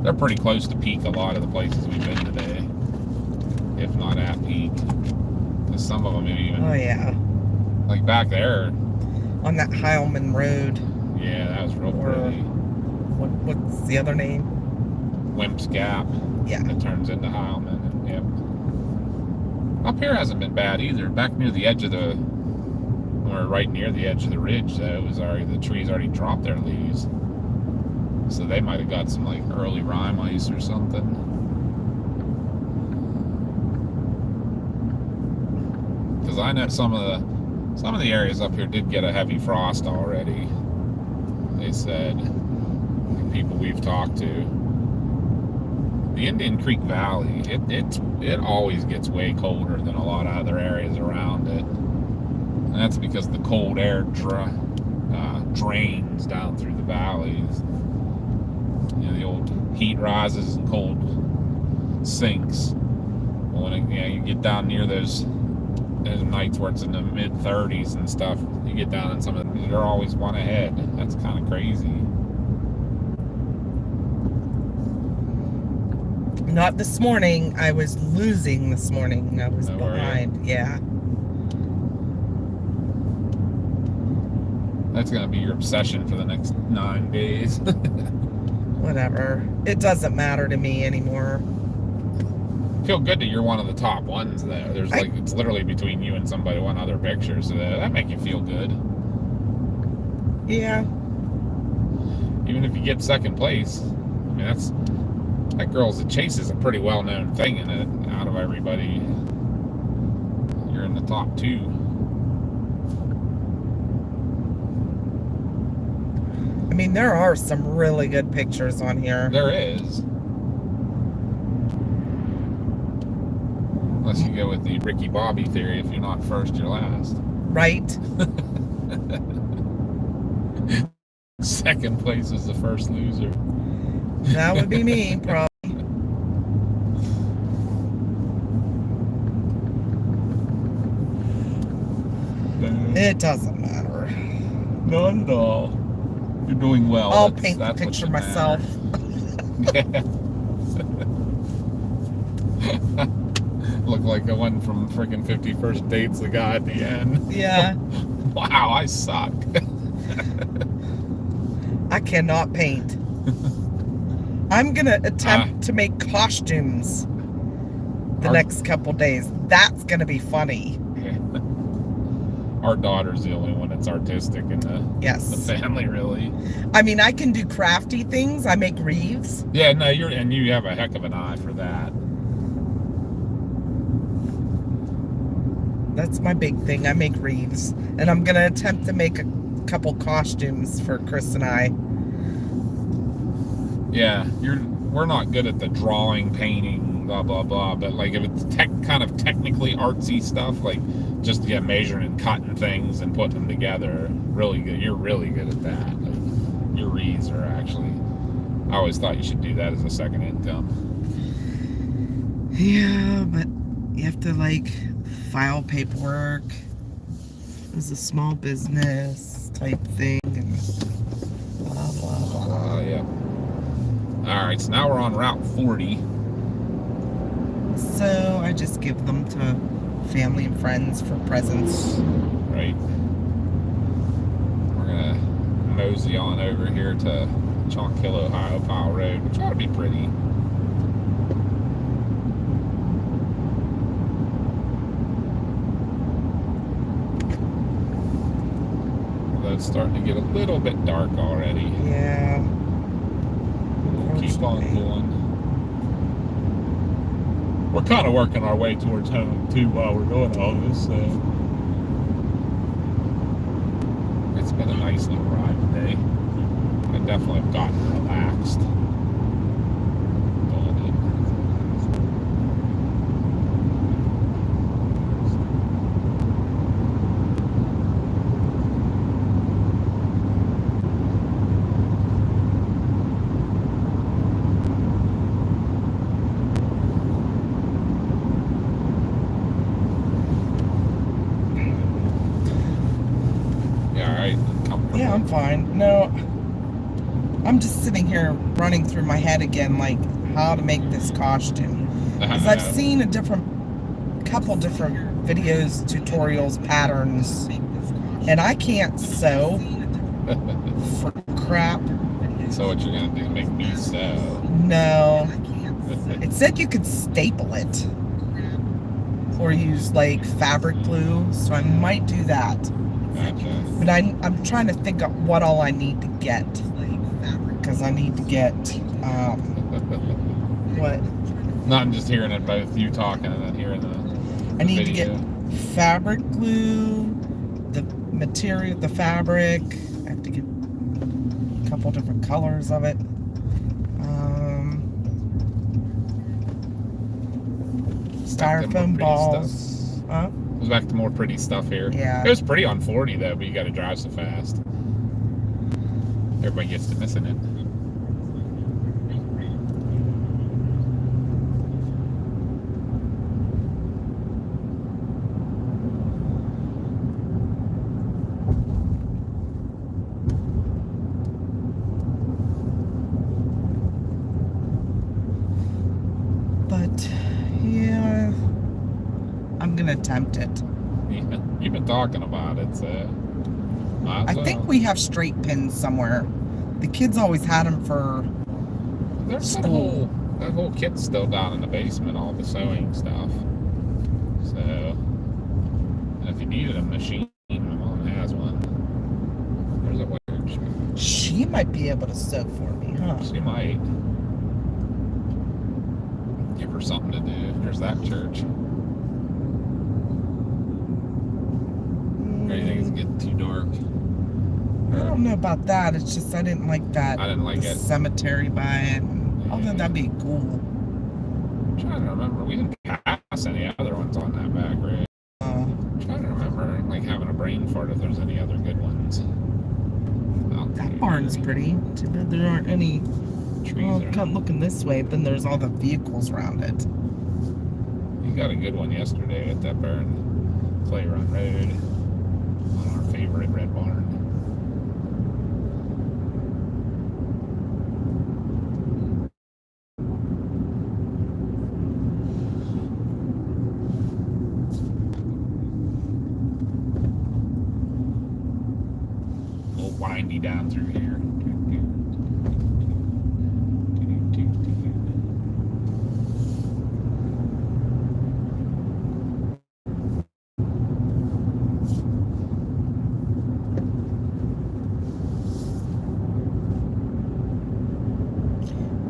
they're pretty close to peak a lot of the places we've been today. If not at peak. 'Cause some of them even, Oh, yeah. like back there, On that Heilman Road. yeah, that was real Or- pretty. What's the other name? Wimp's Gap. Yeah. That turns into Heilman. And, yep. Up here hasn't been bad either. Back near the edge of the, or right near the edge of the ridge, though, it was already, the trees already dropped their leaves. So they might have got some like early rime ice or something. Because I know some of the areas up here did get a heavy frost already. They said, like people we've talked to. The Indian Creek Valley, it always gets way colder than a lot of other areas around it. And that's because the cold air drains down through the valleys. You know, the old heat rises and cold sinks. Well, when you get down near those nights where it's in the mid 30s and stuff, you get down in some of them, they're always one ahead. That's kind of crazy. Not this morning. I was losing this morning. I was Oh, were you? behind. Yeah. That's going to be your obsession for the next 9 days. Whatever. It doesn't matter to me anymore. Feel good that you're one of the top ones, though. There's like, it's literally between you and somebody, one other picture, so that make you feel good. Yeah. Even if you get second place, I mean, that girl's the chase is a pretty well-known thing in it. Out of everybody, you're in the top 2. I mean, there are some really good pictures on here. There is. Unless you go with the Ricky Bobby theory, if you're not first, you're last. Right? Second place is the first loser. That would be me, probably. It doesn't matter. Not at all. You're doing well. I'll That's- paint the that's what picture should myself. matter. Looked like the one from freaking 51st Dates, the guy at the end. Yeah. Wow, I suck. I cannot paint. I'm gonna attempt to make costumes the next couple days. That's gonna be funny. Our daughter's the only one that's artistic in the Yes. family, really. I mean, I can do crafty things. I make wreaths. Yeah, no, you have a heck of an eye for that. That's my big thing. I make wreaths. And I'm gonna attempt to make a couple costumes for Chris and I. Yeah, we're not good at the drawing, painting, blah blah blah. But like if it's kind of technically artsy stuff, like just measuring and cutting things and putting them together, really good. You're really good at that. Like, your wreaths are actually. I always thought you should do that as a second income. Yeah, but you have to like file paperwork. It's a small business type thing and blah blah blah. Yeah. All right, so now we're on Route 40. So I just give them to family and friends for presents. Right. We're gonna mosey on over here to Chalk Hill, Ohio Pile Road, which ought to be pretty. Although it's starting to get a little bit dark already. Yeah. We'll keep on going. We're kind of working our way towards home too while we're doing all this. So it's been a nice little ride today. I definitely have gotten relaxed. Yeah, I'm fine. No, I'm just sitting here running through my head again, like how to make this costume. Because I've seen couple different videos, tutorials, patterns, and I can't sew for crap. So what you're gonna do is make me sew? No. It said you could staple it or use like fabric glue, so I might do that. Gotcha. But I'm trying to think of what all I need to get. Because I need to get, what? No, I'm just hearing it both you talking and then hearing the I need video. to get fabric glue, the material, the fabric. I have to get a couple different colors of it. Styrofoam balls. Huh? It was back to more pretty stuff here. Yeah. It was pretty on 40 though, but you got to drive so fast. Everybody gets to missing it. But yeah, I'm gonna attempt it. Yeah, you've been talking about it, so I think we have straight pins somewhere. The kids always had them for there's school. that whole kit's still down in the basement, all the sewing stuff. So, and if you needed a machine, my mom has one. There's a wedge. She might be able to sew for me, huh? She might. Give her something to do. There's that church. Or do you think it's getting too dark? I don't know about that. It's just I didn't like that. I didn't like it. Cemetery by it. Although that'd be cool. I'm trying to remember. We didn't pass any other ones on that back road. I'm trying to remember, like, having a brain fart if there's any other good ones. That barn's pretty. Too bad there aren't any. Trees Well, are. come looking this way, then there's all the vehicles around it. You got a good one yesterday at that barn, Clay Run Road, on our favorite red barn. windy down through here.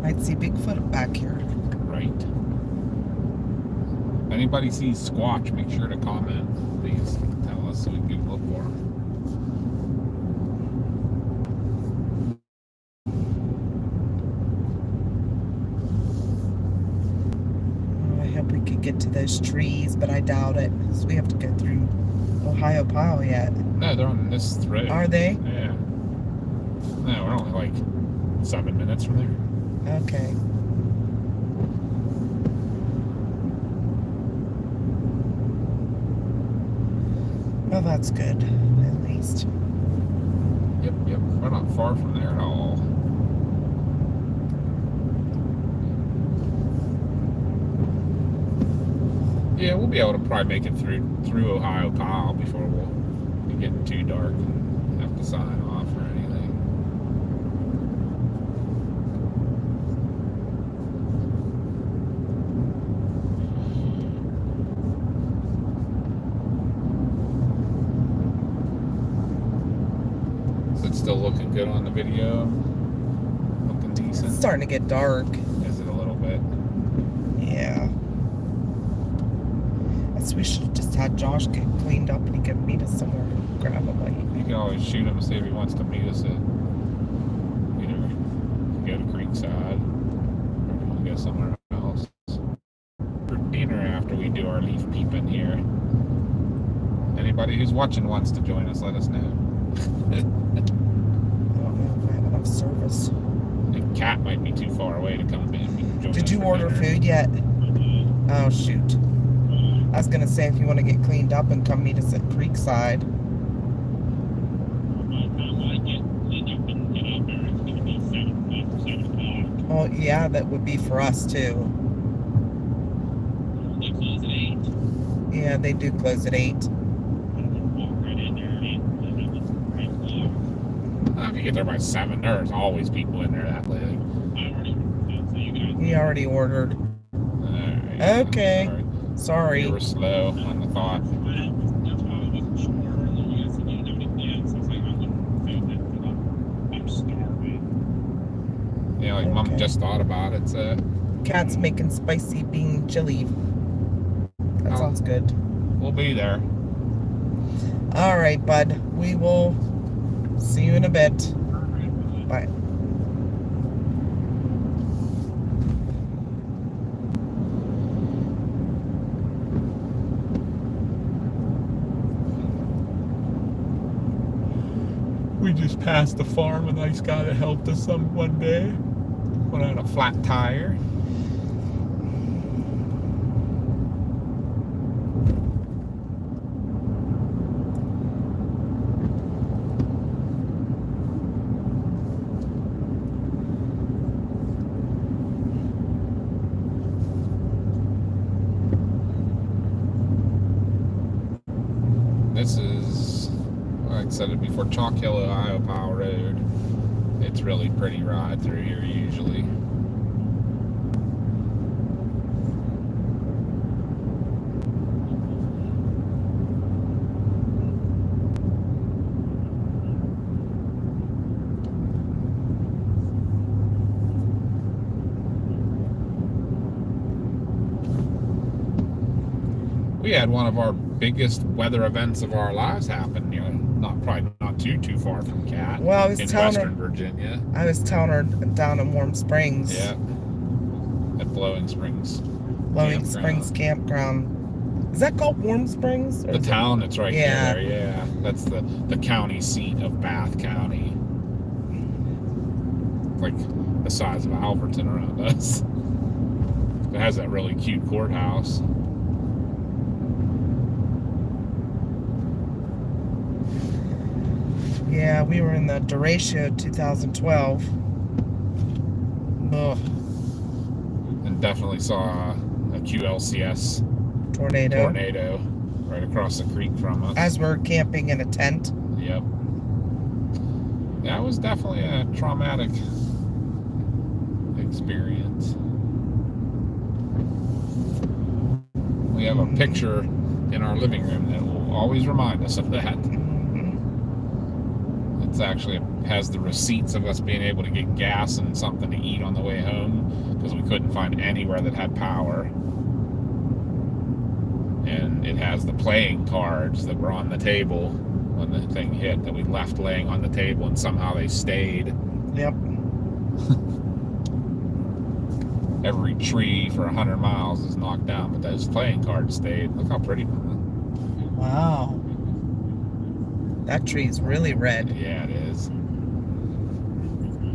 Might see Bigfoot back here. Right. If anybody sees Squatch, make sure to comment. Please tell us so we can look for him. Oh, I hope we could get to those trees, but I doubt it. So we have to go through Ohio Pile yet. No, they're on this road. Are they? Yeah. No, we're only like 7 minutes from there. Okay. Well, that's good, at least. Yep. We're not far from there at all. Yeah, we'll be able to probably make it through Ohio Pile before we'll be getting too dark and have to sign off or anything. Is it still looking good on the video? Looking decent? It's starting to get dark. Is it a little bit? Yeah. Guess we should have just had Josh get cleaned up and he could meet us somewhere and grab a bite. You can always shoot him and see if he wants to meet us at either go to Creekside or go somewhere else for dinner after we do our leaf peeping here. Anybody who's watching wants to join us, let us know. I don't know if I have enough service. The cat might be too far away to come in. We can join Did us you for order dinner. food yet? Oh, shoot. I was going to say if you want to get cleaned up and come meet us at Creekside. Oh, yeah, that would be for us, too. They close at 8. Yeah, they do close at 8. Walk right in there, If you get there by 7, there's always people in there that late. I already so you guys. We already ordered. Alright. Okay. Sorry. Sorry. You were slow on the thought. That's why I wasn't sure. And then you guys said you didn't have any plans. So I was like, I wouldn't food that because I'm starving. Yeah, like Mom Okay. just thought about it, so Cat's making spicy bean chili. That Oh. sounds good. we'll be there. All right, bud. We will see you in a bit. Bye. We just passed the farm. A nice guy that helped us some one day. Went on a flat tire. This is, like I said it before, Chalk Hill, Ohio Pile Road. It's really pretty ride through here usually. We had one of our biggest weather events of our lives happen, you know, probably not too far from Cat. Well, I was in telling Western her. Virginia. I was telling her down in Warm Springs. Yeah. At Blowing Springs. Blowing Springs Campground. Is that called Warm Springs? Or The is it- town that's right Yeah. there, yeah. That's the county seat of Bath County. Like the size of Alberton around us. It has that really cute courthouse. Yeah, we were in the derecho 2012. Ugh, And definitely saw a QLCS tornado right across the creek from us. As we're camping in a tent. Yep. That was definitely a traumatic experience. We have a picture in our living room that will always remind us of that. It's actually has the receipts of us being able to get gas and something to eat on the way home because we couldn't find anywhere that had power. And it has the playing cards that were on the table when the thing hit that we left laying on the table, and somehow they stayed. Yep. Every tree for 100 miles is knocked down, but those playing cards stayed. Look how pretty. Wow. That tree's really red. Yeah, it is.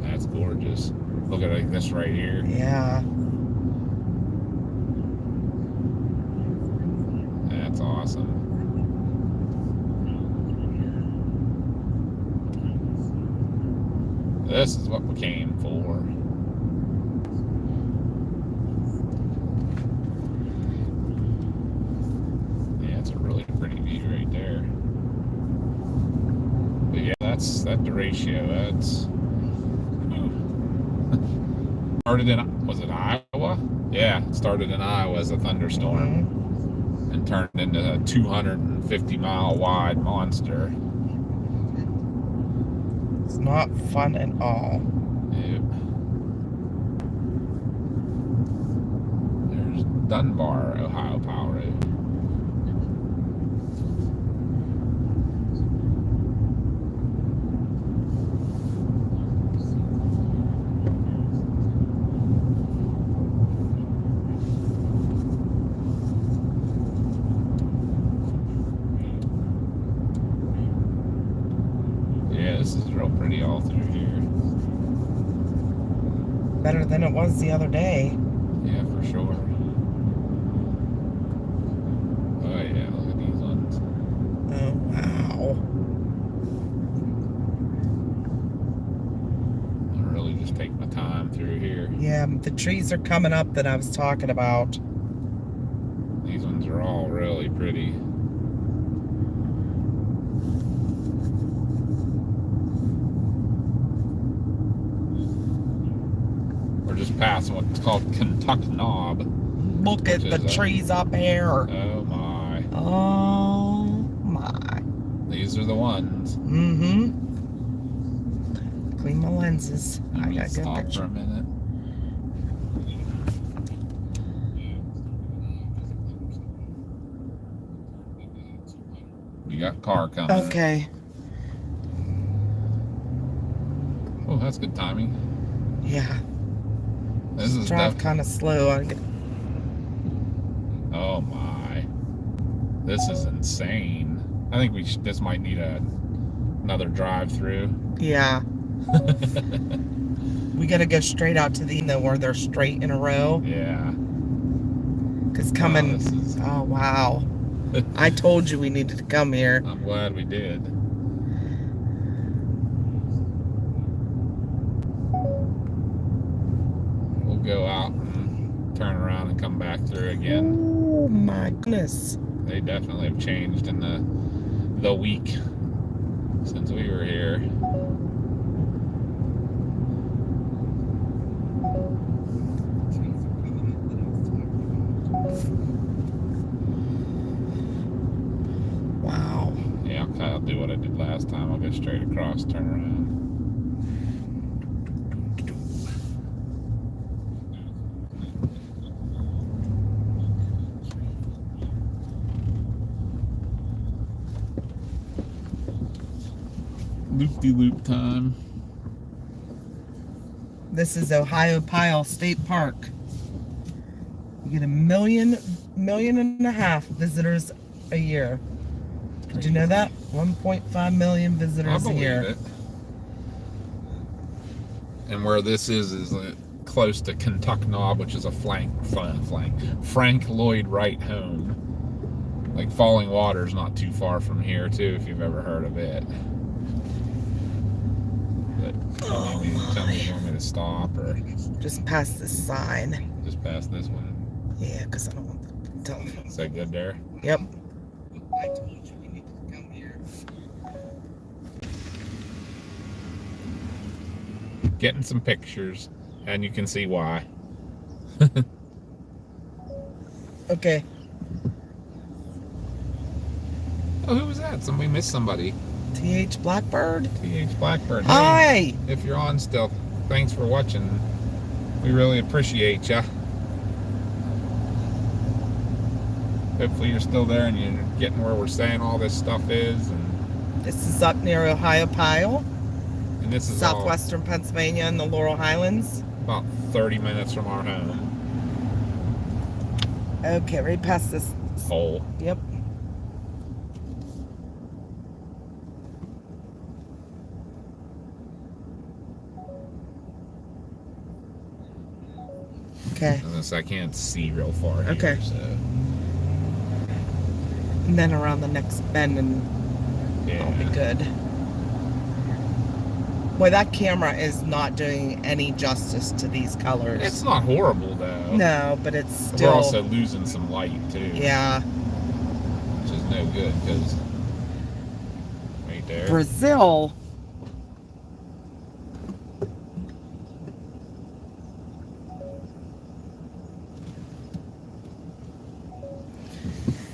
That's gorgeous. Look at like this right here. Yeah. That's awesome. This is what we came for. Yeah, it's a really pretty view right there. But yeah, that's that derecho. That's started in, was it Iowa? Yeah, it started in Iowa as a thunderstorm and turned into a 250-mile wide monster. It's not fun at all. Yep. There's Dunbar, Ohio Power Road. Yeah, this is real pretty all through here. Better than it was the other day. Yeah, for sure. Oh yeah, look at these ones. Oh, wow. I really just take my time through here. Yeah, the trees are coming up that I was talking about. These ones are all really pretty. We're just passing what's called Kentuck Knob. Look at the trees up here. Oh my. Oh my. These are the ones. Mm-hmm. Clean my lenses. I got a good Stop picture. for a minute. You got a car coming. Okay. Oh, that's good timing. Yeah. This is Drive kind of slow. Oh my. This is insane. I think this might need another drive-through. Yeah. We gotta go straight out to the where they're straight in a row. Yeah. Cause coming. Wow, this is... Oh wow. I told you we needed to come here. I'm glad we did. We'll go out and turn around and come back through again. Oh my goodness. They definitely have changed in the week since we were here. Wow. Yeah, I'll do what I did last time. I'll go straight across, turn around. Loop-de-loop time. This is Ohio State Park. You get 1.5 million visitors a year. Did you know that? 1.5 million I visitors a believe year. it. And where this is close to Kentuck Knob, which is a Frank Lloyd Wright home. Like Falling Water's not too far from here too, if you've ever heard of it. But tell me if you want me to stop or Just past this sign. just past this one. Yeah, because I don't want the telephone. Is that good there? Yep. I told you we needed to come here. getting some pictures, and you can see why. Okay. Oh, who was that? Somebody missed somebody. TH Blackbird. TH Blackbird. Hi. Hey, if you're on still, thanks for watching. We really appreciate ya. Hopefully you're still there and you're getting where we're saying all this stuff is. And This is up near Ohio Pile, this is southwestern Pennsylvania in the Laurel Highlands. all about 30 minutes from our home. Okay, right past this. Hole. Yep. Okay. Unless I can't see real far here, Okay. so And then around the next bend and yeah. I'll be good. Boy, that camera is not doing any justice to these colors. It's not horrible though. No, but it's We're still. also losing some light too. Yeah. Which is no good because right there. Brazil.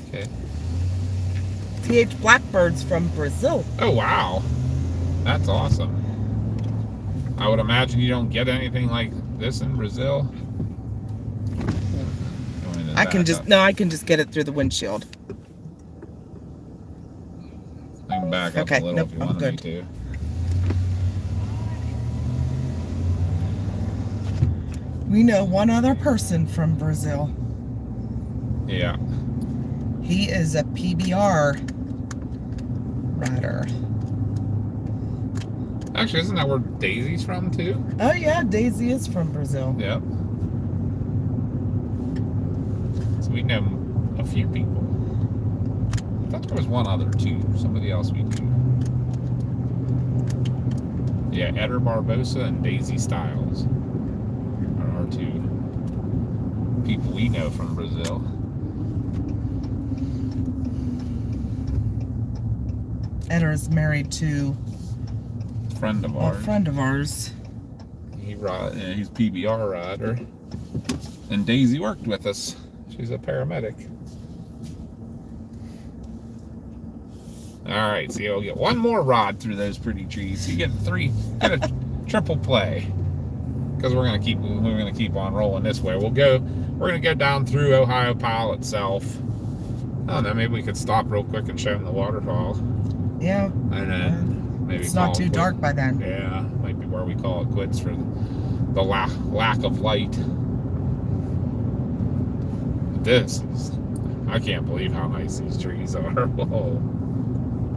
Okay. TH Blackbird's from Brazil. Oh wow, that's awesome. I would imagine you don't get anything like this in Brazil. I can just get it through the windshield. I can back up Okay, a little nope, if you I'm wanted me good. to. We know one other person from Brazil. Yeah. He is a PBR rider. Actually, isn't that where Daisy's from too? Oh yeah, Daisy is from Brazil. Yep. So we know a few people. I thought there was one other too. Somebody else we knew. Yeah, Eder Barbosa and Daisy Styles are our two people we know from Brazil. Eder is married to Friend of a ours. friend of ours. He's PBR rider. And Daisy worked with us. She's a paramedic. Alright, so you'll get one more rod through those pretty trees. You get get a triple play. Because we're gonna keep on rolling this way. We're gonna go down through Ohio Pile itself. I don't know, maybe we could stop real quick and show them the waterfall. Yeah. And then maybe It's not too dark by then. Yeah, might be where we call it quits for the lack of light. I can't believe how nice these trees are. Whoa.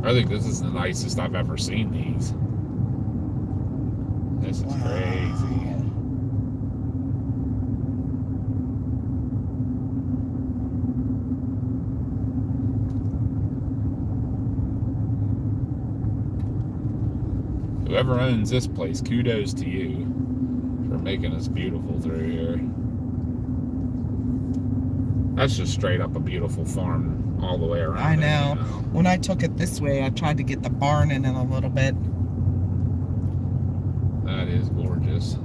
I think this is the nicest I've ever seen these. This is crazy. Whoever owns this place, kudos to you for making us beautiful through here. That's just straight up a beautiful farm all the way around. I know. You know. When I took it this way, I tried to get the barn in it a little bit. That is gorgeous.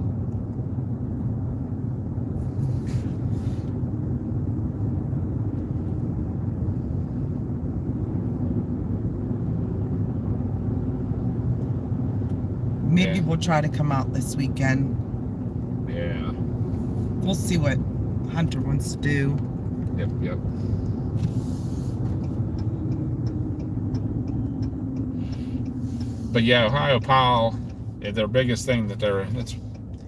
Maybe Yeah. we'll try to come out this weekend. Yeah. We'll see what Hunter wants to do. Yep. But yeah, Ohio Pile, their biggest thing that it's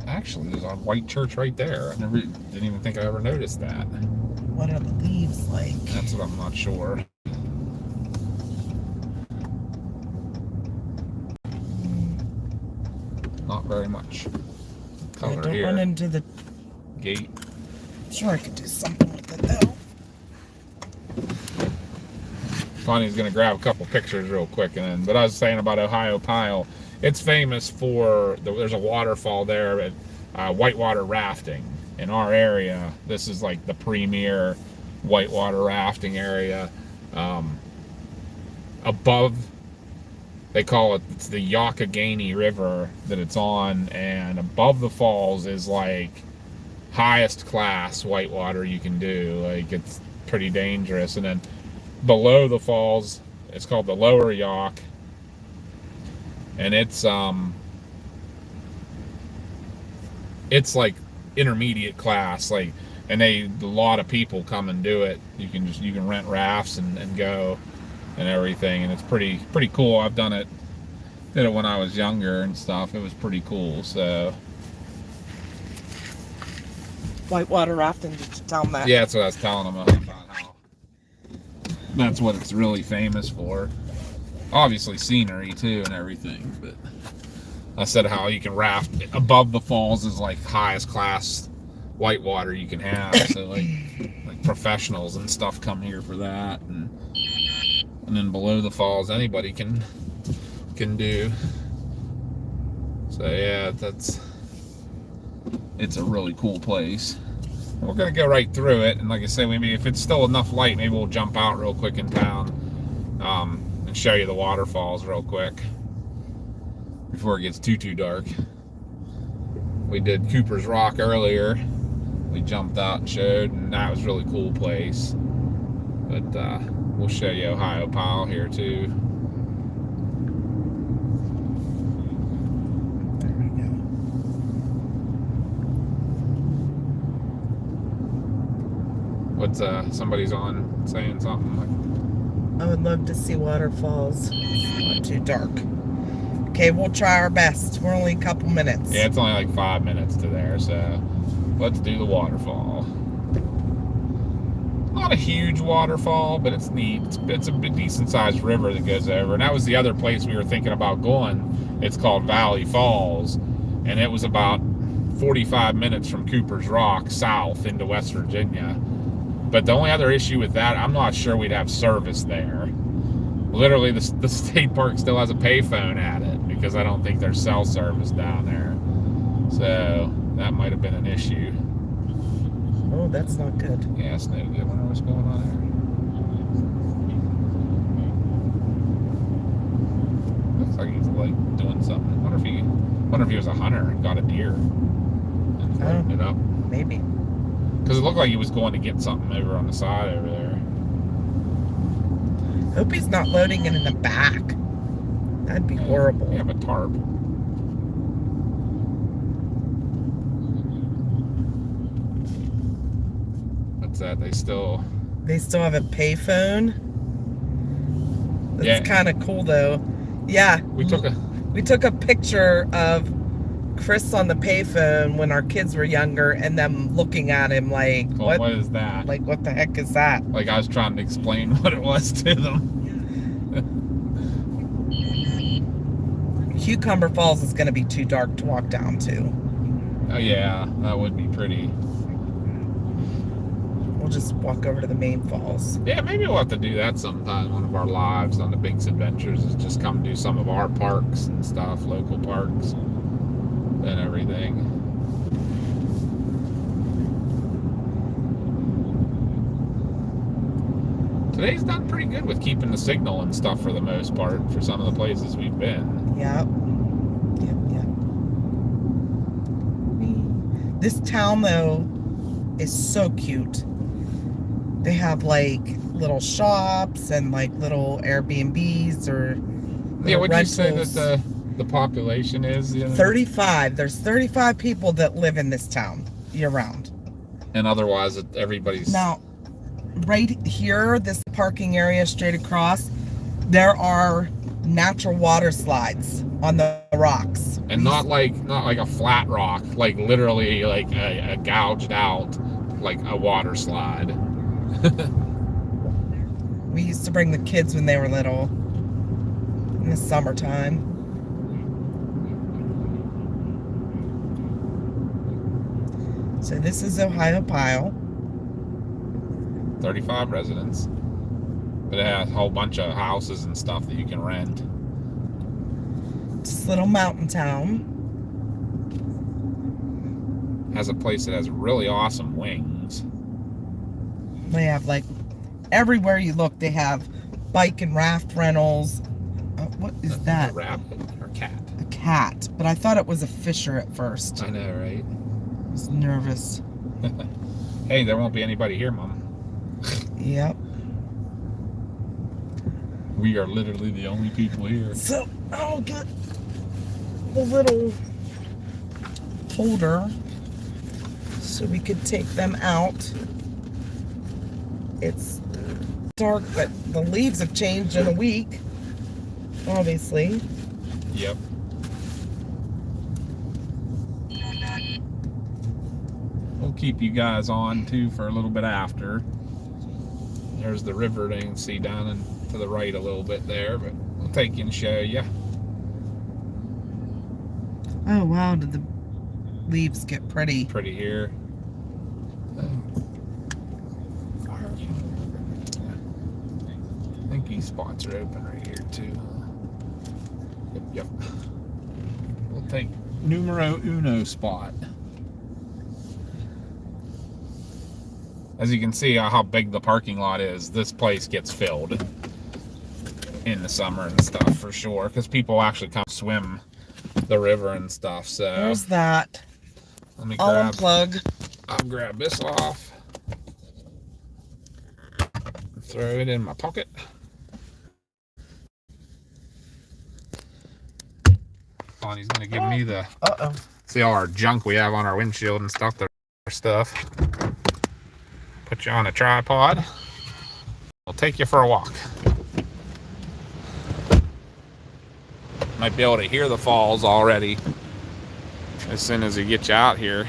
actually there's a white church right there. I didn't even think I ever noticed that. What are the leaves like? That's what I'm not sure. Not very much color Don't here. run into the. Gate. Sure, I could do something with it though. Connie's gonna grab a couple pictures real quick, but I was saying about Ohio Pile. It's famous for there's a waterfall there, whitewater rafting in our area. This is like the premier whitewater rafting area. Above They call it, it's the Youghiogheny River that it's on, and above the falls is like highest class whitewater you can do. Like, it's pretty dangerous. And then below the falls, it's called the Lower Yaugh, and it's like intermediate class. Like, and a lot of people come and do it. You can rent rafts and go and everything, and it's pretty cool. I've did it when I was younger and stuff. It was pretty cool. So Whitewater rafting, did you tell them that? yeah, that's what I was telling them about, how that's what it's really famous for. Obviously scenery too and everything, but I said how you can raft above the falls is like highest class whitewater you can have. So like professionals and stuff come here for that, and then below the falls anybody can do. So yeah, it's a really cool place. We're gonna go right through it, and like I say, maybe if it's still enough light, maybe we'll jump out real quick in town, and show you the waterfalls real quick before it gets too dark. We did Cooper's Rock earlier. We jumped out and showed, and that was a really cool place. But we'll show you Ohiopyle here too. There we go. What's somebody's on saying something like, I would love to see waterfalls. Not too dark. Okay, we'll try our best. We're only a couple minutes. yeah, it's only like 5 minutes to there, so let's do the waterfall. Not a huge waterfall, but it's neat. It's a decent sized river that goes over, and that was the other place we were thinking about going. It's called Valley Falls, and it was about 45 minutes from Cooper's Rock south into West Virginia. But the only other issue with that, I'm not sure we'd have service there. Literally, the state park still has a payphone at it, because I don't think there's cell service down there. So that might have been an issue. Oh, that's not good. Yeah, it's no good. I wonder what's going on there. Looks like he's like doing something. Wonder if he was a hunter and got a deer and loaded it up. Maybe. Because it looked like he was going to get something over on the side over there. Hope he's not loading it in the back. That'd be horrible. We have a tarp. What's that? They still have a payphone. That's Yeah. kind of cool, though. Yeah. we took a picture of Chris on the payphone when our kids were younger, and them looking at him like, well, what is that? Like, what the heck is that? Like, I was trying to explain what it was to them. Cucumber Falls is going to be too dark to walk down to. Oh yeah, that would be pretty. We'll just walk over to the main falls. Yeah, maybe we'll have to do that sometime. One of our lives on the Binks Adventures is just come do some of our parks and stuff, local parks and everything. Today's done pretty good with keeping the signal and stuff for the most part for some of the places we've been. Yep. This town, though, is so cute. They have like little shops and like little Airbnbs or Yeah, what'd you rentals. say that the population is? 35. There's 35 people that live in this town year round. And otherwise, everybody's... Now, right here, this parking area straight across, there are natural water slides on the rocks. And not like a flat rock, like literally like a gouged out, like a water slide. We used to bring the kids when they were little in the summertime. So this is Ohiopyle. 35 residents. But it has a whole bunch of houses and stuff that you can rent. This little mountain town. Has a place that has really awesome wings. They have like everywhere you look, they have bike and raft rentals, What is that? A rabbit or cat? A cat. But I thought it was a fisher at first. I know, right? I was nervous. Hey, there won't be anybody here, Mom. Yep. We are literally the only people here. So I'll get the little holder so we could take them out. It's dark, but the leaves have changed in a week, obviously. Yep. We'll keep you guys on too for a little bit after. There's the river that you can see down and to the right a little bit there, but we'll take you and show you. Oh wow, did the leaves get pretty? Pretty here. I think these spots are open right here too. Yep. We'll take numero uno spot. As you can see how big the parking lot is, this place gets filled in the summer and stuff for sure, because people actually come swim the river and stuff. So There's that. let me I'll grab. unplug. I'll grab this off. Throw it in my pocket. Bonnie's gonna give me the see all our junk we have on our windshield and stuff. The stuff. Put you on a tripod. We'll take you for a walk. Might be able to hear the falls already as soon as we get you out here.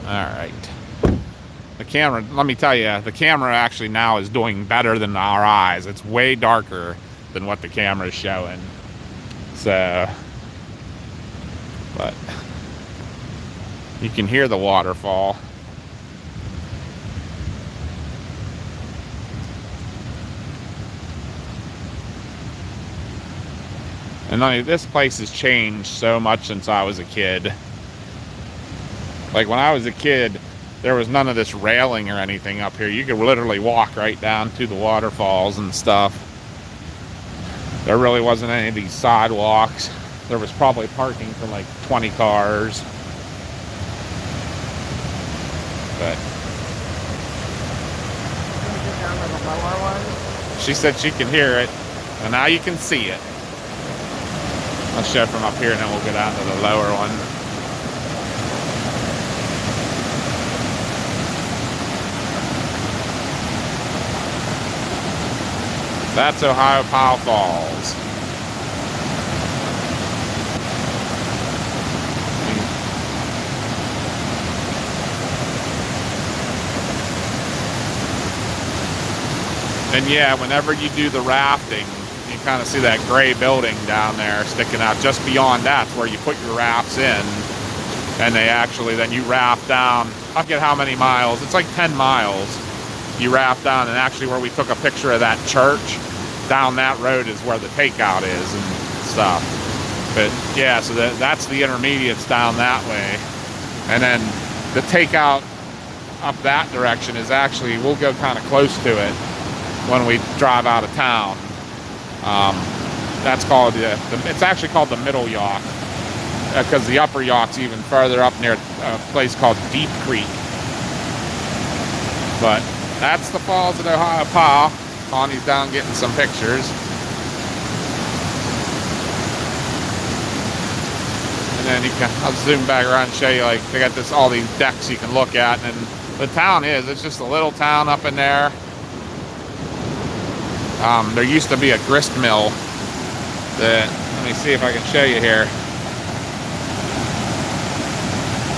All right. The camera, let me tell you, the camera actually now is doing better than our eyes. It's way darker than what the camera is showing. So, but you can hear the waterfall. And I mean, this place has changed so much since I was a kid. Like when I was a kid, there was none of this railing or anything up here. You could literally walk right down to the waterfalls and stuff. There really wasn't any of these sidewalks. There was probably parking for like 20 cars. But she said she can hear it, and now you can see it. I'll show from up here and then we'll go down to the lower one. That's Ohio Powell Falls. And yeah, whenever you do the rafting, you kind of see that gray building down there sticking out. Just beyond that's where you put your rafts in. And they actually, then you raft down, I forget how many miles, it's like 10 miles. You raft down, and actually where we took a picture of that church, down that road is where the takeout is and stuff. But yeah, so that's the intermediates down that way. And then the takeout up that direction is actually, we'll go kind of close to it when we drive out of town. That's called, it's actually called the Middle Yacht, because the upper yacht's even further up near a place called Deep Creek. But that's the falls of Ohio Powell. Connie's down getting some pictures. And then I'll zoom back around and show you, like, they got all these decks you can look at. And the town it's just a little town up in there. There used to be a grist mill that, let me see if I can show you here.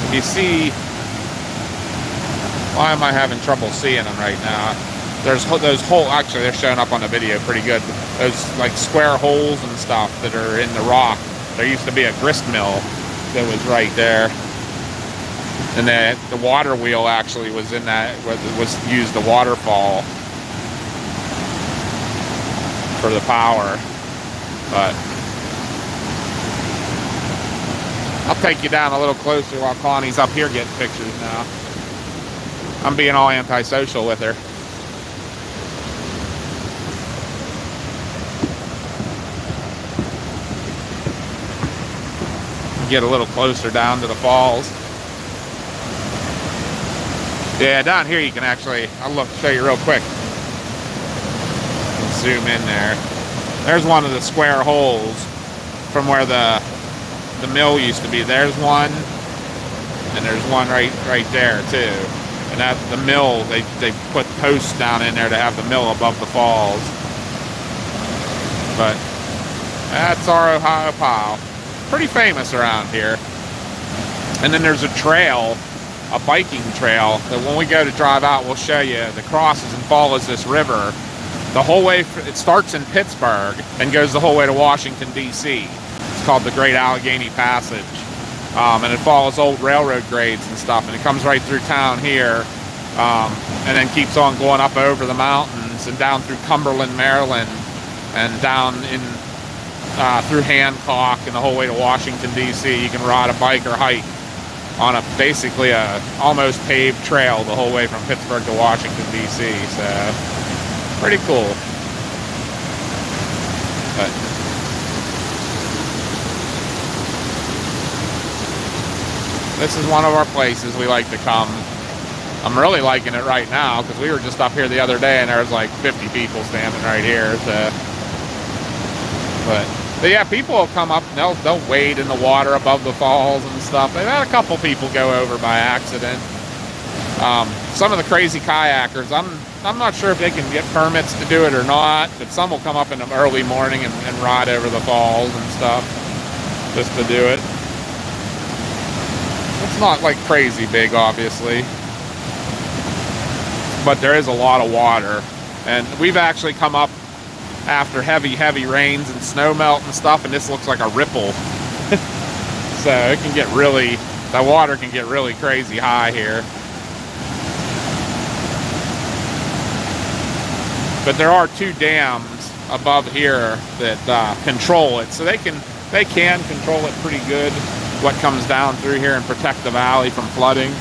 If you see, why am I having trouble seeing them right now? There's those holes, actually they're showing up on the video pretty good. Those like square holes and stuff that are in the rock. There used to be a grist mill that was right there. And the water wheel actually was in that, was used the waterfall for the power. But I'll take you down a little closer while Connie's up here getting pictures now. I'm being all antisocial with her. get a little closer down to the falls. Yeah, down here you can actually, I'll show you real quick. Zoom in there. There's one of the square holes from where the mill used to be. There's one, and there's one right there too. And at the mill, they put posts down in there to have the mill above the falls. But that's our Ohio Pile. Pretty famous around here. And then there's a trail, a biking trail, that when we go to drive out, we'll show you. That crosses and follows this river the whole way. It starts in Pittsburgh and goes the whole way to Washington, D.C. It's called the Great Allegheny Passage. And it follows old railroad grades and stuff, and it comes right through town here, and then keeps on going up over the mountains and down through Cumberland, Maryland, and down in through Hancock and the whole way to Washington, D.C. You can ride a bike or hike on basically a almost paved trail the whole way from Pittsburgh to Washington, D.C. So pretty cool. But this is one of our places we like to come. I'm really liking it right now because we were just up here the other day and there was like 50 people standing right here. So, but yeah, people will come up and they'll wade in the water above the falls and stuff. They've had a couple people go over by accident. Some of the crazy kayakers, I'm not sure if they can get permits to do it or not, but some will come up in the early morning and ride over the falls and stuff just to do it. It's not like crazy big, obviously, but there is a lot of water, and we've actually come up after heavy rains and snow melt and stuff, and this looks like a ripple. So it can get really, the water can get really crazy high here. But there are 2 dams above here that control it, so they can control it pretty good, what comes down through here, and protect the valley from flooding.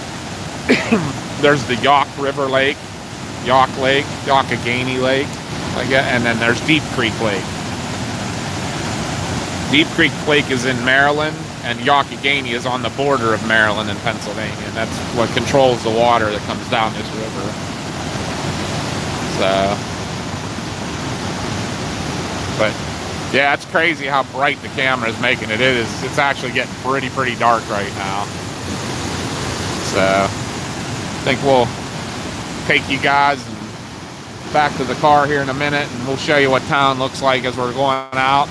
There's the Youghagany Lake, and then there's Deep Creek Lake. Deep Creek Lake is in Maryland, and Youghagany is on the border of Maryland and Pennsylvania, and that's what controls the water that comes down this river. So, but yeah, it's crazy how bright the camera is making it. It's actually getting pretty dark right now. So I think we'll take you guys back to the car here in a minute, and we'll show you what town looks like as we're going out.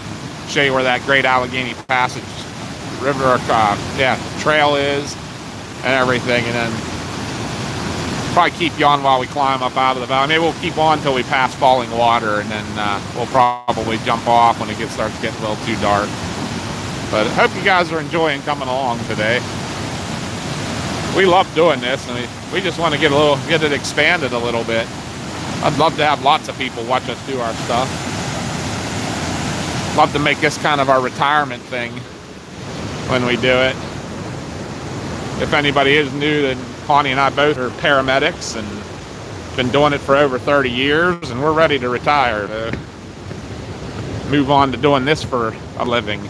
Show you where that Great Allegheny Passage river, trail is, and everything, and then probably keep you on while we climb up out of the valley. Maybe we'll keep on until we pass falling water, and then we'll probably jump off when it starts getting a little too dark. But I hope you guys are enjoying coming along today. We love doing this, and we just want to get it expanded a little bit. I'd love to have lots of people watch us do our stuff. Love to make this kind of our retirement thing when we do it. If anybody is new, then Connie and I both are paramedics and been doing it for over 30 years, and we're ready to retire, to move on to doing this for a living.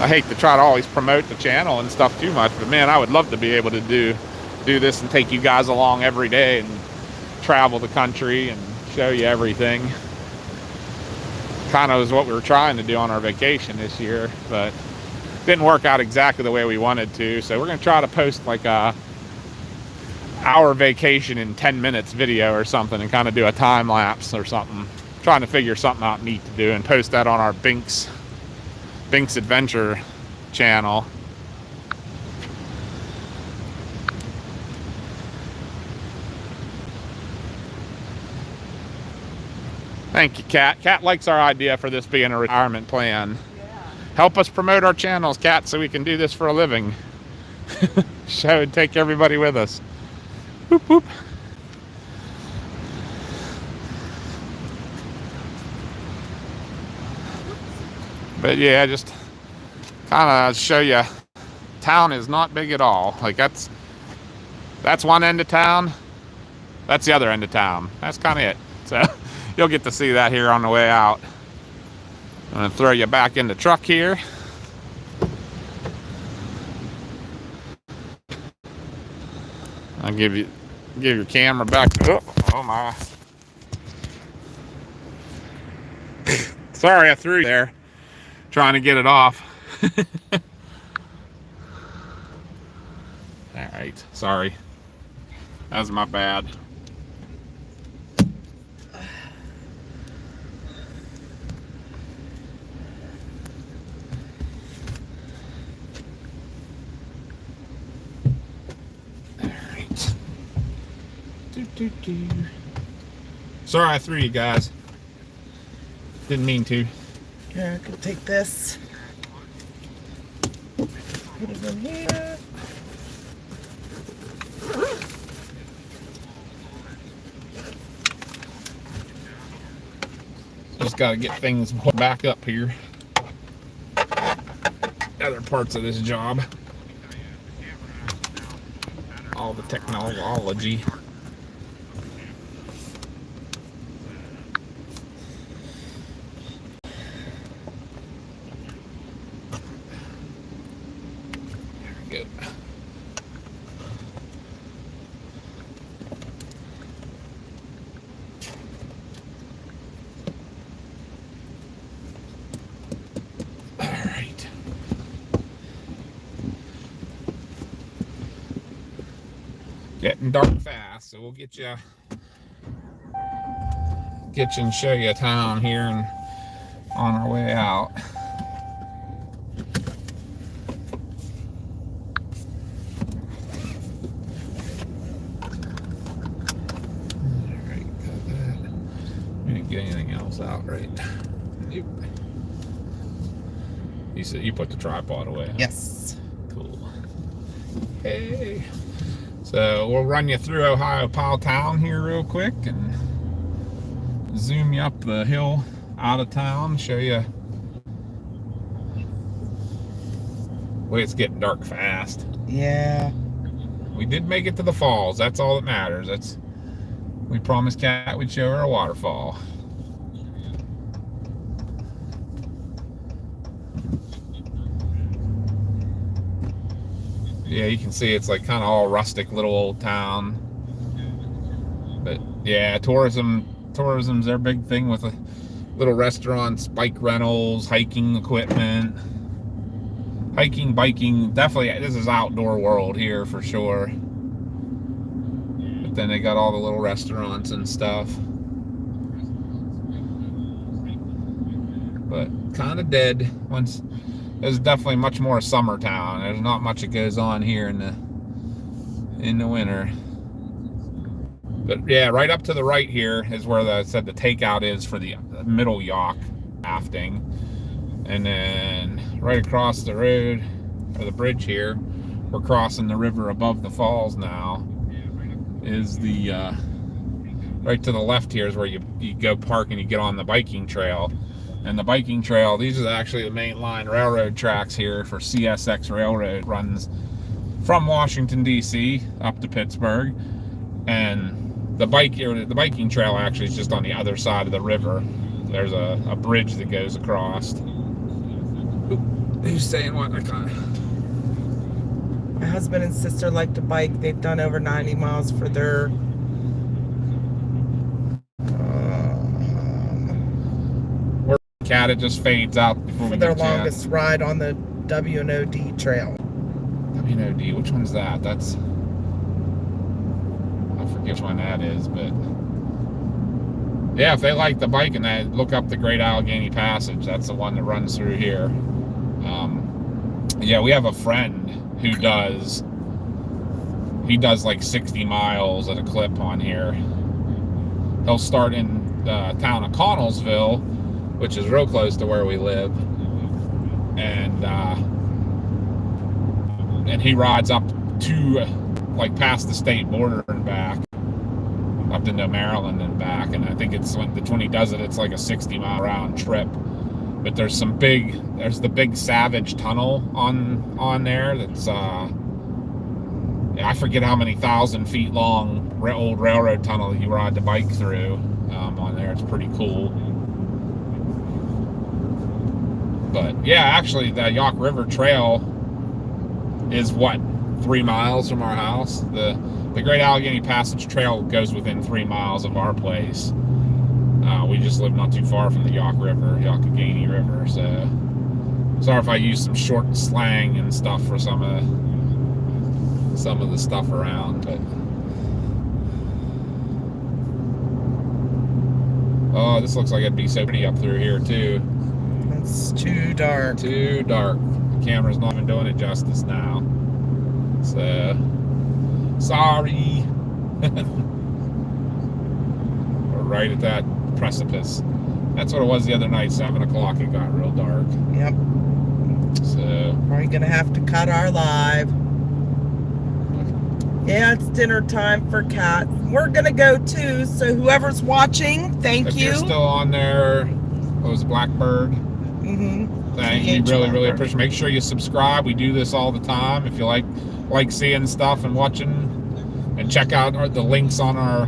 I hate to try to always promote the channel and stuff too much, but man, I would love to be able to do this and take you guys along every day and travel the country and show you everything. Kind of is what we were trying to do on our vacation this year, but didn't work out exactly the way we wanted to. So we're going to try to post like a hour vacation in 10 minutes video or something, and kind of do a time lapse or something. Trying to figure something out neat to do and post that on our Binks Adventure channel. Thank you, Kat. Kat likes our idea for this being a retirement plan. Yeah. Help us promote our channels, Kat, so we can do this for a living. Show and take everybody with us. Whoop, whoop. But yeah, just kind of show you, town is not big at all. Like that's one end of town. That's the other end of town. That's kind of it. So you'll get to see that here on the way out. I'm gonna throw you back in the truck here. I'll give your camera back. Oh my. Sorry I threw you there. Trying to get it off. Alright, sorry. That was my bad. Alright. Sorry I threw you guys. Didn't mean to. Here, I can take this. Put it in here. Just got to get things back up here. Other parts of this job. All the technology. There we go. Getting dark fast, so we'll get you and show you a town here and on our way out. Alright, got that. We didn't get anything else out, right? Nope. You said you put the tripod away, huh? Yes. Cool. Hey. So we'll run you through Ohio Pile Town here real quick and zoom you up the hill out of town, show you. Boy, it's getting dark fast. Yeah. We did make it to the falls. That's all that matters. We promised Kat we'd show her a waterfall. Yeah, you can see it's like kind of all rustic little old town. But yeah, tourism's their big thing with a little restaurants, bike rentals, hiking equipment. Hiking, biking, definitely this is outdoor world here for sure. But then they got all the little restaurants and stuff. But kind of dead once. It's definitely much more a summer town. There's not much that goes on here in the winter. But yeah, right up to the right here is where I said the takeout is for the middle Yacht rafting. And then right across the road, or the bridge here, we're crossing the river above the falls now, is the, right to the left here is where you go park and you get on the biking trail. And the biking trail, these are actually the main line railroad tracks here for CSX Railroad. Runs from Washington, D.C. up to Pittsburgh. And the biking trail actually is just on the other side of the river. There's a bridge that goes across. Who's saying what? I can't. My husband and sister like to bike. They've done over 90 miles for their Cat, it just fades out before for we their get to longest ride on the WNOD trail. WNOD, which one's that? That's, I forget which one that is, but yeah, if they like the bike and that, look up the Great Allegheny Passage. That's the one that runs through here. Yeah, we have a friend who does like 60 miles at a clip on here. He'll start in the town of Connellsville, which is real close to where we live, and he rides up to like past the state border and back up into Maryland and back. And I think it's when he does it, it's like a 60-mile round trip. But there's the big Savage Tunnel on there that's I forget how many 1,000 feet long old railroad tunnel that you ride the bike through on there. It's pretty cool. But yeah, actually, the Yauk River Trail is what, 3 miles from our house. The Great Allegheny Passage Trail goes within 3 miles of our place. We just live not too far from the Yauk River, Youghiogheny River. So sorry if I use some short slang and stuff for some of the stuff around, but oh, this looks like it'd be so pretty up through here too. It's too dark. Too dark. The camera's not even doing it justice now. So sorry. We're right at that precipice. That's what it was the other night, 7 o'clock, it got real dark. Yep. So We're gonna have to cut our live. Yeah, it's dinner time for Kat. We're gonna go too, so whoever's watching, thank if you. you're still on there, what was it, Blackbird? Mm-hmm. Thank you, really appreciate. Make sure you subscribe. We do this all the time. If you like seeing stuff and watching, and check out the links on our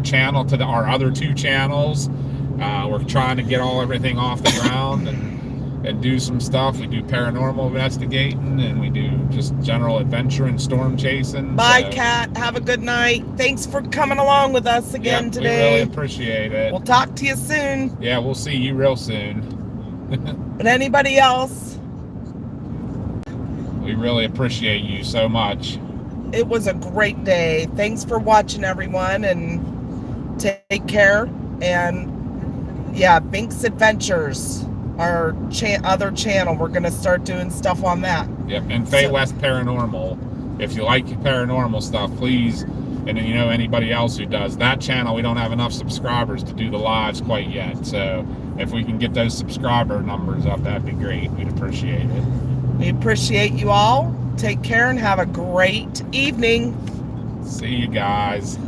channel to our other 2 channels. We're trying to get everything off the ground and do some stuff. We do paranormal investigating, and we do just general adventure and storm chasing. Bye, so, Kat. Have a good night. Thanks for coming along with us again today. We really appreciate it. We'll talk to you soon. Yeah, we'll see you real soon. But anybody else, We really appreciate you so much. it was a great day. Thanks for watching, everyone, and take care. And yeah, Binks Adventures, our other channel. We're gonna start doing stuff on that. Yep, and Fay West Paranormal. If you like paranormal stuff, please, and you know anybody else who does that channel, we don't have enough subscribers to do the lives quite yet. So if we can get those subscriber numbers up, that'd be great. We'd appreciate it. We appreciate you all. Take care and have a great evening. See you guys.